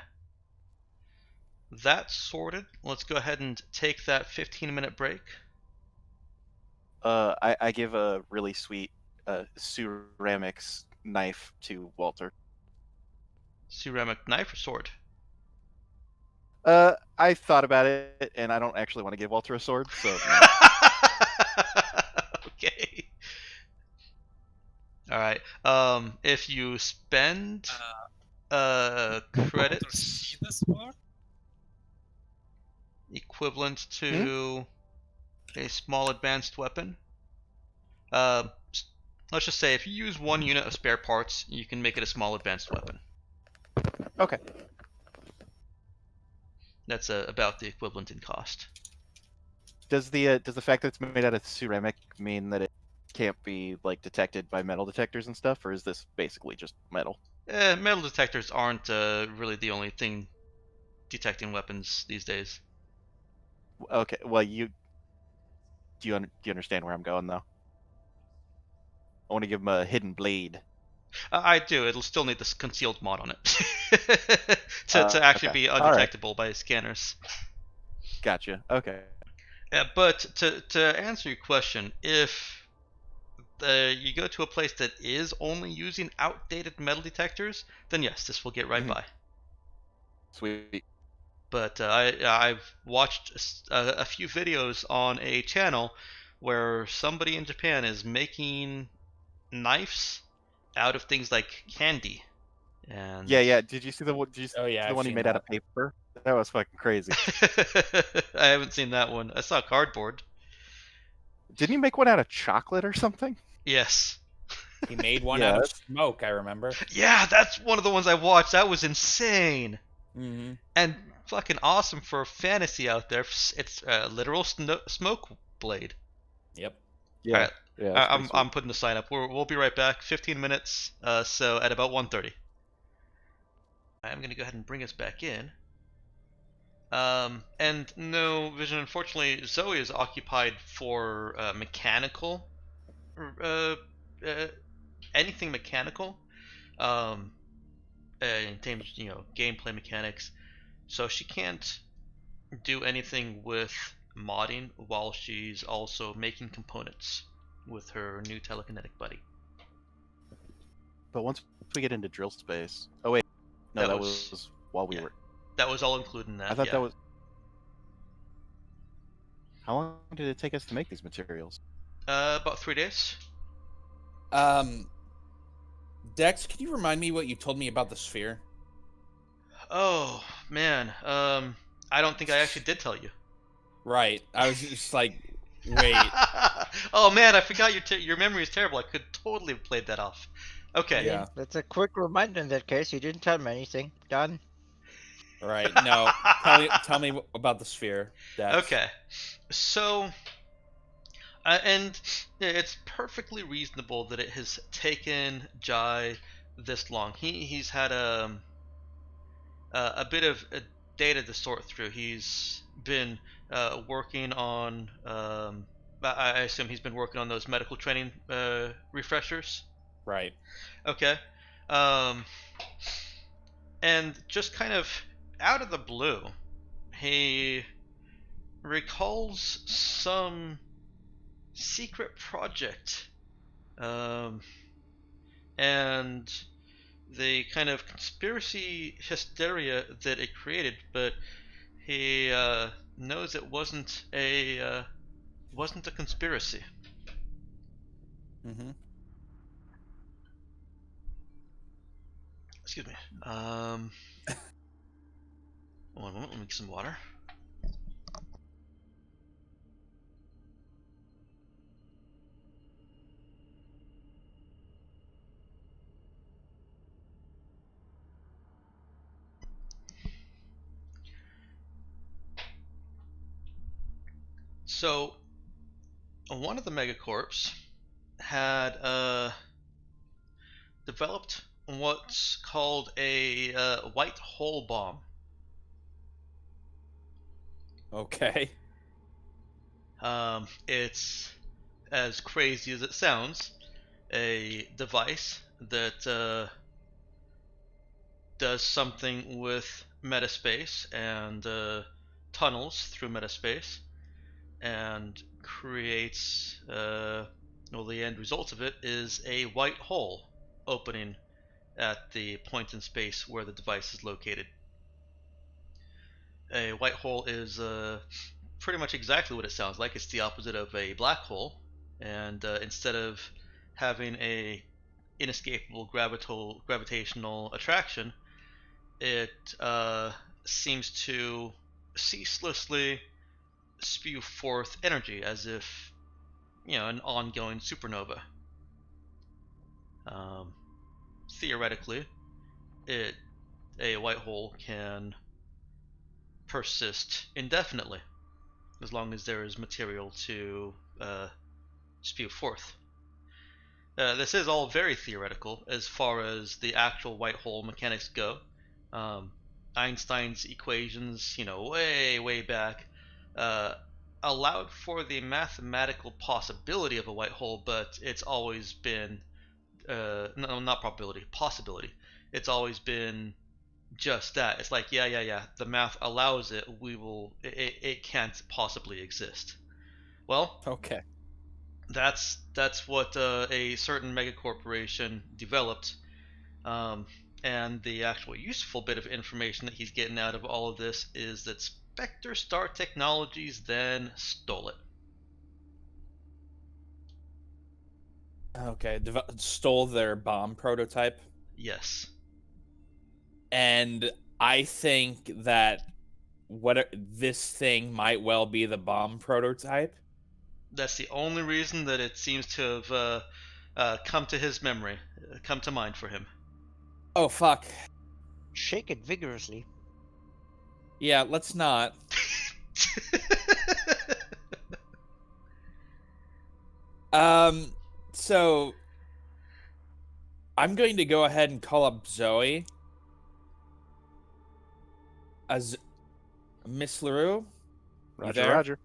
That's sorted. Let's go ahead and take that 15-minute break. I give a really sweet ceramics knife to Walter. Ceramic knife or sword? I thought about it, and I don't actually want to give Walter a sword, so. Okay. All right. If you spend credits equivalent to a small advanced weapon, let's just say if you use 1 unit of spare parts, you can make it a small advanced weapon. Okay. That's about the equivalent in cost. Does the fact that it's made out of ceramic mean that it can't be like detected by metal detectors and stuff, or is this basically just metal? Metal detectors aren't really the only thing detecting weapons these days. Okay. Well, do you understand where I'm going though? I want to give him a hidden blade. I do. It'll still need this concealed mod on it to actually be undetectable by scanners. Gotcha. Okay. But to answer your question, if you go to a place that is only using outdated metal detectors, then yes, this will get right by. Sweet. But I've watched a few videos on a channel where somebody in Japan is making knives out of things like candy. And Yeah. Did you see the one? Did you see Oh yeah, the I've one he seen made out that. of paper? That was fucking crazy. I haven't seen that one. I saw cardboard. Didn't he make one out of chocolate or something? Yes. He made one Yeah, out of that's- smoke. I remember. Yeah, that's one of the ones I watched. That was insane. Mm-hmm. And fucking awesome for fantasy out there. It's a literal smoke blade. Yep. Yeah. All right. Yeah. That's pretty I'm sweet. putting the sign up. We'll be right back. 15 minutes. So at about 1:30. I'm gonna go ahead and bring us back in. And no, Vision. Unfortunately, Zoe is occupied for mechanical, uh, uh, anything mechanical. In terms of, gameplay mechanics. So she can't do anything with modding while she's also making components with her new telekinetic buddy. But once we get into drill space, oh wait, no, That that was- was while we yeah. were. That was all included in that. I thought yeah. that was. How long did it take us to make these materials? About 3 days. Dex, can you remind me what you told me about the sphere? Oh man. I don't think I actually did tell you. Right. I was just like, wait. Oh man, I forgot your memory is terrible. I could totally have played that off. Okay. Yeah. That's a quick reminder in that case. You didn't tell me anything. Done. Right. No. Tell me about the sphere, Dex. Okay. So, and it's perfectly reasonable that it has taken Jai this long. He's had a bit of data to sort through. He's been working on. I assume he's been working on those medical training refreshers. Right. Okay. And just kind of out of the blue, he recalls some secret project. And the kind of conspiracy hysteria that it created, but he knows it wasn't a conspiracy. Mm-hmm. Excuse me. One moment. Let me get some water. So, one of the megacorps had developed what's called a white hole bomb. Okay. It's as crazy as it sounds, a device that does something with metaspace and tunnels through metaspace and creates the end result of it is a white hole opening at the point in space where the device is located. A white hole is pretty much exactly what it sounds like. It's the opposite of a black hole, and instead of having a inescapable gravitational attraction, it seems to ceaselessly spew forth energy as if, an ongoing supernova. Theoretically, a white hole can persist indefinitely as long as there is material to spew forth. This is all very theoretical as far as the actual white hole mechanics go. Einstein's equations, way back, allowed for the mathematical possibility of a white hole, but it's always been no, not probability, possibility. It's always been just that. It's like, yeah. The math allows it. It can't possibly exist. Well, Okay. that's what a certain megacorporation developed. And the actual useful bit of information that he's getting out of all of this is that Spectre Star Technologies then stole it. Okay, stole their bomb prototype. Yes. And I think that this thing might well be the bomb prototype. That's the only reason that it seems to have come to his memory, come to mind for him. Oh, fuck. Shake it vigorously. Yeah, let's not. So I'm going to go ahead and call up Zoe. As Miss LaRue? You there? Roger.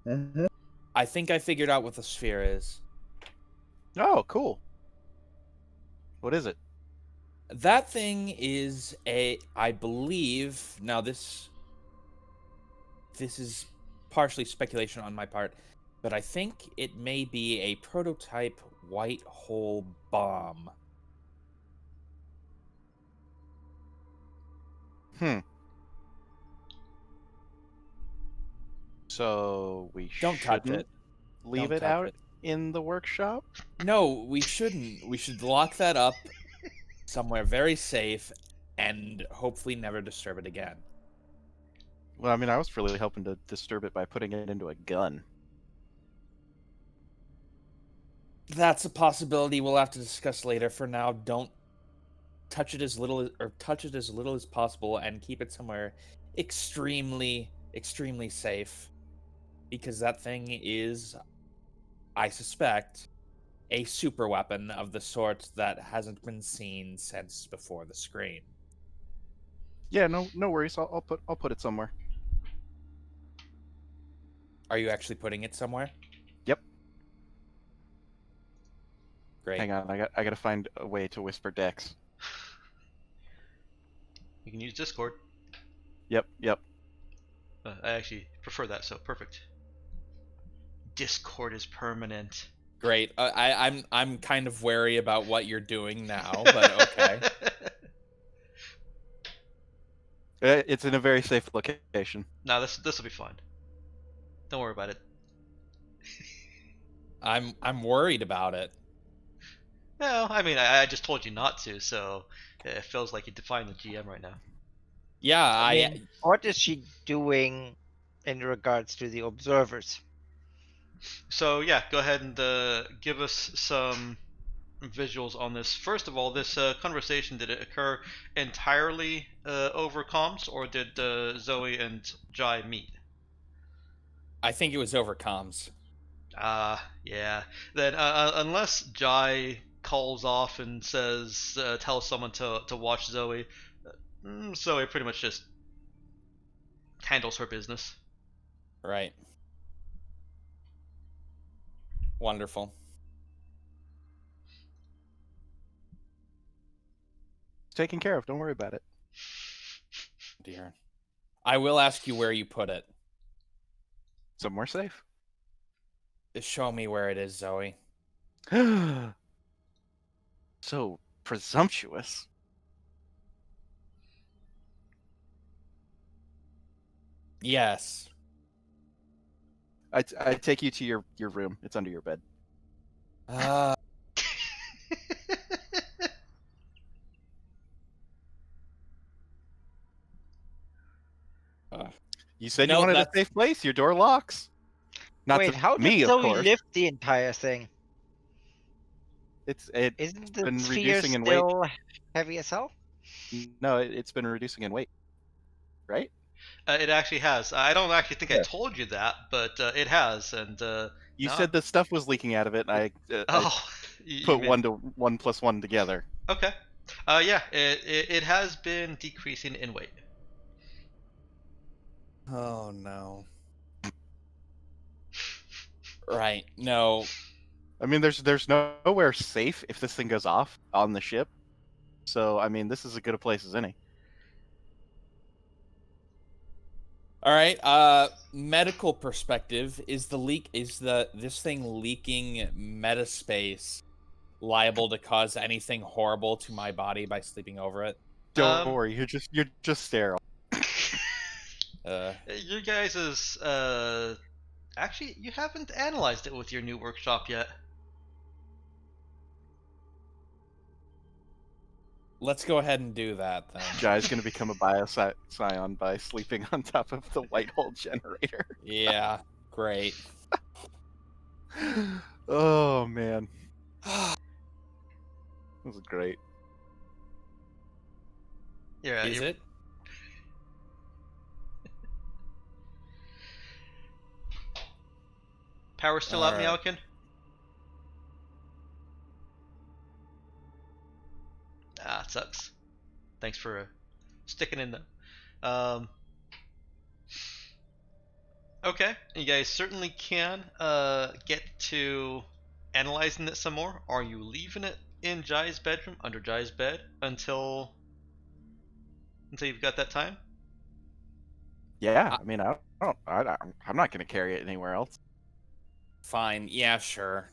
Mm-hmm. I think I figured out what the sphere is. Oh, cool. What is it? That thing is I believe, now this is partially speculation on my part, but I think it may be a prototype white hole bomb. So we Don't touch shouldn't it. leave Don't it touch out it. in the workshop? No, we shouldn't. We should lock that up somewhere very safe and hopefully never disturb it again. Well, I mean, I was really hoping to disturb it by putting it into a gun. That's a possibility we'll have to discuss later. For now, don't touch it as little as possible and keep it somewhere extremely safe, because that thing is, I suspect, a super weapon of the sort that hasn't been seen since before the screen. Yeah, no worries. I'll put it somewhere. Are you actually putting it somewhere? Yep. Great. Hang on, I gotta find a way to whisper Dex. You can use Discord. Yep. I actually prefer that, so perfect. Discord is permanent. Great. I'm kind of wary about what you're doing now, but okay. It's in a very safe location. No, this will be fine. Don't worry about it. I'm worried about it. No, I mean I just told you not to, so it feels like you define the GM right now. Yeah, I mean, what is she doing in regards to the observers? So yeah, go ahead and give us some visuals on this. First of all, this conversation, did it occur entirely over comms, or did Zoe and Jai meet? I think it was over comms. Yeah. Then unless Jai calls off and says, tells someone to watch Zoe, Zoe pretty much just handles her business. Right. Wonderful. It's taken care of. Don't worry about it. Dear. I will ask you where you put it. Somewhere safe. Just show me where it is, Zoe. So presumptuous. Yes. I take you to your room. It's under your bed. You said you wanted a safe place. Your door locks. Not Wait, to how me, did of Zoe course. lift the entire thing? It's Isn't the been sphere reducing in still heavy as hell? weight. No, it's been reducing in weight. Right? It actually has. I don't actually think I told you that, but it has. And you said the stuff was leaking out of it, and I put 1 + 1 together. Okay. Yeah, it has been decreasing in weight. Oh no. Right. No. I mean, there's nowhere safe if this thing goes off on the ship. So I mean, this is as good a place as any. All right. Medical perspective, is this thing leaking metaspace liable to cause anything horrible to my body by sleeping over it? Don't Um, worry, you're just sterile. Your guys is actually you haven't analyzed it with your new workshop yet. Let's go ahead and do that then. Jai's gonna become a bioscion by sleeping on top of the white hole generator. Yeah, great. Oh man, this is great. Yeah, Is it? Power still out, Alright. Meowkin? Ah, it sucks. Thanks for sticking in though. Okay, you guys certainly can get to analyzing it some more. Are you leaving it in Jai's bedroom, under Jai's bed, until you've got that time? Yeah, I mean, I'm not gonna carry it anywhere else. Fine. Yeah, sure.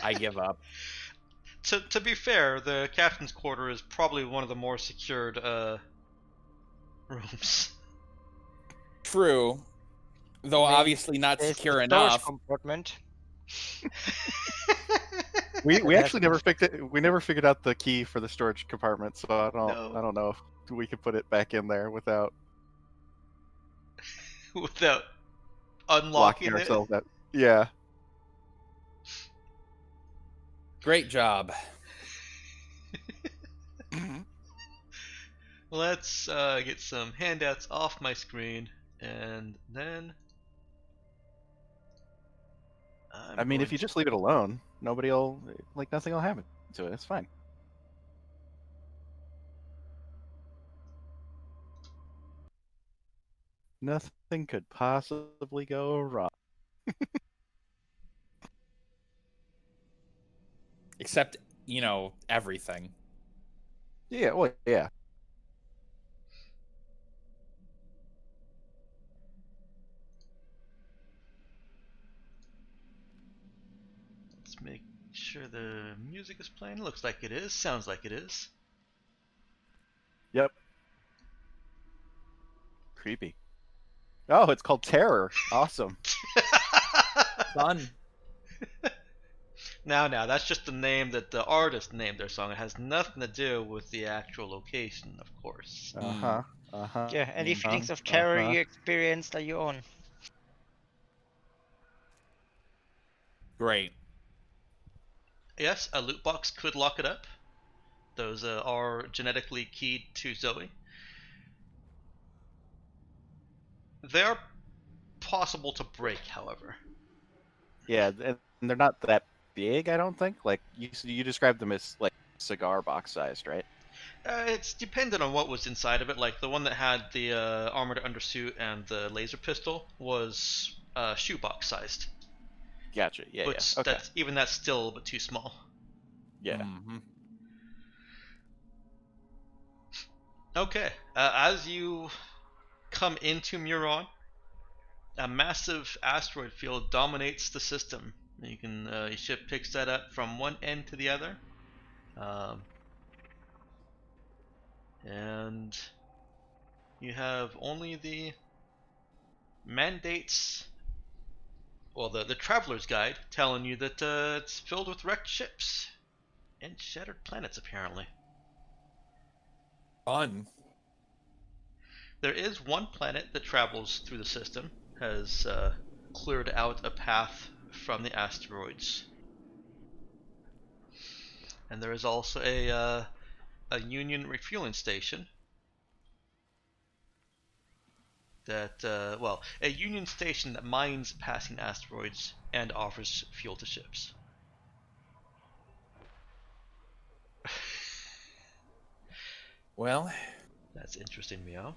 I give up. To be fair, the captain's quarter is probably one of the more secured rooms. True. Though I mean, obviously not There's secure the storage enough. compartment. We That actually never fixed it. We never figured out the key for the storage compartment, so I No. don't know if we could put it back in there without Without locking unlocking it. ourselves out. Yeah. Great job. Let's get some handouts off my screen, and then I mean, if you just leave it alone, nothing will happen to it. It's fine. Nothing could possibly go wrong. Except, everything. Yeah, well, yeah. let's make sure the music is playing. Looks like it is. Sounds like it is. Yep. Creepy. Oh, it's called Terror. Awesome. Fun. Now, that's just the name that the artist named their song. It has nothing to do with the actual location, of course. Uh-huh. Uh-huh. Yeah, any uh-huh, feelings of terror uh-huh. you experienced are you on? Great. Yes, a loot box could lock it up. Those are genetically keyed to Zoe. They are possible to break, however. Yeah, and they're not that big, I don't think. Like you described them as like cigar box sized, right? It's dependent on what was inside of it. Like the one that had the armored undersuit and the laser pistol was shoebox sized. Gotcha. Yeah, But yeah. Okay. that's still a little bit too small. Yeah. Mhm. Okay, as you come into Muron, a massive asteroid field dominates the system. Your ship picks that up from one end to the other, and you have only the mandates. Well, the traveler's guide telling you that it's filled with wrecked ships and shattered planets, apparently. Fun. There is one planet that travels through the system, has cleared out a path from the asteroids. And there is also a Union refueling station a Union station that mines passing asteroids and offers fuel to ships. Well, That's interesting, Meow.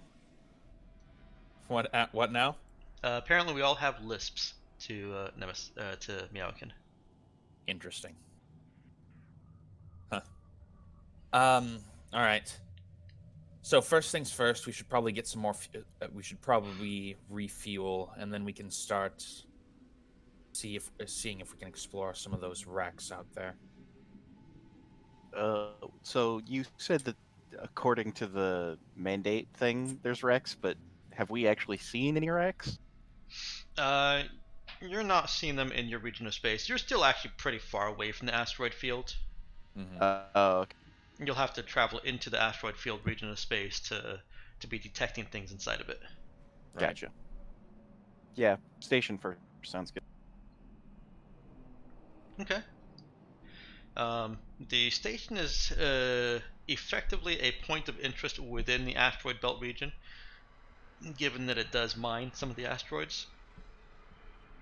what now? Apparently, we all have lisps to to Meowkin. Interesting. Huh. All right. So first things first, we should probably get some more. We should probably refuel, and then we can start seeing if we can explore some of those wrecks out there. So you said that according to the mandate thing, there's wrecks, but have we actually seen any wrecks? Uh, you're not seeing them in your region of space. You're still actually pretty far away from the asteroid field. Mhm. Okay. You'll have to travel into the asteroid field region of space to be detecting things inside of it. Right. Gotcha. Yeah, station first sounds good. Okay. The station is effectively a point of interest within the asteroid belt region, given that it does mine some of the asteroids.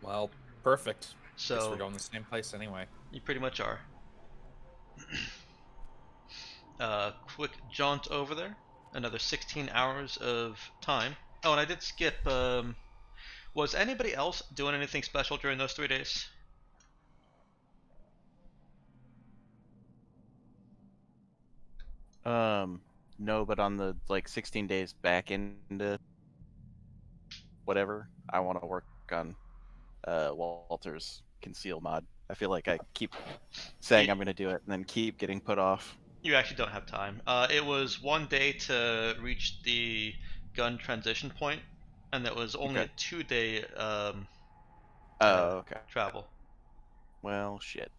Well, perfect. Guess we're So going the same place anyway. you pretty much are. Quick jaunt over there. Another 16 hours of time. Oh, and I did skip. Was anybody else doing anything special during those 3 days? No, but on the 16 days back into whatever, I want to work on Walter's conceal mod. I feel like I keep saying You, I'm going to do it and then keep getting put off. you actually don't have time. It was 1 day to reach the gun transition point, and that was only a Okay. 2-day Oh, okay. travel. Well, shit.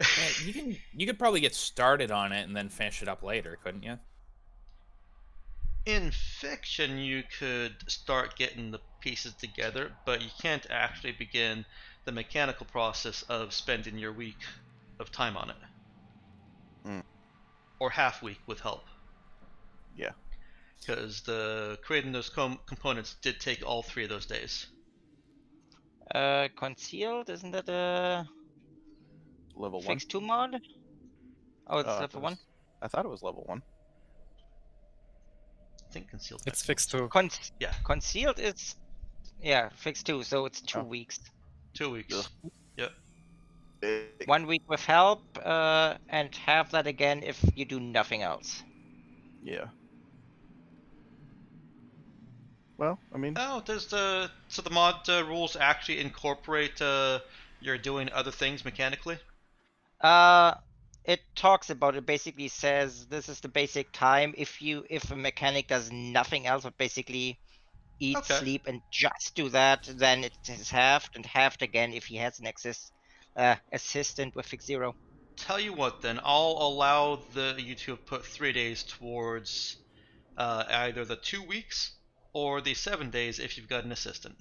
Yeah, you could probably get started on it and then finish it up later, couldn't you? In fiction, you could start getting the pieces together, but you can't actually begin the mechanical process of spending your week of time on it. Mm. Or half week with help. Yeah. Because the creating those components did take all 3 of those days. Concealed, isn't that a Level 1. fix 2 mod? Oh, it's Oh, level 1. I thought it was level 1. I think concealed. It's fixed too. Yeah. Concealed is, yeah, fix 2, so it's 2 Oh. weeks. 2 weeks. Ugh. Yep. 1 week with help, and half that again if you do nothing else. Yeah. Well, I mean, Oh, does the mod rules actually incorporate you're doing other things mechanically? It talks about it. Basically says this is the basic time. If a mechanic does nothing else but basically eat, Okay. sleep, and just do that, then it is halved and halved again if he has an assistant with fix 0. Tell you what, then I'll allow you to have put 3 days towards either the 2 weeks or the 7 days if you've got an assistant.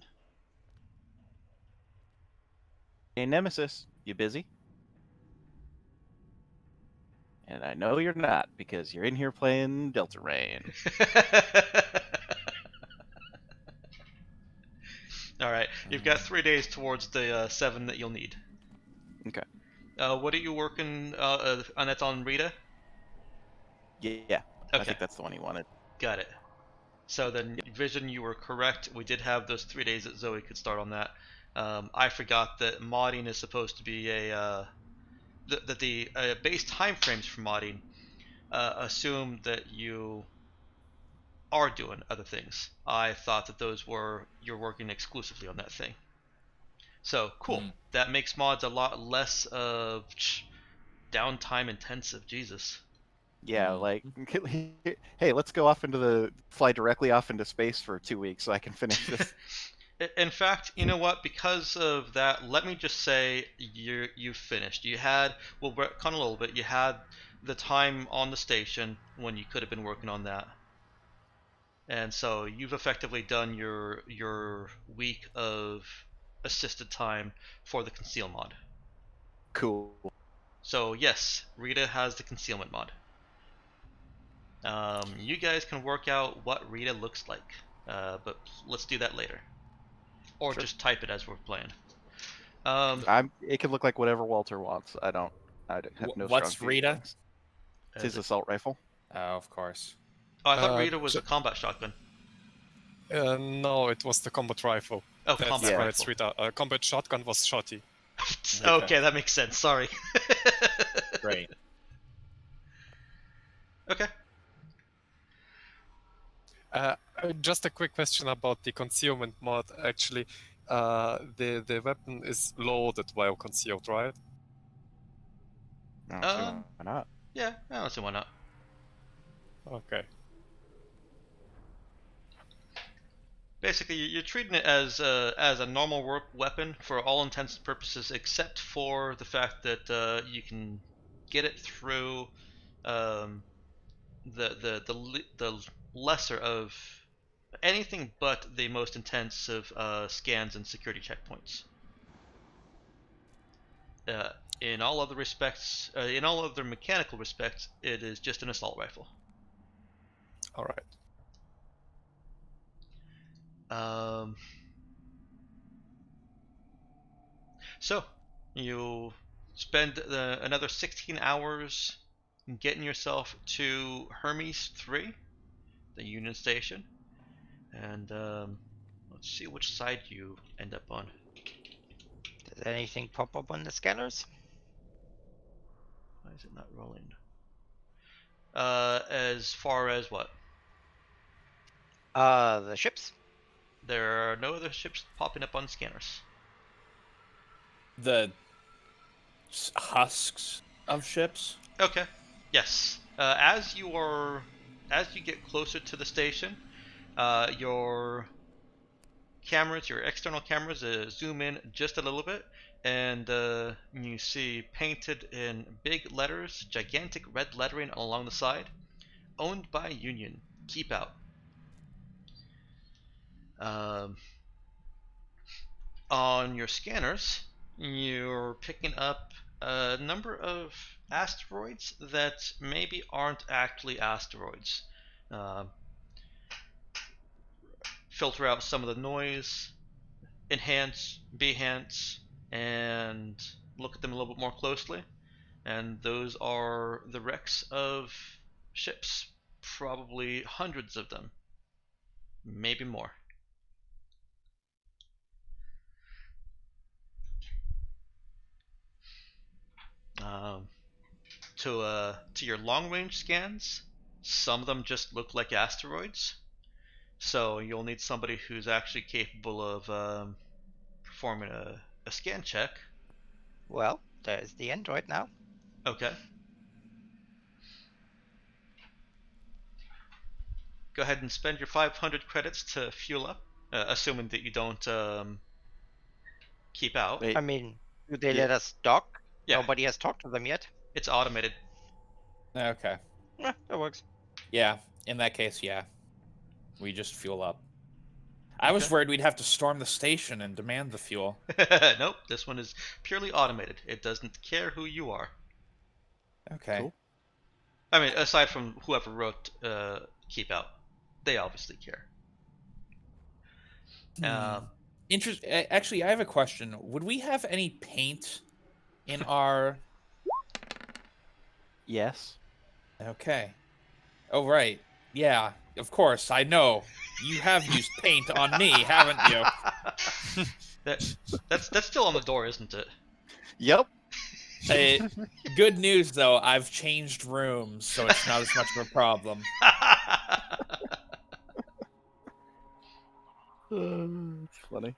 hey, Nemesis, you busy? And I know you're not because you're in here playing Delta Rain. All right, you've got 3 days towards the 7 that you'll need. Okay. What are you working on? That's on Rita. Yeah. Okay. I think that's the one he wanted. Got it. So then, Vision, you were correct. We did have those 3 days that Zoe could start on that. I forgot that modding is supposed to be that the base time frames for modding assume that you are doing other things. I thought that those were you're working exclusively on that thing. So cool. That makes mods a lot less of downtime intensive. Jesus. Yeah, like, hey, let's go fly directly off into space for 2 weeks so I can finish this. In fact, you know what? Because of that, let me just say you've finished. You had, well, retcon a little bit. You had the time on the station when you could have been working on that, and so you've effectively done your week of assisted time for the conceal mod. Cool. So yes, Rita has the concealment mod. You guys can work out what Rita looks like, but let's do that later, or Sure. just type it as we're playing. It can look like whatever Walter wants. I have no What's strong Rita? feelings. It's his assault rifle. Oh, of course. Oh, I thought Uh, Rita was a combat shotgun. No, it was the combat rifle. Oh, That's combat why rifle. it's Rita. Combat shotgun was shotty. Okay, that makes sense. Sorry. Great. Okay. Just a quick question about the concealment mod. Actually, the weapon is loaded while concealed, right? I don't see why not. Yeah, I don't see why not. Okay. Basically, you're treating it as a normal weapon for all intents and purposes, except for the fact that you can get it through um, the lesser of anything but the most intensive scans and security checkpoints. Uh, in all other respects, in all other mechanical respects, it is just an assault rifle. All right. Um, so you spend another 16 hours getting yourself to Hermes 3, the Union Station, and let's see which side you end up on. Did anything pop up on the scanners? Why is it not rolling? As far as what? The ships. There are no other ships popping up on scanners. The husks of ships. Okay. Yes. As you get closer to the station, your cameras, your external cameras, zoom in just a little bit, and you see painted in big letters, gigantic red lettering along the side, owned by Union. Keep out. Um, on your scanners, you're picking up a number of asteroids that maybe aren't actually asteroids. Uh, Filter out some of the noise, enhance, behance, and look at them a little bit more closely. And those are the wrecks of ships, probably hundreds of them, maybe more. Um, to your long range scans, some of them just look like asteroids. So you'll need somebody who's actually capable of performing a scan check. Well, there's the android now. Okay. Go ahead and spend your 500 credits to fuel up, assuming that you don't keep out. Wait, I mean, do they Yeah. let us dock? Yeah. Nobody has talked to them yet. It's automated. Okay. That works. Yeah. In that case, yeah. We just fuel up. I was Okay. worried we'd have to storm the station and demand the fuel. Nope, this one is purely automated. It doesn't care who you are. Okay. Cool. I mean, aside from whoever wrote keep out, they obviously care. Um, Actually, I have a question. Would we have any paint in our? yes. Okay. Oh right. Yeah. Of course. I know. You have used paint on me, haven't you? that's still on the door, isn't it? Yep. Good news though. I've changed rooms, so it's not as much of a problem. It's funny.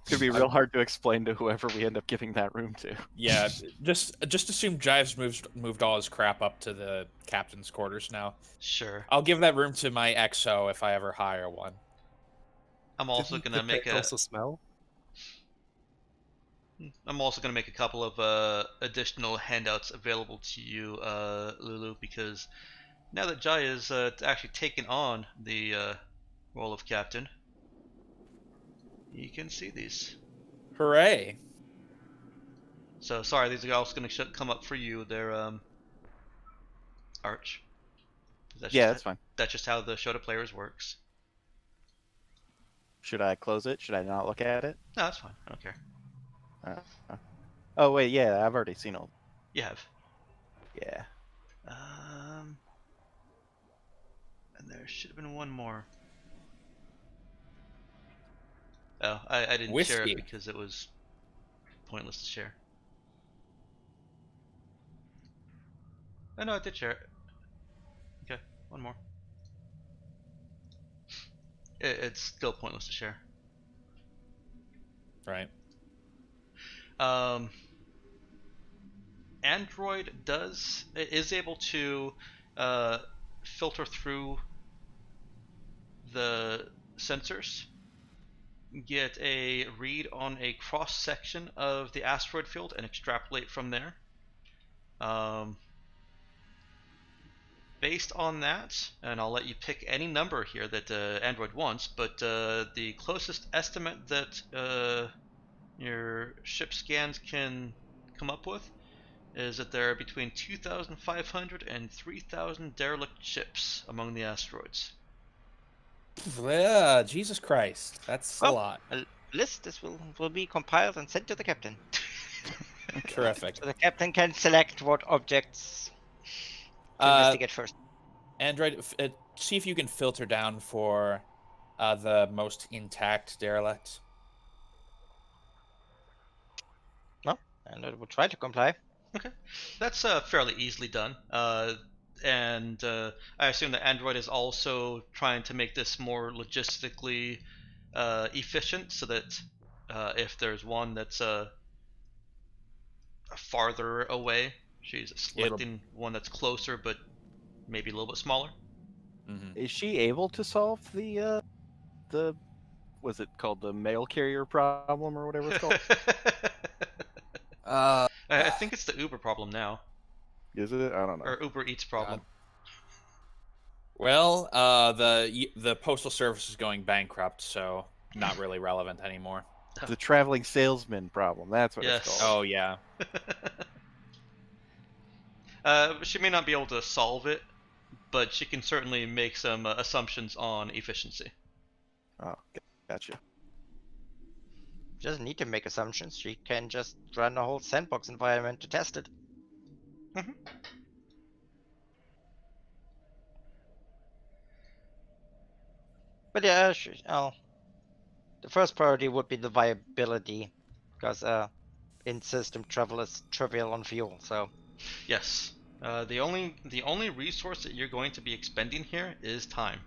It's gonna be real hard to explain to whoever we end up giving that room to. Yeah. Just assume Jives moved all his crap up to the captain's quarters now. Sure. I'll give that room to my XO if I ever hire one. I'm also Didn't gonna the make paint a. also smell? I'm also gonna make a couple of additional handouts available to you, Lulu, because now that Jai is actually taken on the role of captain, you can see these. Hooray! So sorry, these are also gonna come up for you. They're Arch. Yeah, that's fine. That's just how the Shota Players works. Should I close it? Should I not look at it? No, that's fine. I don't care. Oh wait, yeah, I've already seen all. You have. Yeah. And there should have been one more. Oh, I didn't share Whiskey. it because it was pointless to share. Oh no, I did share it. Okay, one more. It's still pointless to share. Right. Um, android is able to filter through the sensors, get a read on a cross section of the asteroid field, and extrapolate from there. Based on that, and I'll let you pick any number here that Android wants, but the closest estimate that your ship scans can come up with is that there are between 2,500 and 3,000 derelict ships among the asteroids. Yeah, Jesus Christ, that's a Oh. lot. A list. This will be compiled and sent to the captain. Terrific. So the captain can select what objects to investigate first. Android, see if you can filter down for the most intact derelict. No, and I will try to comply. Okay, that's fairly easily done. And I assume that Android is also trying to make this more logistically efficient, so that if there's one that's farther away, she's selecting one that's closer but maybe a little bit smaller. Mm-hmm. Is she able to solve the was it called the mail carrier problem or whatever it's called? I think it's the Uber problem now, Is it? I don't know. or Uber Eats problem. Well, the postal service is going bankrupt, so not really relevant anymore. The traveling salesman problem. That's what Yes. it's called. Oh yeah. She may not be able to solve it, but she can certainly make some assumptions on efficiency. Oh, gotcha. She doesn't need to make assumptions. She can just run a whole sandbox environment to test it. Mm-hmm. But yeah, the first priority would be the viability, because in-system travel is trivial on fuel. So Yes. The only resource that you're going to be expending here is time.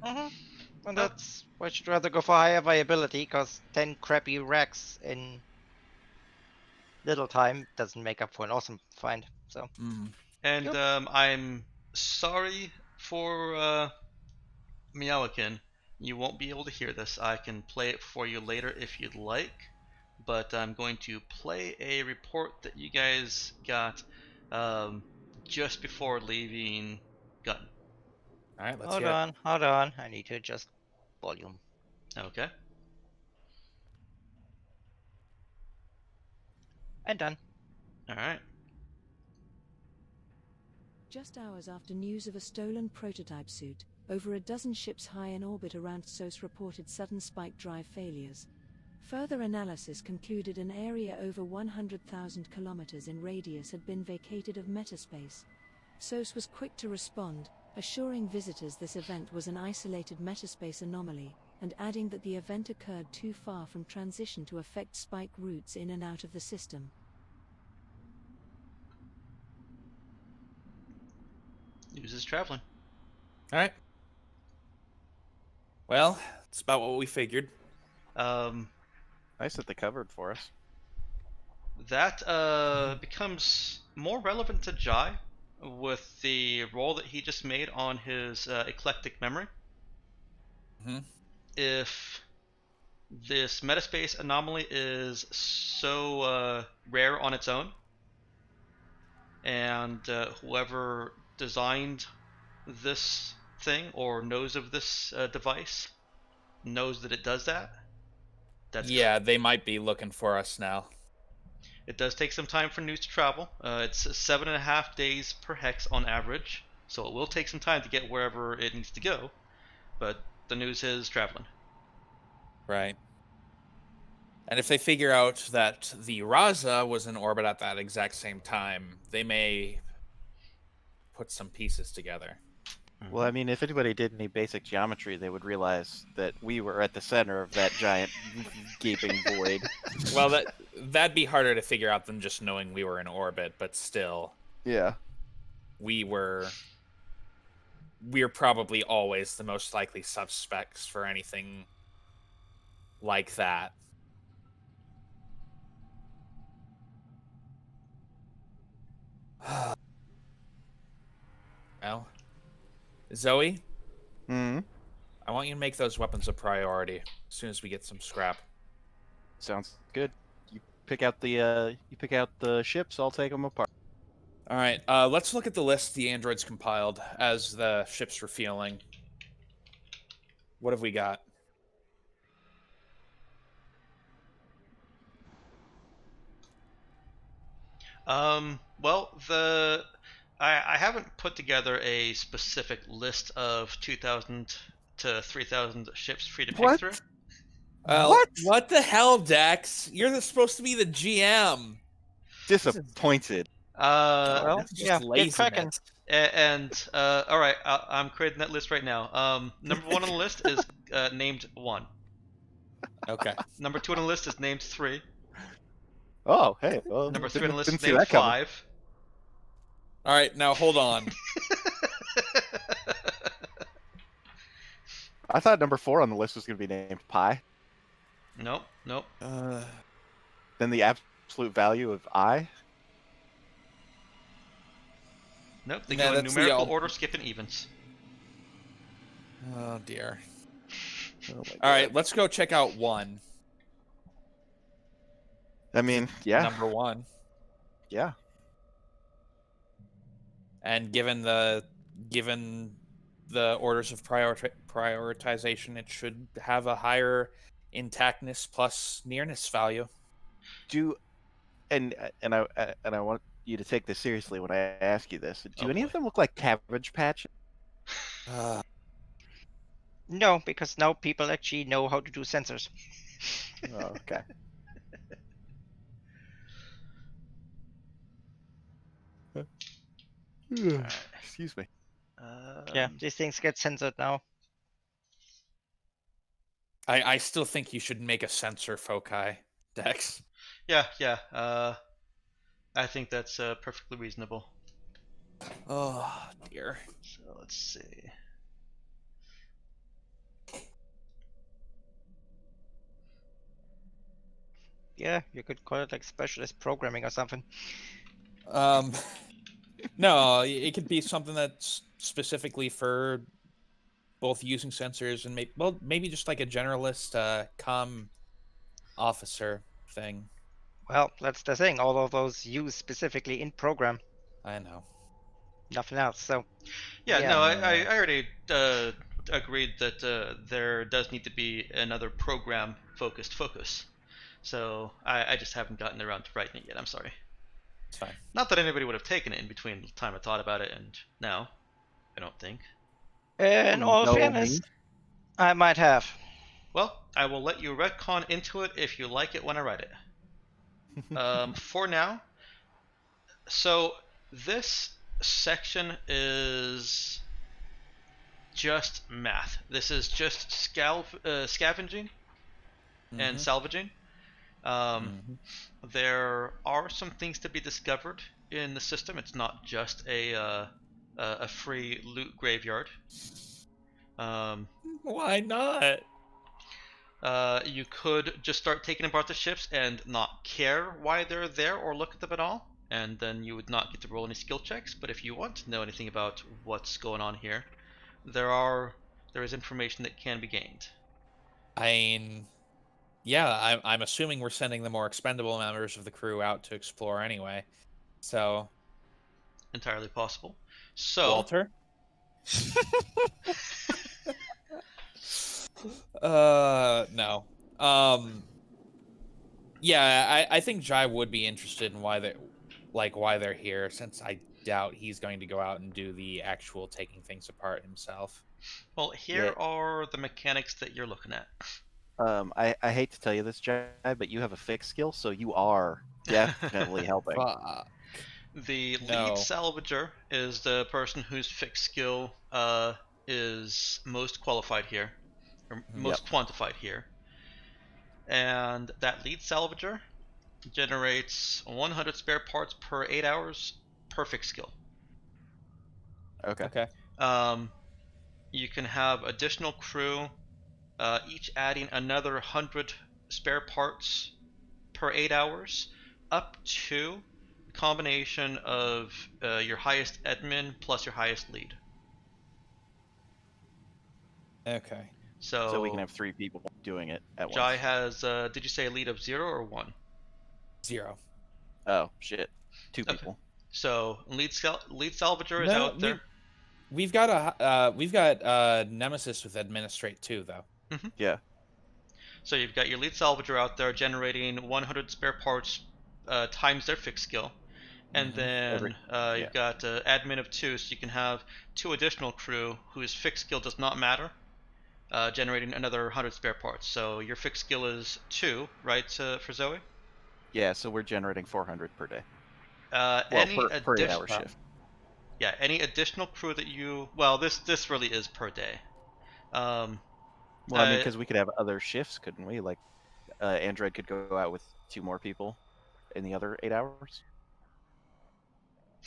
and that's why I should rather go for higher viability, because 10 crappy racks in little time doesn't make up for an awesome find. So And Yep. I'm sorry for Meowakin. You won't be able to hear this. I can play it for you later if you'd like, but I'm going to play a report that you guys got just before leaving Gun. All right, let's hold hear it. on, hold on. I need to adjust volume. Okay. And done. All right. Just hours after news of a stolen prototype suit, over a dozen ships high in orbit around SOS reported sudden spike drive failures. Further analysis concluded an area over 100,000 kilometers in radius had been vacated of metaspace. SOS was quick to respond, assuring visitors this event was an isolated metaspace anomaly, and adding that the event occurred too far from transition to affect spike routes in and out of the system. News is traveling. All right. Well, it's about what we figured. Nice that they covered for us. That becomes more relevant to Jai with the roll that he just made on his eclectic memory. Mm-hmm. If this metaspace anomaly is so rare on its own, and whoever designed this thing or knows of this device knows that it does that. Yeah, they might be looking for us now. It does take some time for news to travel. It's 7.5 days per hex on average, so it will take some time to get wherever it needs to go, but the news is traveling. Right. And if they figure out that the Raza was in orbit at that exact same time, they may put some pieces together. Well, I mean, if anybody did any basic geometry, they would realize that we were at the center of that giant gaping void. Well, that'd be harder to figure out than just knowing we were in orbit, but still. Yeah. We're probably always the most likely suspects for anything like that. Well, Zoe, Hmm. I want you to make those weapons a priority as soon as we get some scrap. Sounds good. You pick out the ships. I'll take them apart. All right, let's look at the list the androids compiled as the ship's refueling. What have we got? Well, I haven't put together a specific list of 2,000 to 3,000 ships free to pick What? through. What the hell, Dex? You're supposed to be the GM. Disappointed. Well, That's just yeah, get cracking. laziness. And all right, I'm creating that list right now. Number 1 on the list is named 1. Okay. Number 2 on the list is named 3. Oh, hey. Well, Number 3 on the list didn't is see named that coming. 5. All right, now hold on. I thought number 4 on the list was going to be named Pi. Nope, nope. Then the absolute value of I. Nope, they No, go in that's the numerical al- order, skipping evens. Oh dear. Oh my All God. right, let's go check out 1. I mean, yeah, Number 1. yeah. And given the orders of prioritization, it should have a higher intactness plus nearness value. And I want you to take this seriously when I ask you this. Do Oh, any boy. of them look like Cabbage Patch? No, because now people actually know how to do sensors. Oh, okay. Excuse me. Yeah, these things get censored now. I still think you should make a sensor foci, Dex. Yeah. I think that's perfectly reasonable. Oh dear. So let's see. Yeah, you could call it like specialist programming or something. No, it could be something that's specifically for both using sensors and maybe just like a generalist comm officer thing. Well, that's the thing. All of those use specifically in program, I know. nothing else. So Yeah, yeah. no, I already agreed that there does need to be another program-focused focus. So I just haven't gotten around to writing it yet. I'm sorry. It's fine. Not that anybody would have taken it in between the time I thought about it and now. I don't think. In all No fairness, means. I might have. Well, I will let you retcon into it if you like it when I write it. For now, so this section is just math. This is just scavenging and salvaging. There are some things to be discovered in the system. It's not just a free loot graveyard. Why not? You could just start taking apart the ships and not care why they're there or look at them at all, and then you would not get to roll any skill checks. But if you want to know anything about what's going on here, there is information that can be gained. I mean, yeah, I'm assuming we're sending the more expendable members of the crew out to explore anyway. So, Entirely possible. So, Walter? No. Yeah, I think Jai would be interested in why they're here, since I doubt he's going to go out and do the actual taking things apart himself. well, here are the mechanics that you're looking at. I hate to tell you this, Jai, but you have a fix skill, so you are definitely helping. The No. lead salvager is the person whose fix skill is most qualified here, or most quantified here. And that lead salvager generates 100 spare parts per 8 hours per fix skill. Okay. You can have additional crew, each adding another 100 spare parts per 8 hours, up to combination of your highest admin plus your highest lead. Okay. So we can have 3 people doing it at once. Jai has, did you say a lead of 0 or 1? 0. Oh shit, 2 Okay. people. So lead salvager is No, out there. We've got Nemesis with administrate too, though. Yeah. So you've got your lead salvager out there generating 100 spare parts times their fixed skill. And then you've got admin of 2, so you can have 2 additional crew whose fixed skill does not matter, generating another 100 spare parts. So your fixed skill is 2, right, for Zoe? Yeah, so we're generating 400 per day. Well, per 8-hour shift. Yeah, any additional crew that you... Well, this really is per day. Well, I mean, because we could have other shifts, couldn't we? Like, Android could go out with 2 more people in the other 8 hours.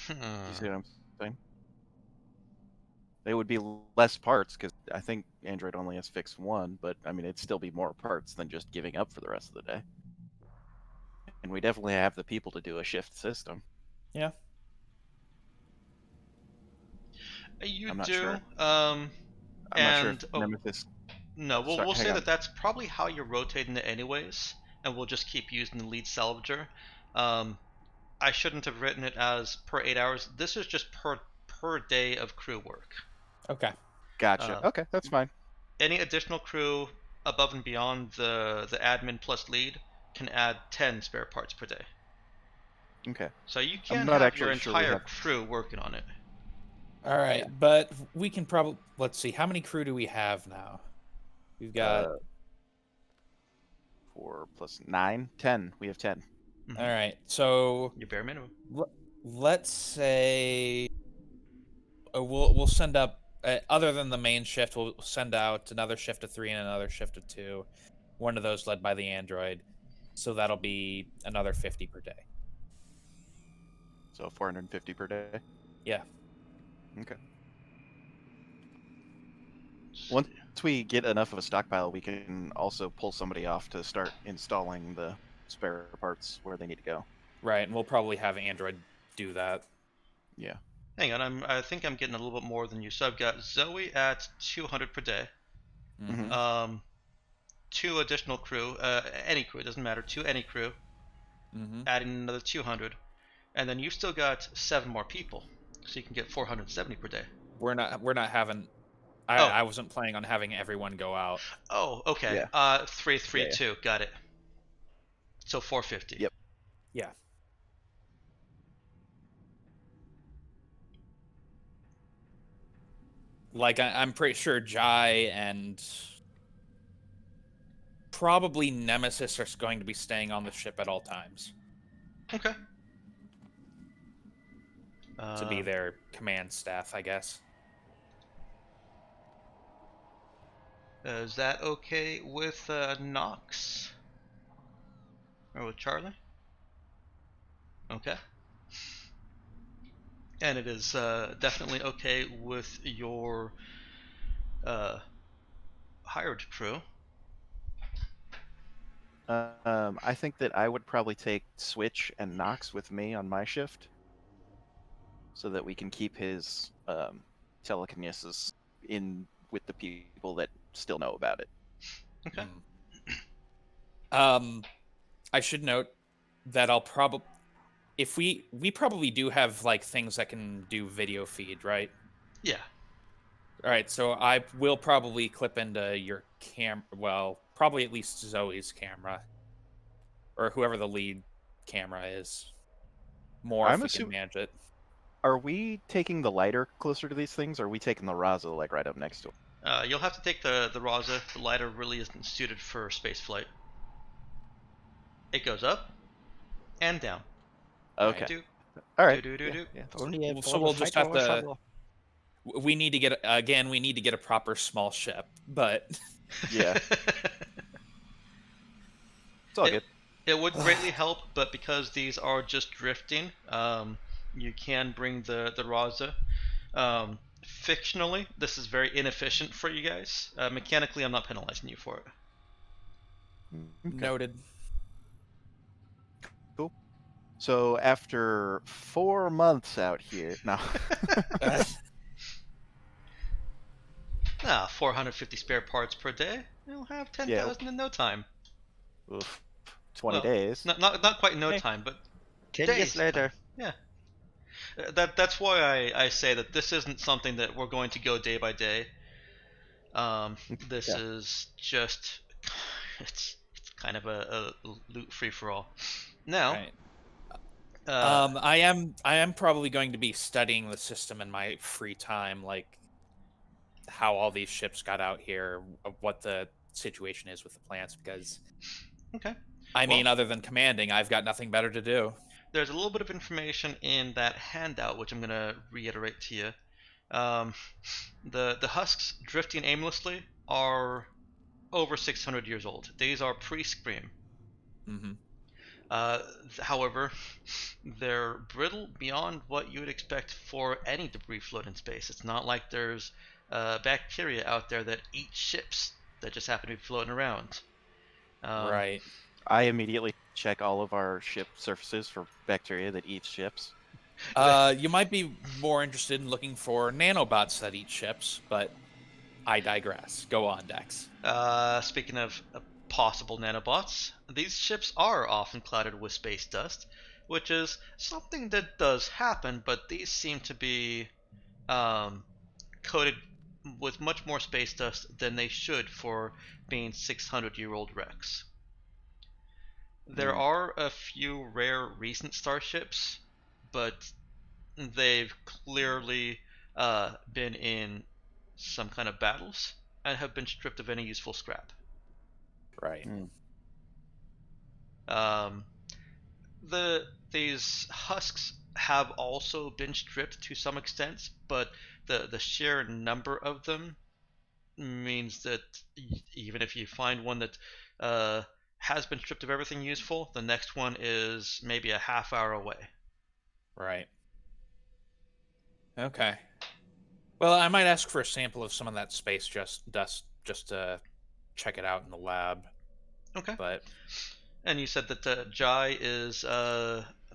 You see what I'm saying? They would be less parts, because I think Android only has fixed 1, but, I mean, it'd still be more parts than just giving up for the rest of the day. And we definitely have the people to do a shift system. Yeah. You I'm not do. sure. I'm not sure if Oh, Nemesis... no, Sorry, we'll hang say on. that that's probably how you're rotating it anyways, and we'll just keep using the lead salvager. I shouldn't have written it as per 8 hours. This is just per day of crew work. Okay. Gotcha. Okay, that's fine. Any additional crew above and beyond the admin plus lead can add 10 spare parts per day. Okay. So you I'm can not have your actually sure we entire have- crew working on it. All right, but we can probably... Let's see. How many crew do we have now? We've got... 4 plus 9, 10. We have 10. Mhm. All right, so... Your bare minimum. Let's say... we'll send up... other than the main shift, we'll send out another shift of 3 and another shift of 2. One of those led by the android. So that'll be another 50 per day. So 450 per day? Yeah. Okay. Once we get enough of a stockpile, we can also pull somebody off to start installing the spare parts where they need to go. Right, and we'll probably have Android do that. Yeah. Hang on, I think I'm getting a little bit more than you. So I've got Zoe at 200 per day. Mhm. 2 additional crew, any crew, it doesn't matter. 2 any crew, adding another 200, and then you've still got 7 more people, so you can get 470 per day. We're not having. I wasn't planning on having everyone go out. Oh, okay. Yeah. 332, got it. So 450. Yep. Yeah. Like I'm pretty sure Jai and probably Nemesis are going to be staying on the ship at all times. Okay. To be their command staff, I guess. Is that okay with Nox? Or with Charlie? Okay. And it is definitely okay with your hired crew. I think that I would probably take Switch and Nox with me on my shift, so that we can keep his telekinesis in with the people that still know about it. Okay. I should note that I'll probably, if we probably do have like things that can do video feed, right? Yeah. All right, so I will probably clip into your well, probably at least Zoe's camera, or whoever the lead camera is. More if we can manage it. Are we taking the lighter closer to these things, or are we taking the Raza like right up next to it? You'll have to take the Raza. The lighter really isn't suited for space flight. It goes up and down. Okay. All right. Yeah. Only So we'll just have to. We need to get a proper small ship, but yeah, it's all good. It would greatly help, but because these are just drifting, you can bring the Raza. Fictionally, this is very inefficient for you guys. Mechanically, I'm not penalizing you for it. Okay. Noted. Cool. So after 4 months out here, no. 450 spare parts per day. You'll have 10,000 in no time. Oof, 20 Well, days. Not quite no Hey. time, but 10 days. years later. Yeah. That's why I say that this isn't something that we're going to go day by day. This Yeah. is just it's kind of a loot free for all. Now, Right. uh, I am probably going to be studying the system in my free time, like how all these ships got out here, what the situation is with the plants, because okay. I mean, Well, other than commanding, I've got nothing better to do. there's a little bit of information in that handout which I'm gonna reiterate to you. Um, the husks drifting aimlessly are over 600 years old. These are pre-scream. Mm-hmm. Uh, However, they're brittle beyond what you would expect for any debris float in space. It's not like there's bacteria out there that eat ships that just happen to be floating around. Right. I immediately check all of our ship surfaces for bacteria that eat ships. You might be more interested in looking for nanobots that eat ships, but I digress. Go on, Dex. Speaking of possible nanobots, these ships are often clouded with space dust, which is something that does happen, but these seem to be coated with much more space dust than they should for being 600-year-old wrecks. There are a few rare recent starships, but they've clearly been in some kind of battles and have been stripped of any useful scrap. Right. Um, these husks have also been stripped to some extent, but the sheer number of them means that even if you find one that has been stripped of everything useful, the next one is maybe a half hour away. Right. Okay. Well, I might ask for a sample of some of that space dust just to check it out in the lab. Okay. But And you said that Jai is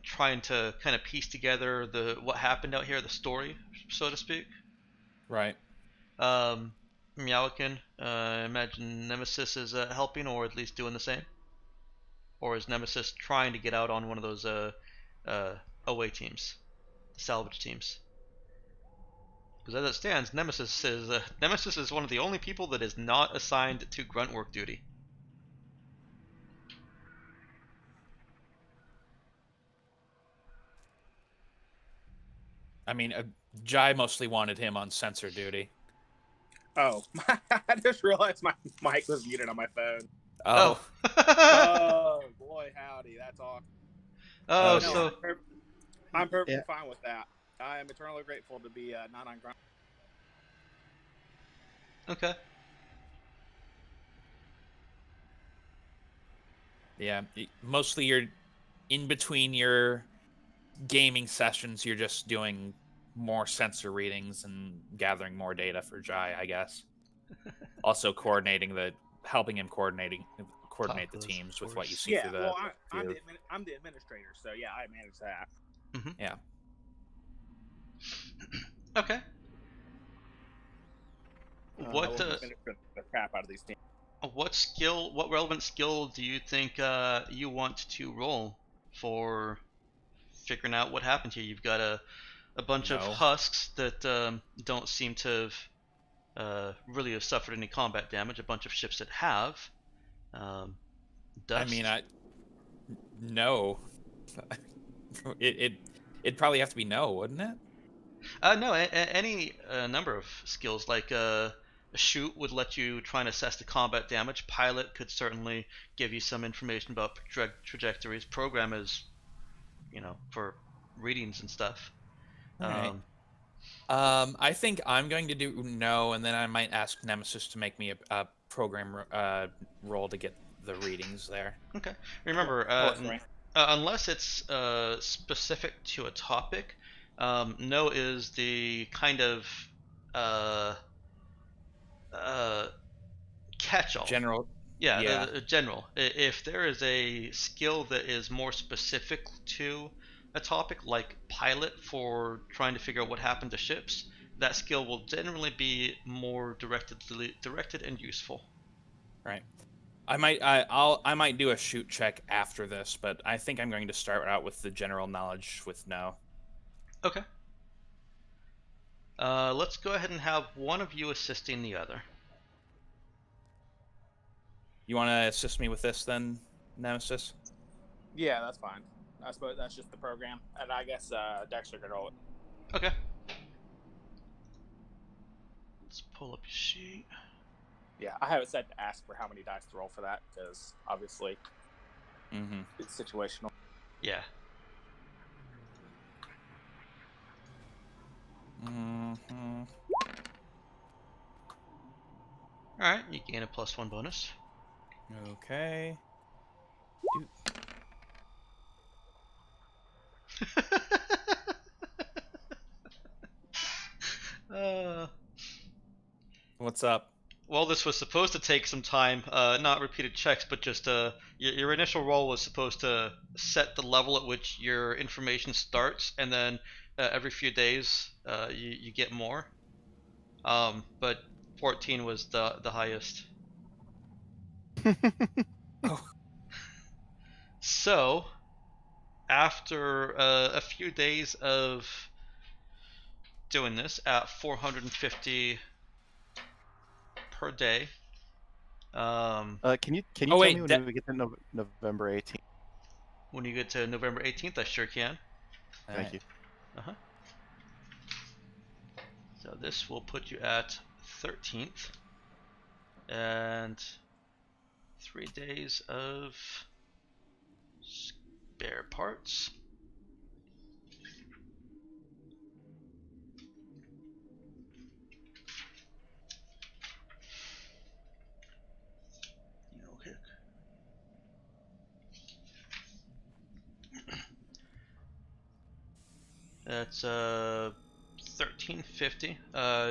trying to kind of piece together what happened out here, the story, so to speak. right. Meowkin, I imagine Nemesis is helping, or at least doing the same. Or is Nemesis trying to get out on one of those away teams, salvage teams? Because as it stands, Nemesis is one of the only people that is not assigned to grunt work duty. I mean, Jai mostly wanted him on sensor duty. Oh, I just realized my mic was muted on my phone. Oh. Oh boy, howdy, that's awesome. Oh, Oh, so I'm perfectly fine with that. I am eternally grateful to be not on ground. okay. Yeah, mostly you're in between your gaming sessions, you're just doing more sensor readings and gathering more data for Jai, I guess. Also helping him coordinate the Tacos, teams of with what you course. see Yeah, through the well, I'm view. the administrator, so yeah, I manage that. Yeah. Okay. I What will administer the crap out of these teams. what relevant skill do you think you want to roll for figuring out what happened here? You've got a bunch of No. husks that don't seem to have really have suffered any combat damage. A bunch of ships that have. Dust. I mean, no. It'd probably have to be no, wouldn't it? No, any number of skills like a shoot would let you try and assess the combat damage. Pilot could certainly give you some information about trajectories. Program is, for readings and stuff. All right. I think I'm going to do no, and then I might ask Nemesis to make me a program roll to get the readings there. Okay. Remember, Right. unless it's specific to a topic, no is the kind of catch-all. General. Yeah, Yeah. general. If there is a skill that is more specific to a topic, like pilot for trying to figure out what happened to ships, that skill will generally be more directed and useful. Right. I might do a shoot check after this, but I think I'm going to start out with the general knowledge with no. Okay. Let's go ahead and have one of you assisting the other. You want to assist me with this then, Nemesis? Yeah, that's fine. I suppose that's just the program, and I guess Dexter could roll it. Okay. Let's pull up your sheet. Yeah, I have it set to ask for how many dice to roll for that because obviously it's situational. Yeah. Alright, you gain a +1 bonus. Okay. What's up? Well, this was supposed to take some time, not repeated checks, but just your initial roll was supposed to set the level at which your information starts, and then every few days you get more. But 14 was the highest. Oh. So, after a few days of doing this at 450 per day. Can you Oh, tell wait, me when we get to November 18th? When you get to November 18th, I sure can. Thank you. Uh-huh. So this will put you at 13th. And 3 days of spare parts. Okay. That's 1350.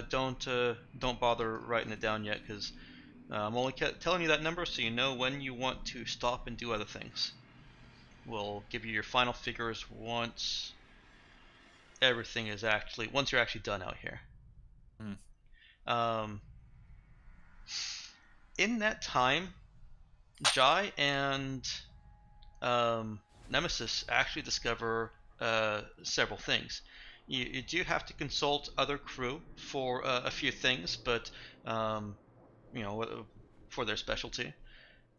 Don't bother writing it down yet, because I'm only telling you that number so you know when you want to stop and do other things. We'll give you your final figures once once you're actually done out here. In that time, Jai and Nemesis actually discover several things. You do have to consult other crew for a few things, but for their specialty.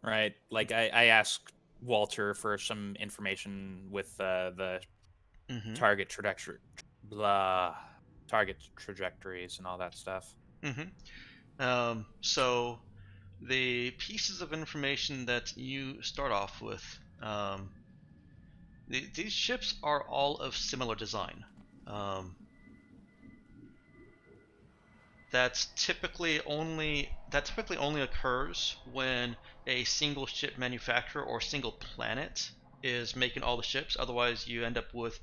Right. Like I asked Walter for some information with the target trajectories and all that stuff. So the pieces of information that you start off with, these ships are all of similar design. That typically only occurs when a single ship manufacturer or single planet is making all the ships. Otherwise, you end up with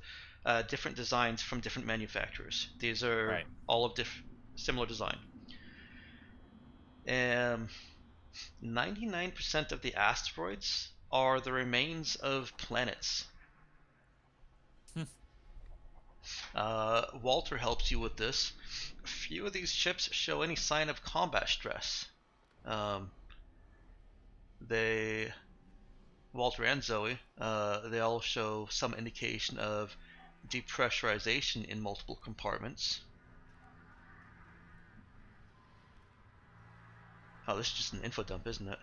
different designs from different manufacturers. These are all of similar design. 99% of the asteroids are the remains of planets. Walter helps you with this. Few of these ships show any sign of combat stress. Walter and Zoe, they all show some indication of depressurization in multiple compartments. Oh, this is just an info dump, isn't it?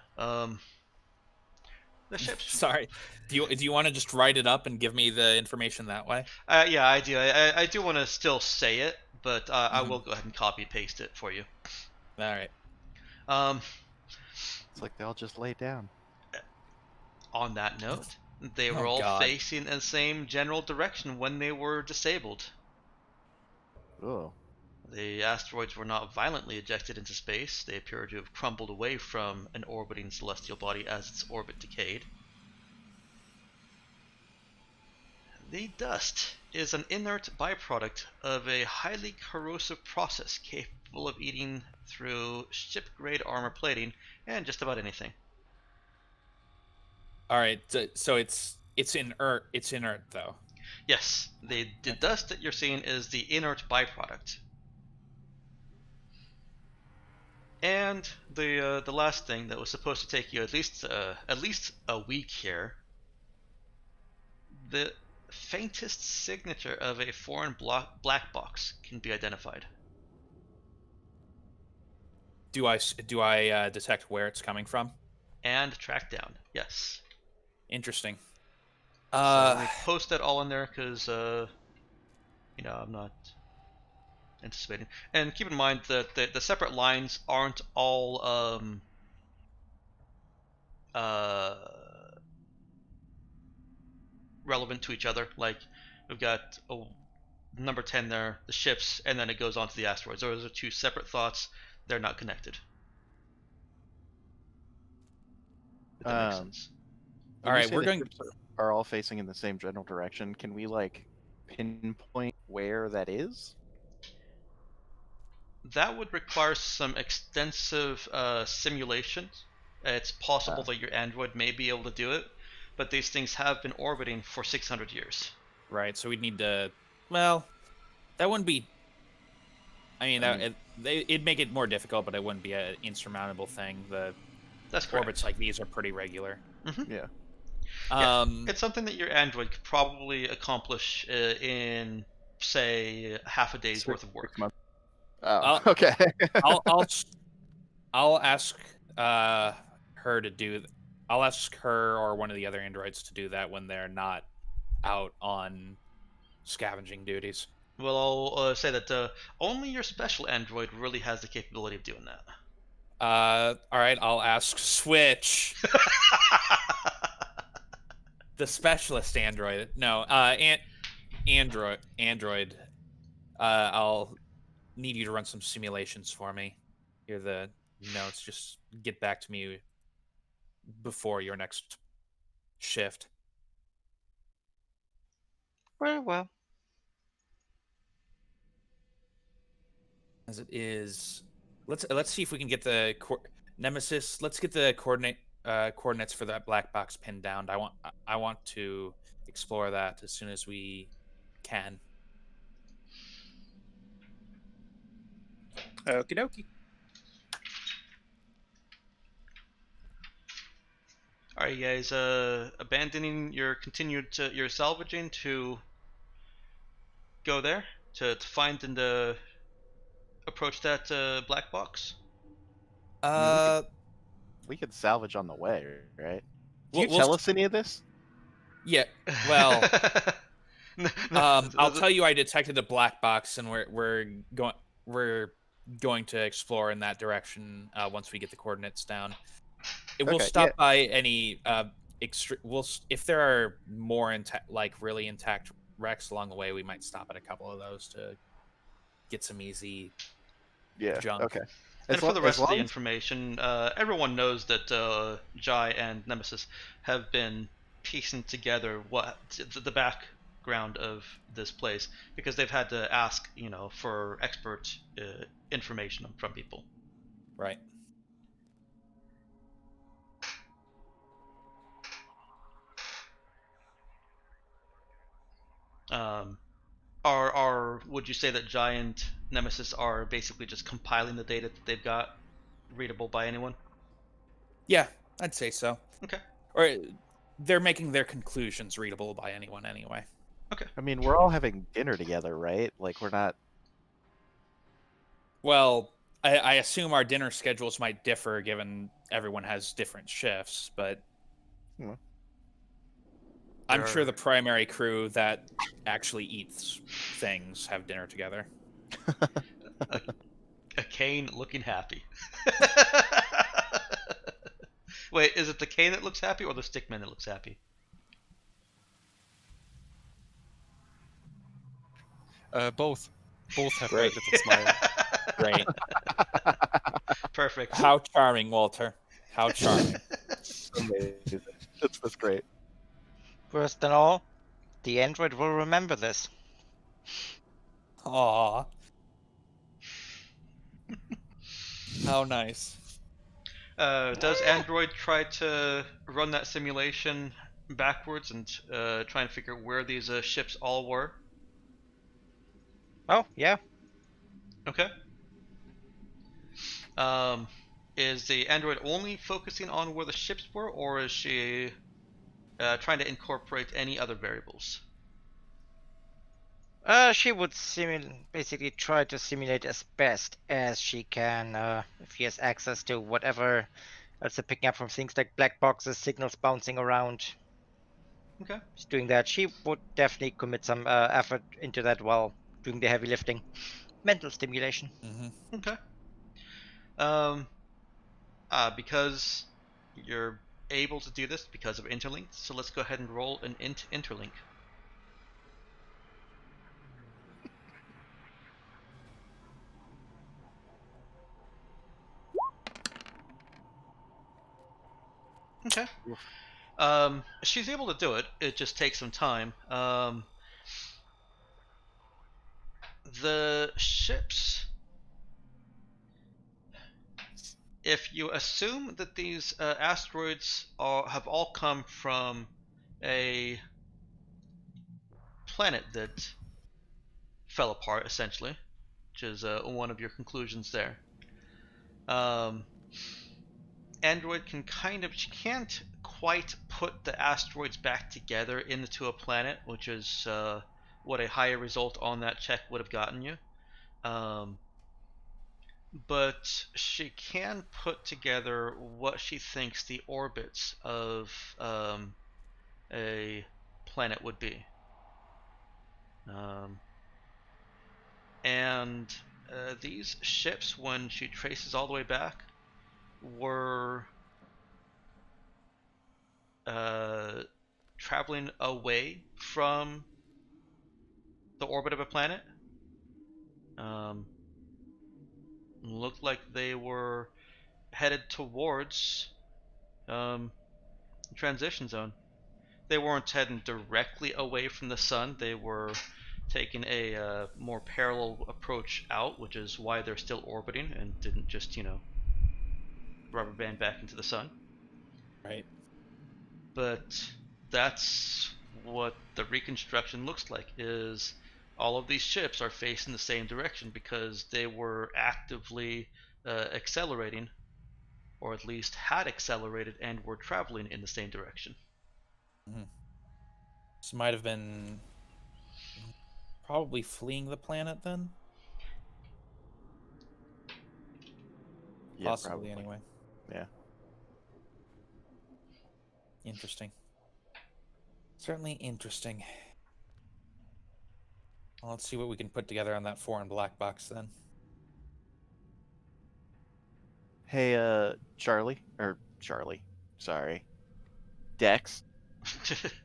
The ships. Sorry. Do you want to just write it up and give me the information that way? Yeah, I do. I do want to still say it, but I will go ahead and copy paste it for you. All right. It's like they all just lay down. On that note, they were all facing the same general direction when they were disabled. Oh. The asteroids were not violently ejected into space. They appear to have crumbled away from an orbiting celestial body as its orbit decayed. The dust is an inert byproduct of a highly corrosive process capable of eating through ship-grade armor plating and just about anything. All right, so it's inert. It's inert though. Yes, the dust that you're seeing is the inert byproduct. And the last thing that was supposed to take you at least a week here, the faintest signature of a foreign black box can be identified. Do I detect where it's coming from? And tracked down. Yes. Interesting. So let me post that all in there because I'm not anticipating. And keep in mind that the separate lines aren't all relevant to each other. Like we've got number 10 there, the ships, and then it goes on to the asteroids. Those are two separate thoughts. They're not connected. If that makes sense. When All you right, say we're the going. ships are all facing in the same general direction. Can we like pinpoint where that is? That would require some extensive simulation. It's possible that your android may be able to do it, but these things have been orbiting for 600 years. Right, so we'd need to. Well, that wouldn't be. I mean, it'd make it more difficult, but it wouldn't be an insurmountable thing. That's correct. Orbits like these are pretty regular. Mm-hmm. Yeah. It's something that your android could probably accomplish in, say, half a day's worth of work. Oh, okay. I'll ask her to do. I'll ask her or one of the other androids to do that when they're not out on scavenging duties. Well, I'll say that only your special android really has the capability of doing that. All right, I'll ask Switch, the specialist android. No, Android. I'll need you to run some simulations for me. Here are the notes. Just get back to me before your next shift. Very well. As it is, let's see if we can get the Nemesis. Let's get the coordinates for that black box pinned down. I want to explore that as soon as we can. Okie dokie. Are you guys abandoning your your salvaging to go there to find and approach that black box? We could salvage on the way, right? Do We'll you tell us any of this? Yeah. Well, I'll tell you. I detected a black box, and we're going to explore in that direction once we get the coordinates down. We'll stop by any if there are more really intact wrecks along the way, we might stop at a couple of those to get some easy junk. Okay. And for the rest of the information, everyone knows that Jai and Nemesis have been piecing together what the background of this place because they've had to ask, for expert information from people. Right. Would you say that Giant Nemesis are basically just compiling the data that they've got readable by anyone? Yeah, I'd say so. Okay. Or they're making their conclusions readable by anyone anyway. Okay. I mean, we're all having dinner together, right? Like, we're not... Well, I assume our dinner schedules might differ given everyone has different shifts, but... I'm sure the primary crew that actually eats things have dinner together. A Kane looking happy. Wait, is it the Kane that looks happy or the Stickman that looks happy? Both. Both have a little smile. Great. Perfect. How charming, Walter. How charming. Amazing. That's great. Worse than all, the android will remember this. Aww. How nice. Does Android try to run that simulation backwards and try and figure where these ships all were? Oh, yeah. Okay. Is the android only focusing on where the ships were, or is she trying to incorporate any other variables? She would basically try to simulate as best as she can, if she has access to whatever else they're picking up from things like black boxes, signals bouncing around. Okay. She's doing that. She would definitely commit some effort into that while doing the heavy lifting. Mental stimulation. Okay. Because you're able to do this because of interlink, so let's go ahead and roll an interlink. Okay. She's able to do it. It just takes some time. The ships, if you assume that these asteroids have all come from a planet that fell apart, essentially, which is one of your conclusions there. Android she can't quite put the asteroids back together into a planet, which is what a higher result on that check would have gotten you. But she can put together what she thinks the orbits of a planet would be. And these ships, when she traces all the way back, were traveling away from the orbit of a planet. Looked like they were headed towards transition zone. They weren't heading directly away from the sun. They were taking a more parallel approach out, which is why they're still orbiting and didn't just, rubber band back into the sun. Right. But that's what the reconstruction looks like, is all of these ships are facing the same direction because they were actively accelerating, or at least had accelerated and were traveling in the same direction. This might have been probably fleeing the planet then? Yeah, Possibly, probably. anyway. Yeah. Interesting. Certainly interesting. Well, let's see what we can put together on that foreign black box then. Hey, Charlie, sorry, Dex.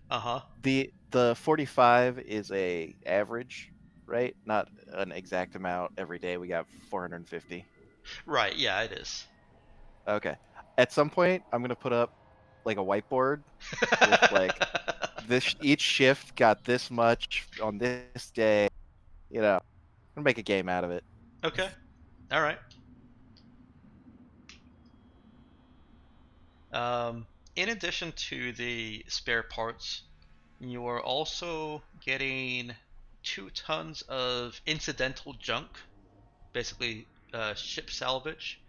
Uh-huh. The 45 is a average, right? Not an exact amount every day. We got 450. Right, yeah, it is. Okay. At some point, I'm gonna put up like a whiteboard with like this. Each shift got this much on this day. I'm gonna make a game out of it. Okay. All right. In addition to the spare parts, you are also getting 2 tons of incidental junk, basically ship salvage,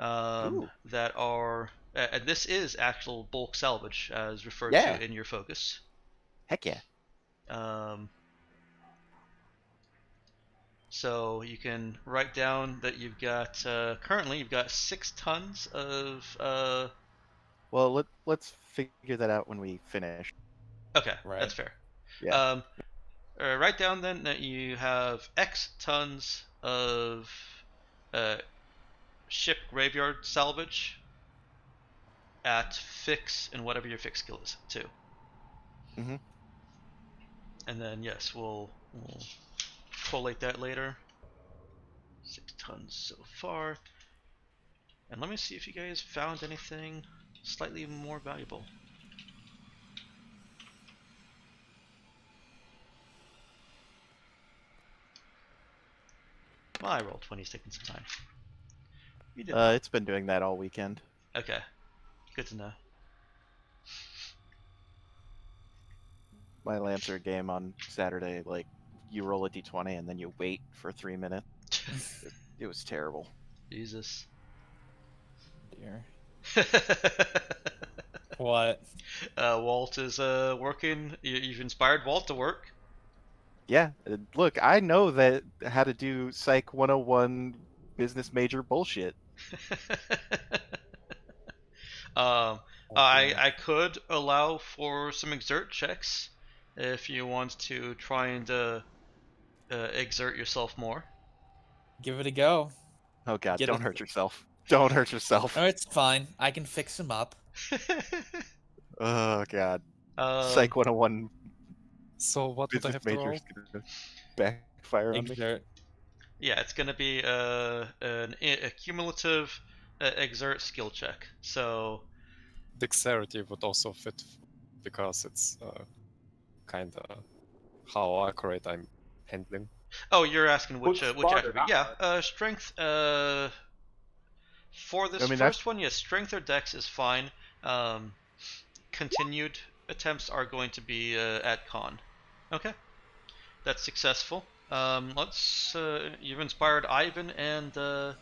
Ooh, that are, and this is actual bulk salvage as referred yeah, to in your focus. heck yeah. Um, so you can write down that currently you've got 6 tons of Well, let's figure that out when we finish. okay, Right. that's fair. Yeah. Write down then that you have X tons of uh, ship graveyard salvage at fix and whatever your fix skill is too. Mm-hmm. And then yes, we'll collate that later. 6 tons so far. And let me see if you guys found anything slightly more valuable. Well, I rolled 20, taking some time. You did. It's been doing that all weekend. Okay. Good to know. My Lancer game on Saturday, like, you roll a d20 and then you wait for 3 minutes. It was terrible. Jesus. Dear. What? Walt is working. You've inspired Walt to work. Yeah, look, I know that how to do Psych 101 business major bullshit. I could allow for some exert checks if you want to try and exert yourself more. Give it a go. Oh god, Get don't a- hurt yourself. Don't hurt yourself. Oh, it's fine. I can fix him up. Oh god. um, Psych 101 So what would I business have to roll? major's gonna backfire on me. Exert. yeah, it's gonna be a cumulative exert skill check. So Dexterity would also fit because it's kind of how accurate I'm handling. oh, you're asking which Looks which smarter, attribute? not Yeah, hard. strength. For this I mean, first one, yes, strength or dex is fine. Continued attempts are going to be at con. Okay, that's successful. Let's. You've inspired Ivan and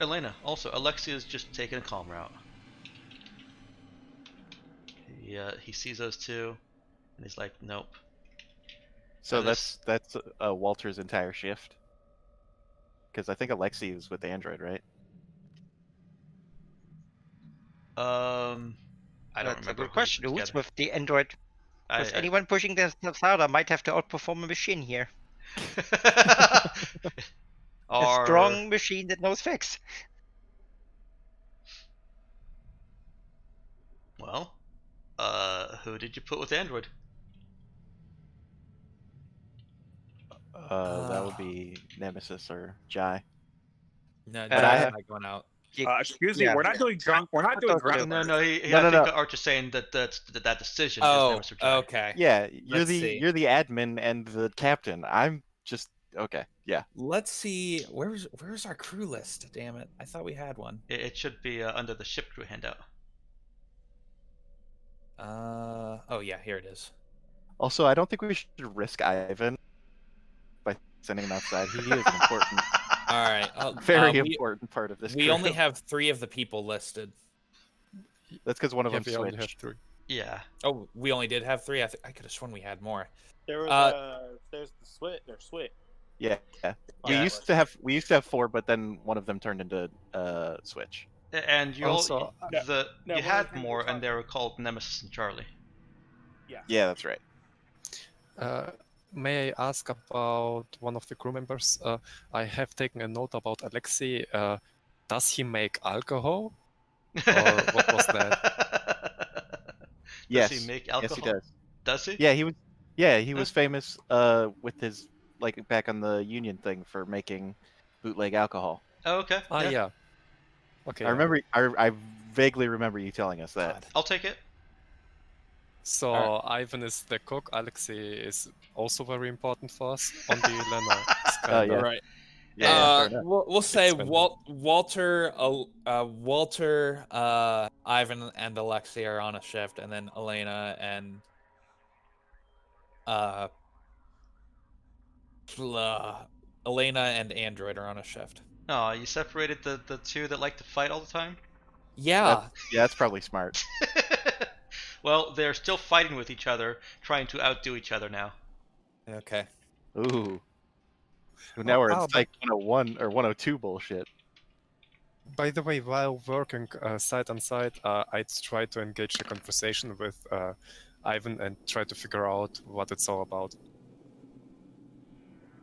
Elena. Also, Alexia's just taking a calm route. He sees those two, and he's like, nope. So this- that's Walter's entire shift. Because I think Alexi is with Android, right? I don't That's remember. a good who's question. Who's together. with the Android? Because anyone pushing themselves harder might have to outperform a machine here. A strong machine that knows fix. Well, who did you put with Android? That would be Nemesis or Jai. No, But I I'm have- not going out. Excuse me, Yeah. we're not doing drunk. We're not doing drunk. No, I No, think no. Archer's saying that that decision Oh, is Nemesis or Jai. okay. Yeah, Let's see. you're the admin and the captain. I'm just okay. Yeah. Let's see. Where's our crew list? Damn it! I thought we had one. It should be under the ship crew handout. Oh yeah, here it is. Also, I don't think we should risk Ivan by sending him outside. He is an important, All right. very we, important part of this. we crew. only have 3 of the people listed. That's because one of Yeah, them we only have switched. 3. Yeah. Oh, we only did have 3. I could have sworn we had more. There was there's the Swit. There's Swit. Yeah. We Yeah. used to have 4, but then one of them turned into Switch. And you Also, you one of had them more, we're and they were called Nemesis and Charlie. Yeah, that's right. May I ask about one of the crew members? I have taken a note about Alexei. Does he make alcohol? Or what was that? Yes. Does he make Yes, alcohol? he does. Does he? Yeah, he was. Yeah, he was famous with his back on the Union thing for making bootleg alcohol. Oh, okay. yeah. Okay. I remember. I vaguely remember you telling us that. I'll take it. So Ivan is the cook. Alexei is also very important for us on the Lena. It's kinda- yeah. Right. Yeah, fair enough. We'll say Expendable. Walter, Ivan, and Alexei are on a shift, and then Elena and Elena and Android are on a shift. Oh, you separated the two that like to fight all the time? Yeah. That's probably smart. Well, they're still fighting with each other, trying to outdo each other now. Okay. Ooh. Now we're in but- Psych 101 or 102 bullshit. By the way, while working side on side, I'd try to engage the conversation with Ivan and try to figure out what it's all about.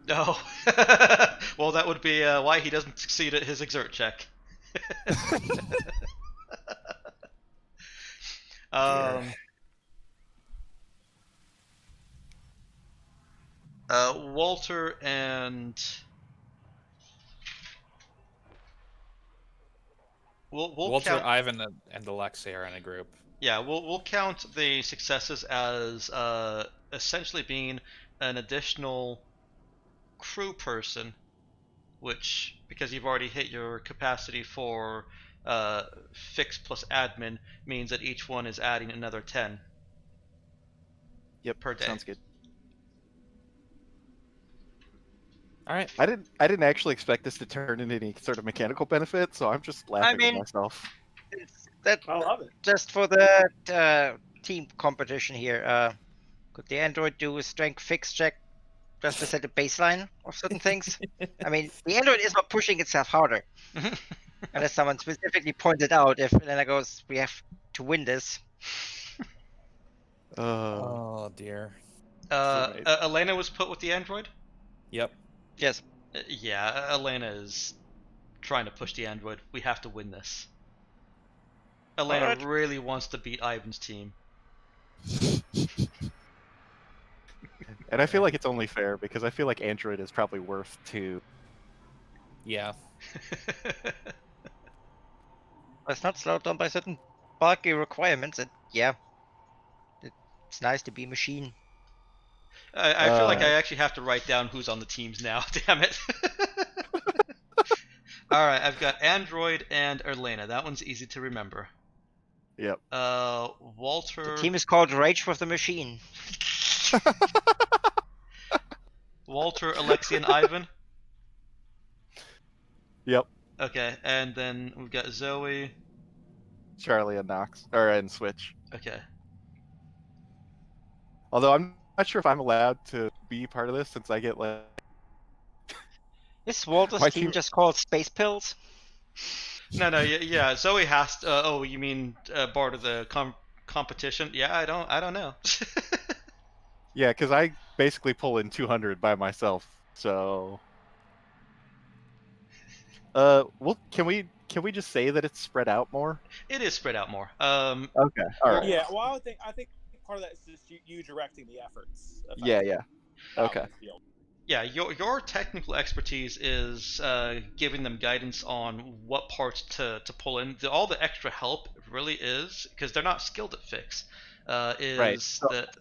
Oh, well, that would be why he doesn't succeed at his exert check. Walter and we'll Walter, count. Ivan, and Alexei are in a group. Yeah, we'll count the successes as essentially being an additional crew person, which because you've already hit your capacity for fix plus admin, means that each one is adding another 10 Yep, per day. sounds good. All right, I didn't actually expect this to turn into any sort of mechanical benefit, so I'm just laughing mean- at myself. That I love it. just for the team competition here. Could the android do a strength fix check just to set a baseline of certain things? I mean, the android is not pushing itself harder. And as someone specifically pointed out, if Elena goes, we have to win this. Oh dear. Elena was put with the android? Yep. Yes. Yeah, Elena is trying to push the android. We have to win this. Elena Alright. really wants to beat Ivan's team. And I feel like it's only fair because I feel like Android is probably worth 2. Yeah. It's not slowed down by certain bulky requirements, and yeah, it's nice to be machine. I feel like I actually have to write down who's on the teams now. Damn it. Alright, I've got Android and Elena. That one's easy to remember. Yep. Walter. The team is called Rage with the Machine. Walter, Alexei, and Ivan. Yep. Okay, and then we've got Zoe. Charlie and Nox, and Switch. Okay. Although I'm not sure if I'm allowed to be part of this since I get like. Is Walter's My team team- just called Space Pills? No, yeah. Zoe has to. Oh, you mean part of the competition? Yeah, I don't know. Yeah, because I basically pull in 200 by myself. So. Well, can we just say that it's spread out more? It is spread out more. Okay. All right. Yeah, well, I think part of that is just you directing the efforts. Yeah. out Okay. in the field. Yeah, your technical expertise is giving them guidance on what parts to pull in. All the extra help really is, because they're not skilled at fix, is Right. So that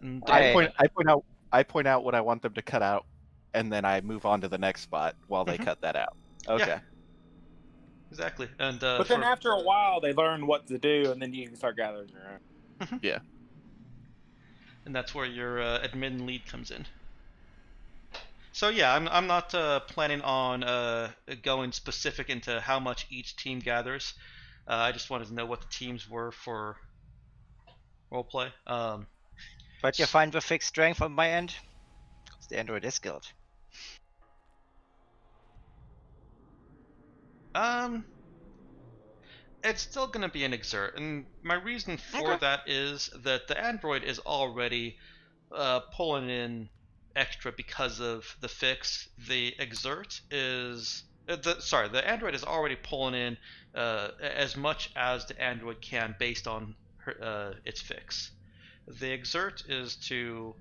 I point out what I want them to cut out, and then I move on to the next spot while they cut that out. Okay. Yeah. Exactly. And But then after a while, they learn what to do, and then you can start gathering your own. and that's where your admin lead comes in. So yeah, I'm not planning on going specific into how much each team gathers. I just wanted to know what the teams were for roleplay. But you find the fixed strength on my end? Because the android is skilled. It's still going to be an exert, and my reason for Okay. that is that the android is already pulling in extra because of the fix. The exert is the android is already pulling in as much as the android can based on its fix. The exert is to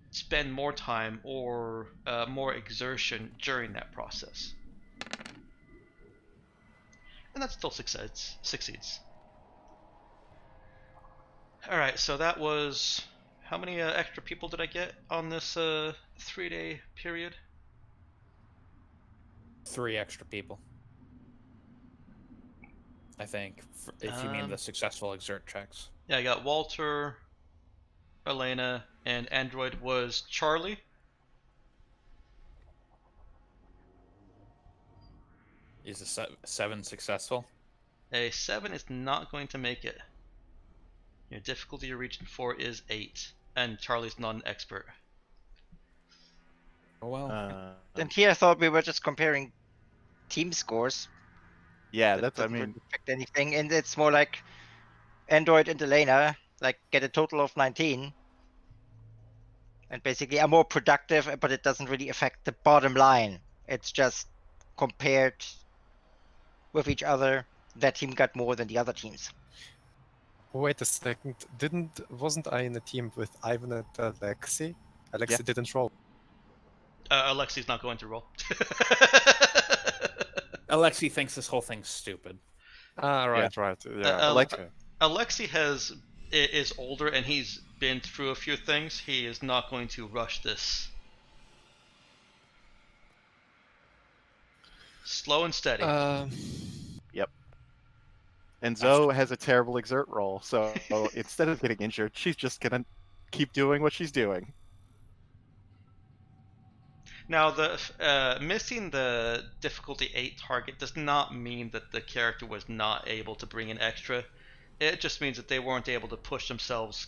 spend more time or more exertion during that process. And that still succeeds. Alright, so that was... How many extra people did I get on this 3-day period? 3 extra people. I think, if you mean the successful exert checks. Yeah, I got Walter, Elena, and Android. Was Charlie? Is a 7 successful? A 7 is not going to make it. Your difficulty you're reaching for is 8, and Charlie's not an expert. Oh well. And here I thought we were just comparing team scores. Yeah, That that's. I doesn't mean, really affect anything, and it's more like Android and Elena like get a total of 19, and basically are more productive, but it doesn't really affect the bottom line. It's just compared with each other, that team got more than the other teams. Wait a second. Wasn't I in a team with Ivan and Alexei? Alexei Yeah. didn't roll. Alexi's not going to roll. Alexei thinks this whole thing's stupid. Ah, right. Yeah. Alexei. Alexei is older and he's been through a few things. He is not going to rush this. Slow and steady. Yep. And Zoe has a terrible exert roll, so instead of getting injured, she's just gonna keep doing what she's doing. Now, the missing the difficulty 8 target does not mean that the character was not able to bring in extra. It just means that they weren't able to push themselves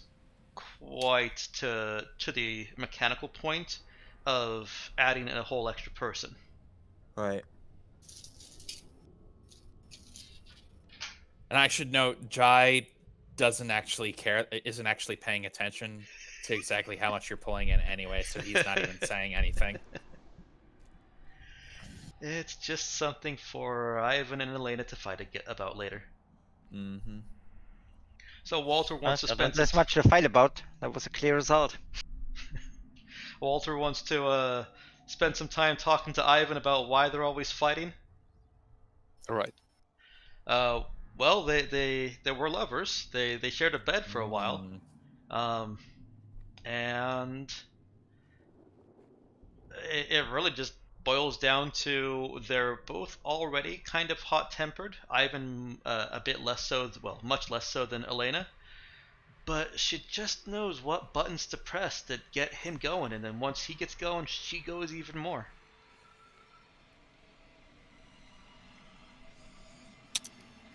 quite to the mechanical point of adding a whole extra person. Right. And I should note, Jai doesn't actually care, isn't actually paying attention to exactly how much you're pulling in anyway, so he's not even saying anything. It's just something for Ivan and Elena to fight about later. Mm-hmm. So Walter wants to spend. There's much to fight about. That was a clear result. Walter wants to spend some time talking to Ivan about why they're always fighting. All right. Well, they were lovers. They shared a bed for a while, and it really just boils down to they're both already kind of hot-tempered. Ivan a bit less so, well, much less so than Elena. But she just knows what buttons to press that get him going, and then once he gets going, she goes even more.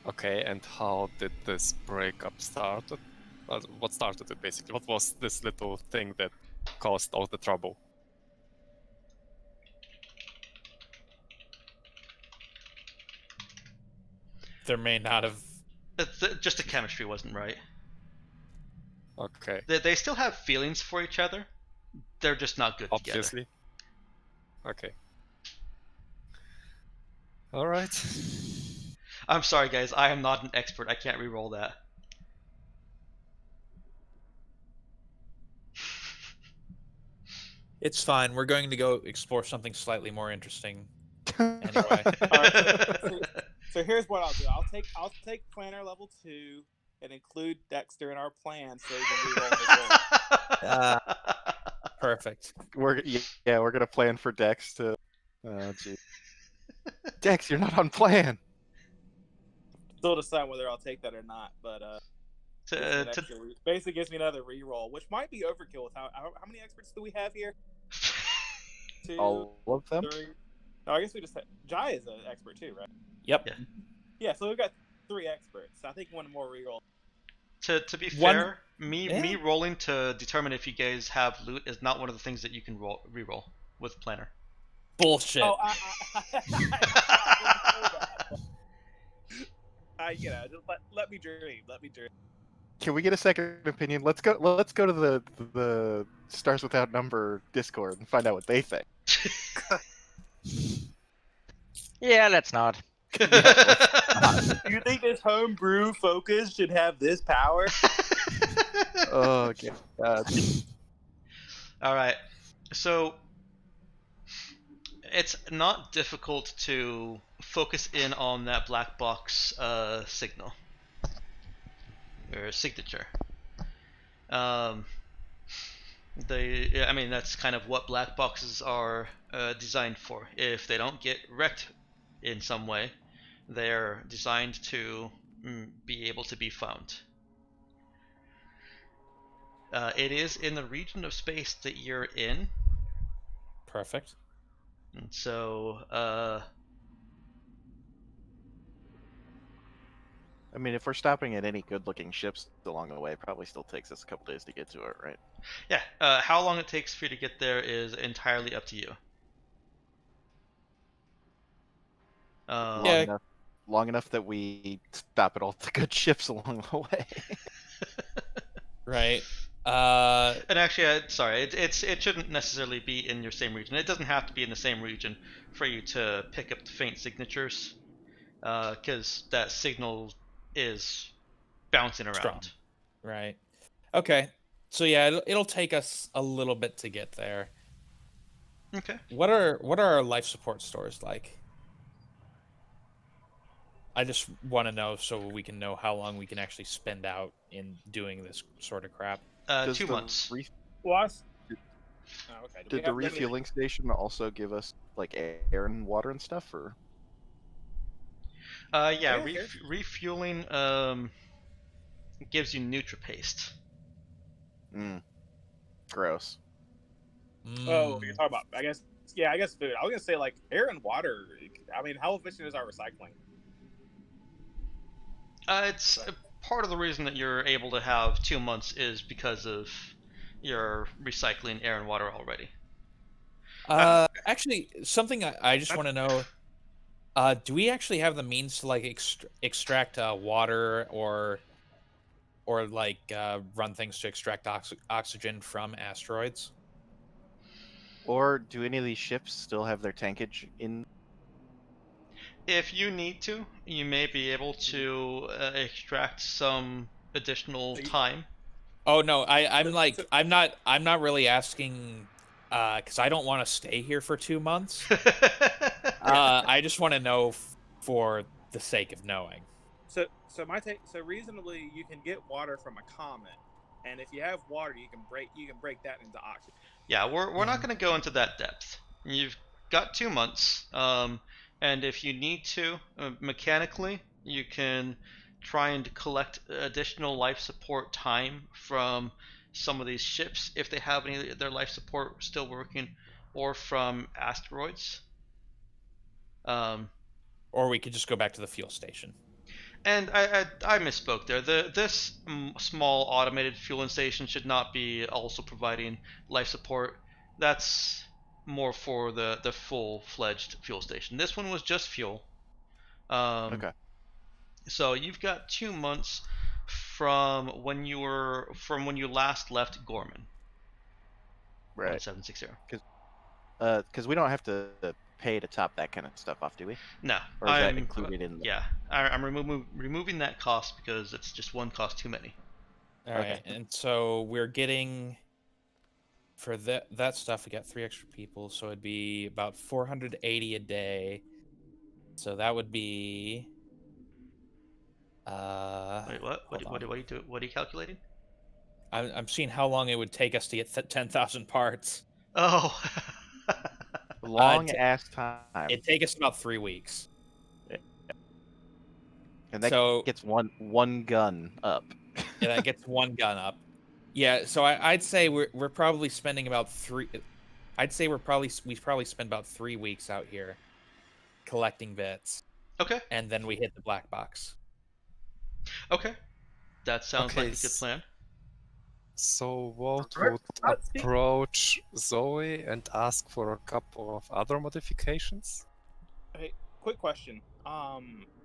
Okay, and how did this breakup start? What started it, basically? What was this little thing that caused all the trouble? There may not have... Just the chemistry wasn't right. Okay. They still have feelings for each other. They're just not good Obviously. Together. Okay. All right. I'm sorry, guys. I am not an expert. I can't re-roll that. It's fine. We're going to go explore something slightly more interesting. Anyway. So here's what I'll do. I'll take planner level 2 and include Dexter in our plan so he can re-roll his roll. Perfect. We're gonna plan for Dex to. Oh, gee. Dex, you're not on plan. Still decide whether I'll take that or not, but basically gives me another re-roll, which might be overkill. With how many experts do we have here? 2, All of them. 3. No, I guess we just had... Jai is an expert too, right? Yep. Yeah, so we've got 3 experts. So I think one more re-roll. To be fair, me rolling to determine if you guys have loot is not one of the things that you can re-roll with planner. Bullshit. Oh, just let me dream. Let me dream. Can we get a second opinion? Let's go to the Stars Without Number Discord and find out what they think. Yeah, let's not. Do you think this homebrew focus should have this power? Oh, God. All right. So it's not difficult to focus in on that black box signal or signature. I mean, that's kind of what black boxes are designed for. If they don't get wrecked in some way, they're designed to be able to be found. It is in the region of space that you're in. Perfect. And so, I mean, if we're stopping at any good-looking ships along the way, it probably still takes us a couple days to get to it, right? yeah, how long it takes for you to get there is entirely up to you. Long enough that we stop at all the good ships along the way. Right. And actually, sorry, it shouldn't necessarily be in your same region. It doesn't have to be in the same region for you to pick up the faint signatures, because that signal is bouncing around. Strong. Right. Okay. So yeah, it'll take us a little bit to get there. Okay. What are our life support stores like? I just want to know so we can know how long we can actually spend out in doing this sort of crap. 2 months. Okay. Did the refueling station also give us like air and water and stuff, or? Yeah, Yeah, here's- refueling gives you NutriPaste. Gross. Oh, Mm. you're talking about. I guess. Yeah, I guess food. I was gonna say like air and water. I mean, how efficient is our recycling? It's part of the reason that you're able to have 2 months is because of your recycling air and water already. Actually, something I just want to know. Do we actually have the means to like extract water or like run things to extract oxygen from asteroids? Or do any of these ships still have their tankage in? If you need to, you may be able to extract some additional time. Oh no, I'm So- like so- I'm not really asking because I don't want to stay here for 2 months. I just want to know for the sake of knowing. So my take. So reasonably, you can get water from a comet, and if you have water, you can break that into oxygen. Yeah, we're not going to go into that depth. You've got 2 months, and if you need to, mechanically, you can try and collect additional life support time from some of these ships if they have any of their life support still working, or from asteroids. Um, Or we could just go back to the fuel station. And I misspoke there. This small automated fueling station should not be also providing life support. That's more for the full-fledged fuel station. This one was just fuel. Okay. So you've got 2 months from when you last left Gorman. Right. 1760. Because we don't have to pay to top that kind of stuff off, do we? No, Or is that included in? Yeah, I'm removing that cost because it's just one cost too many. All right, and so we're getting for that stuff. We got 3 extra people, so it'd be about 480 a day. So that would be. Wait, what? What are you calculating? I'm seeing how long it would take us to get 10,000 parts. Oh. Long ass time. It'd take us about 3 weeks. And that So- gets one gun up. Yeah, that gets one gun up. Yeah, so I'd say we're probably spending about 3. I'd say we probably spend about 3 weeks out here collecting bits, Okay. and then we hit the black box. Okay. That sounds Okay, like a good plan. So Walt Right, would let's see. approach Zoe and ask for a couple of other modifications. Hey, quick question.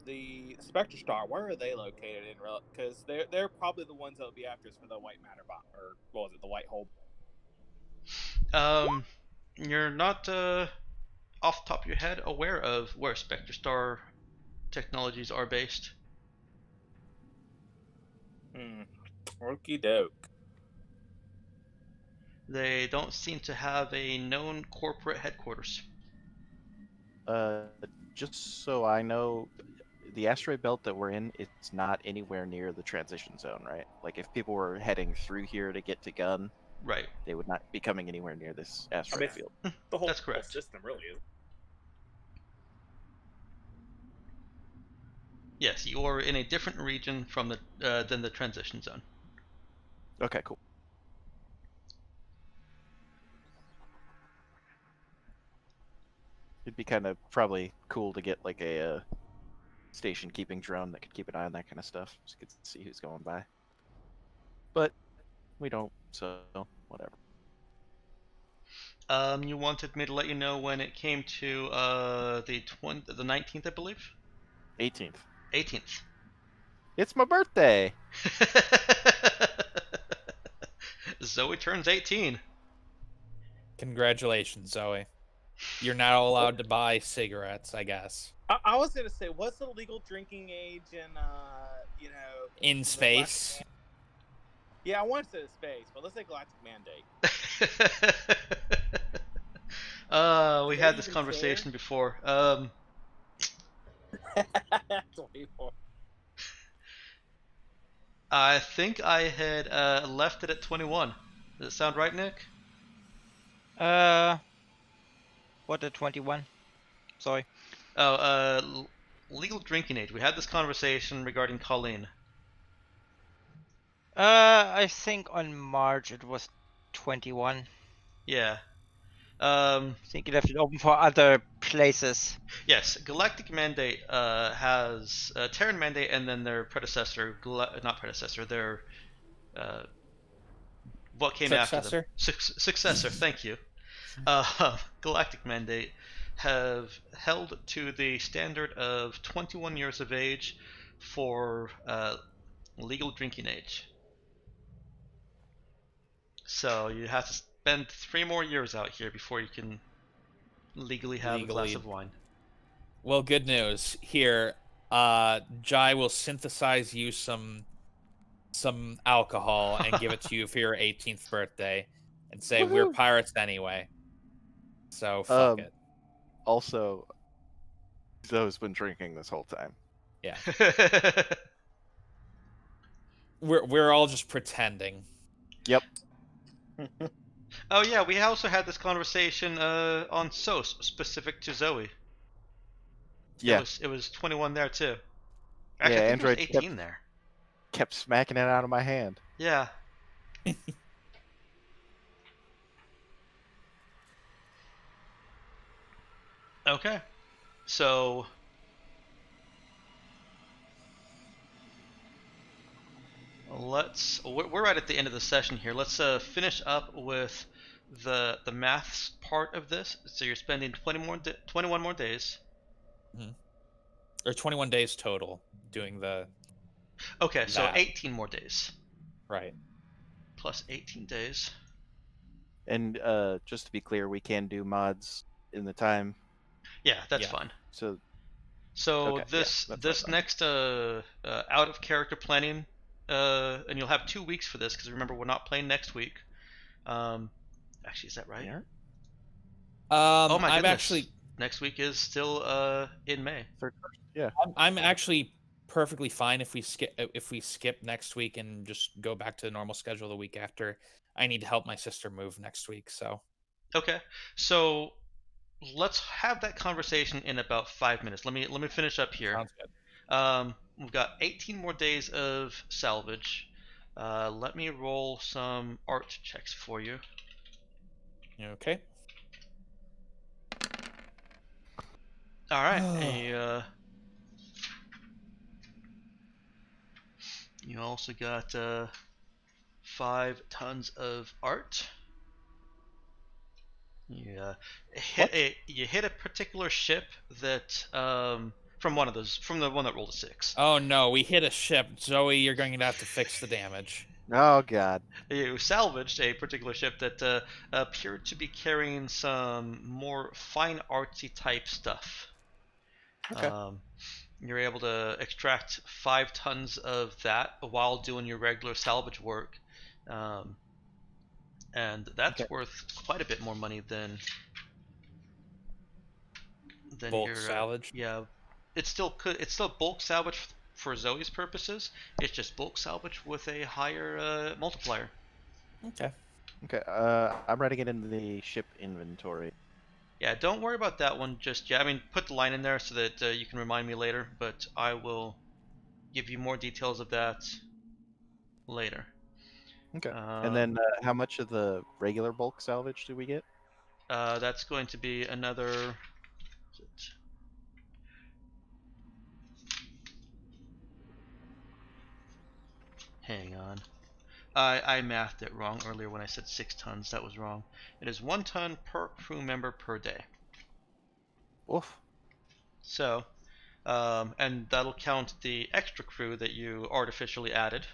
The Spectre Star, where are they located in? Because they're probably the ones that will be after us for the white matter bomb, or what was it, the white hole? You're not off the top of your head aware of where Spectre Star technologies are based. Okie doke. They don't seem to have a known corporate headquarters. Just so I know, the asteroid belt that we're in, it's not anywhere near the transition zone, right? Like if people were heading through here to get to Gun, Right. they would not be coming anywhere near this asteroid mean, field. The whole, That's whole correct. system really is. Yes, you are in a different region from the than the transition zone. Okay, cool. It'd be kind of probably cool to get like a station keeping drone that could keep an eye on that kind of stuff. Just get to see who's going by. But we don't, so whatever. You wanted me to let you know when it came to the 19th, I believe. 18th. 18th. It's my birthday. Zoe turns 18. Congratulations, Zoe. You're now allowed to buy cigarettes, I guess. I was gonna say, what's the legal drinking age in In the space. Galactic Yeah, I wanted to say space, but let's say Galactic Mandate. We Do had they this even conversation before. 24. I think I had left it at 21. Does that sound right, Nick? What the 21? Sorry. Oh, legal drinking age. We had this conversation regarding Colleen. I think on March it was 21. Yeah. I think it left it open for other places. Yes, Galactic Mandate has Terran Mandate, and then their predecessor, not predecessor, their what came after them? Successor. Thank you. Galactic Mandate have held to the standard of 21 years of age for legal drinking age. So you have to spend 3 more years out here before you can legally have a glass of wine. Well, good news. Here, Jai will synthesize you some alcohol and give it to you for your 18th birthday, and say we're pirates anyway. So fuck it. Also, Zoe's been drinking this whole time. Yeah. We're all just pretending. Yep. Oh yeah, we also had this conversation on SOS specific to Zoe. Yeah. It was 21 there too. Actually, Yeah, I think Android it was 18 there. Kept smacking it out of my hand. Yeah. Okay. So we're right at the end of the session here. Let's finish up with the maths part of this. So you're spending 21 more days. Mm-hmm. Or 21 days total doing the. Okay, so 18 more days. Right. Plus 18 days. And just to be clear, we can do mods in the time. Yeah, that's fine. So okay, this fine. next out of character planning, and you'll have 2 weeks for this because remember we're not playing next week. Actually, is that right? Yeah. Oh my goodness. Actually next week is still in May. Yeah. I'm actually perfectly fine if we skip next week and just go back to the normal schedule the week after. I need to help my sister move next week, so. Okay, so let's have that conversation in about 5 minutes. Let me finish up here. Sounds good. We've got 18 more days of salvage. Let me roll some art checks for you. Okay. All right. You also got 5 tons of art. You hit a particular ship that from the one that rolled a 6. Oh no, we hit a ship. Zoe, you're going to have to fix the damage. Oh god. You salvaged a particular ship that appeared to be carrying some more fine artsy type stuff. Okay. You're able to extract 5 tons of that while doing your regular salvage work. And that's worth quite a bit more money than bulk your salvage. Yeah, it's still bulk salvage for Zoe's purposes. It's just bulk salvage with a higher multiplier. Okay. I'm writing it in the ship inventory. Yeah, don't worry about that one just yet. I mean, put the line in there so that you can remind me later, but I will give you more details of that later. Okay. And then how much of the regular bulk salvage do we get? That's going to be another. Hang on. I mathed it wrong earlier when I said 6 tons. That was wrong. It is 1 ton per crew member per day. Oof. So, and that'll count the extra crew that you artificially added.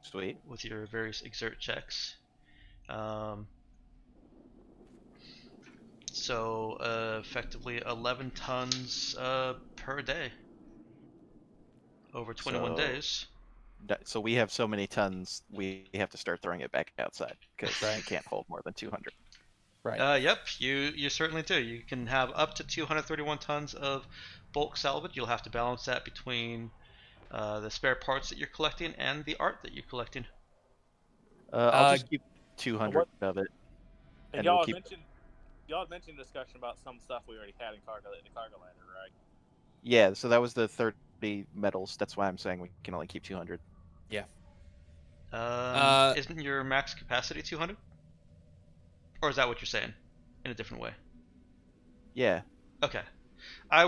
Sweet. With your various exert checks. So, effectively 11 tons per day. Over 21 days. So we have so many tons, we have to start throwing it back outside because I can't hold more than 200. Right. Yep, you certainly do. You can have up to 231 tons of bulk salvage. You'll have to balance that between the spare parts that you're collecting and the art that you're collecting. I'll just keep 200 of it. And y'all had mentioned discussion about some stuff we already had in the cargo ladder, right? Yeah, so that was the 30 metals. That's why I'm saying we can only keep 200. Isn't your max capacity 200? Or is that what you're saying? In a different way. Yeah. Okay. I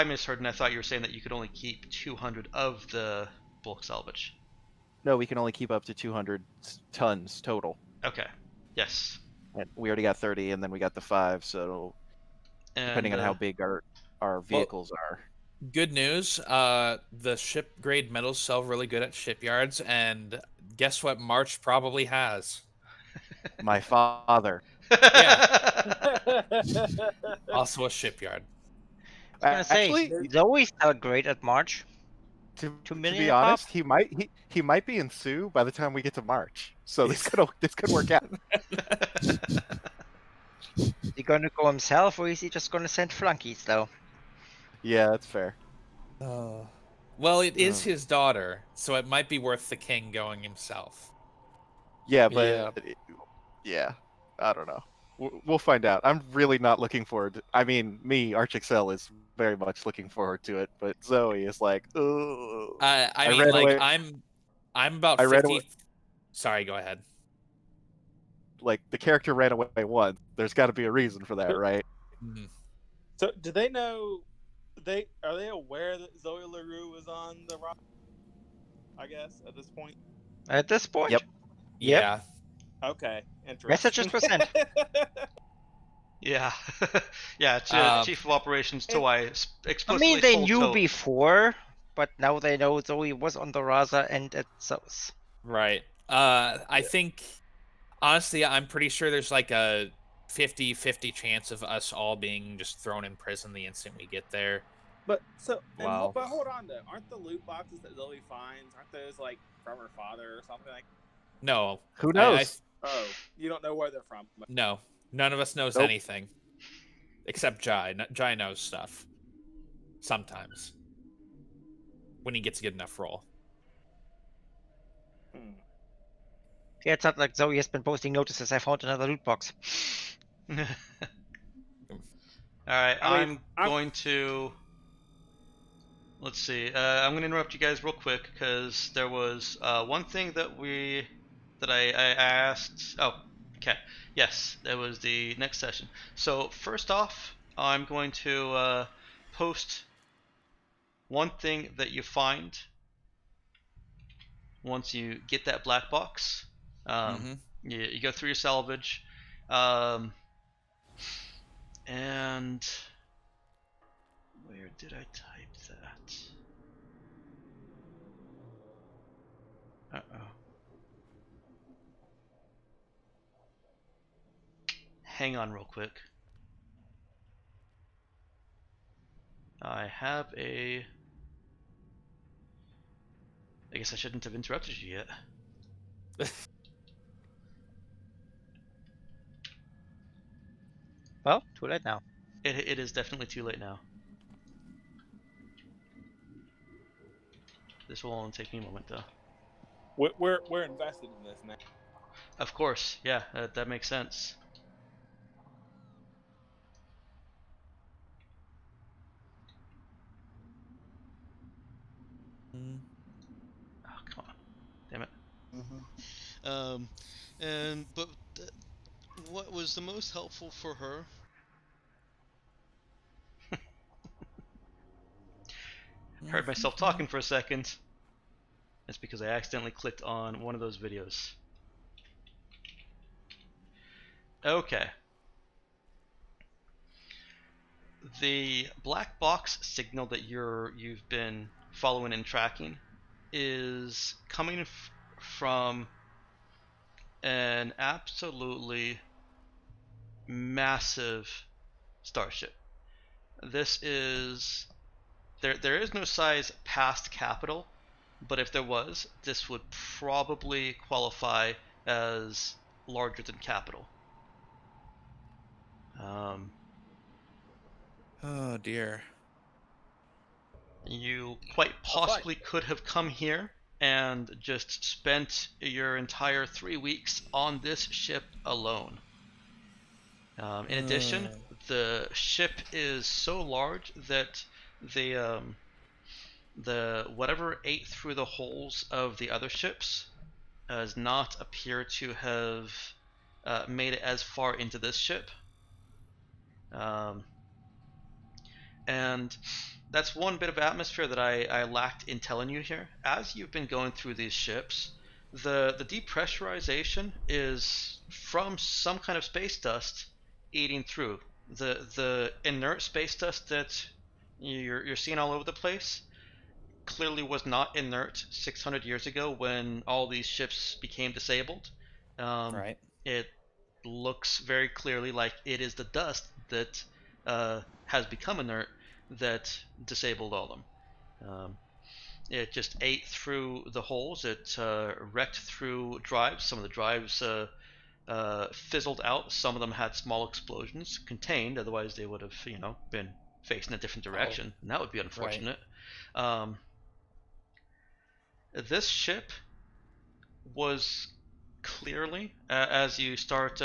misheard and I thought you were saying that you could only keep 200 of the bulk salvage. No, we can only keep up to 200 tons total. Okay. Yes. And we already got 30, and then we got the 5. So depending And on how big our vehicles are. Good news. The ship grade metals sell really good at shipyards, and guess what? March probably has. My father. Also a shipyard. I was gonna Actually, say, Zoe sell great at March. to 2 be million a pop? honest, he might be in Sue by the time we get to March. So this could work out. Is he gonna go himself, or is he just gonna send flunkies though? Yeah, that's fair. Well, it is his daughter, so it might be worth the king going himself. Yeah, but yeah, I don't know. We'll find out. I'm really not looking forward. I mean, me, ArchXL is very much looking forward to it, but Zoe is like, ugh. I mean, ran like away- I'm about I ran 50. away- Sorry, go ahead. Like the character ran away once. There's got to be a reason for that, right? So, do they know? Are they aware that Zoe LaRue was on the rock? I guess at this point. At this point? Yep. Yeah. Okay. Interesting. Messages were sent. Yeah. Yeah, Chief of Operations Towai I explicitly mean, they told knew Toad. before, but now they know Zoe was on the Raza and at South. Right. I think, honestly, I'm pretty sure there's like a 50-50 chance of us all being just thrown in prison the instant we get there. But Wow. but hold on though, aren't the loot boxes that Zoe finds, aren't those like from her father or something like? No. Who knows? Oh, you don't know where they're from. No. None of us knows Nope. anything. Except Jai. Jai knows stuff. Sometimes. When he gets a good enough roll. Yeah, it's not like Zoe has been posting notices. I found another loot box. All right, I mean, I'm going to. Let's see. I'm going to interrupt you guys real quick because there was one thing that I asked. Oh, okay. Yes, that was the next session. So first off, I'm going to post one thing that you find once you get that black box. You go through your salvage, and where did I type that? Uh-oh. Hang on real quick. I have a... I guess I shouldn't have interrupted you yet. Well, too late now. It is definitely too late now. This will only take me a moment, though. We're invested in this now. Of course, yeah, that makes sense. Oh, come on. Damn it. But what was the most helpful for her? Heard myself talking for a second. That's because I accidentally clicked on one of those videos. Okay. The black box signal that you've been following and tracking is coming from an absolutely massive starship. This is there is no size past capital, but if there was, this would probably qualify as larger than capital. Oh dear. You quite possibly could have come here and just spent your entire 3 weeks on this ship alone. In addition, the ship is so large that the whatever ate through the holes of the other ships does not appear to have made it as far into this ship. And that's one bit of atmosphere that I lacked in telling you here. As you've been going through these ships, the depressurization is from some kind of space dust eating through. The inert space dust that you're seeing all over the place clearly was not inert 600 years ago when all these ships became disabled. Right. It looks very clearly like it is the dust that has become inert that disabled all of them. It just ate through the holes. It wrecked through drives. Some of the drives fizzled out. Some of them had small explosions contained. Otherwise, they would have, been facing a different direction, and that would be unfortunate. Right. This ship was clearly, as you start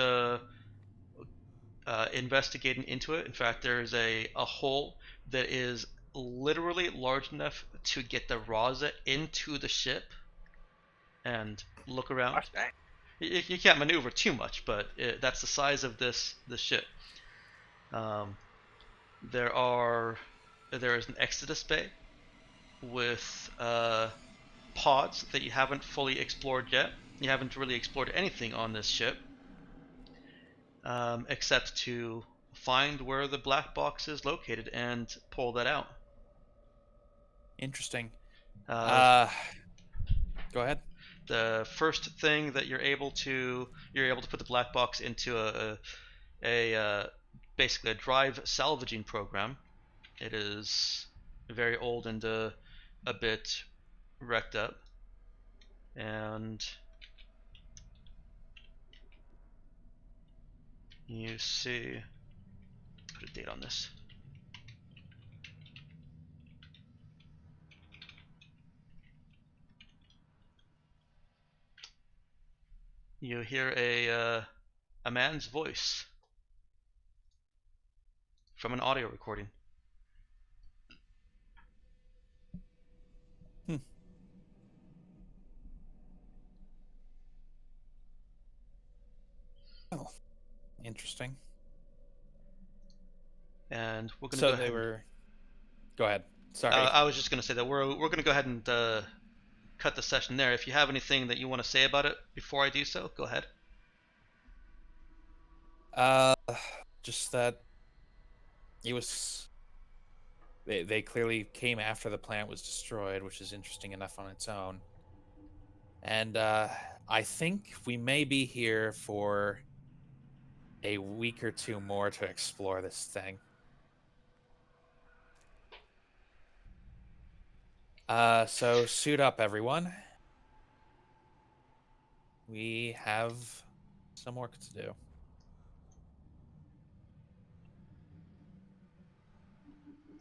investigating into it. In fact, there's a hole that is literally large enough to get the Raza into the ship and look around. You can't maneuver too much, but that's the size of this ship. There is an Exodus bay with pods that you haven't fully explored yet. You haven't really explored anything on this ship, except to find where the black box is located and pull that out. Interesting. Go ahead. The first thing that you're able to put the black box into a basically a drive salvaging program. It is very old and a bit wrecked up, and you see, put a date on this. You hear a man's voice from an audio recording. Oh, interesting. And we're gonna So go they ahead. were. Go ahead. Sorry. I was just gonna say that we're gonna go ahead and cut the session there. If you have anything that you want to say about it before I do so, go ahead. Just that it was. They clearly came after the plant was destroyed, which is interesting enough on its own. And I think we may be here for a week or two more to explore this thing. So suit up, everyone. We have some work to do.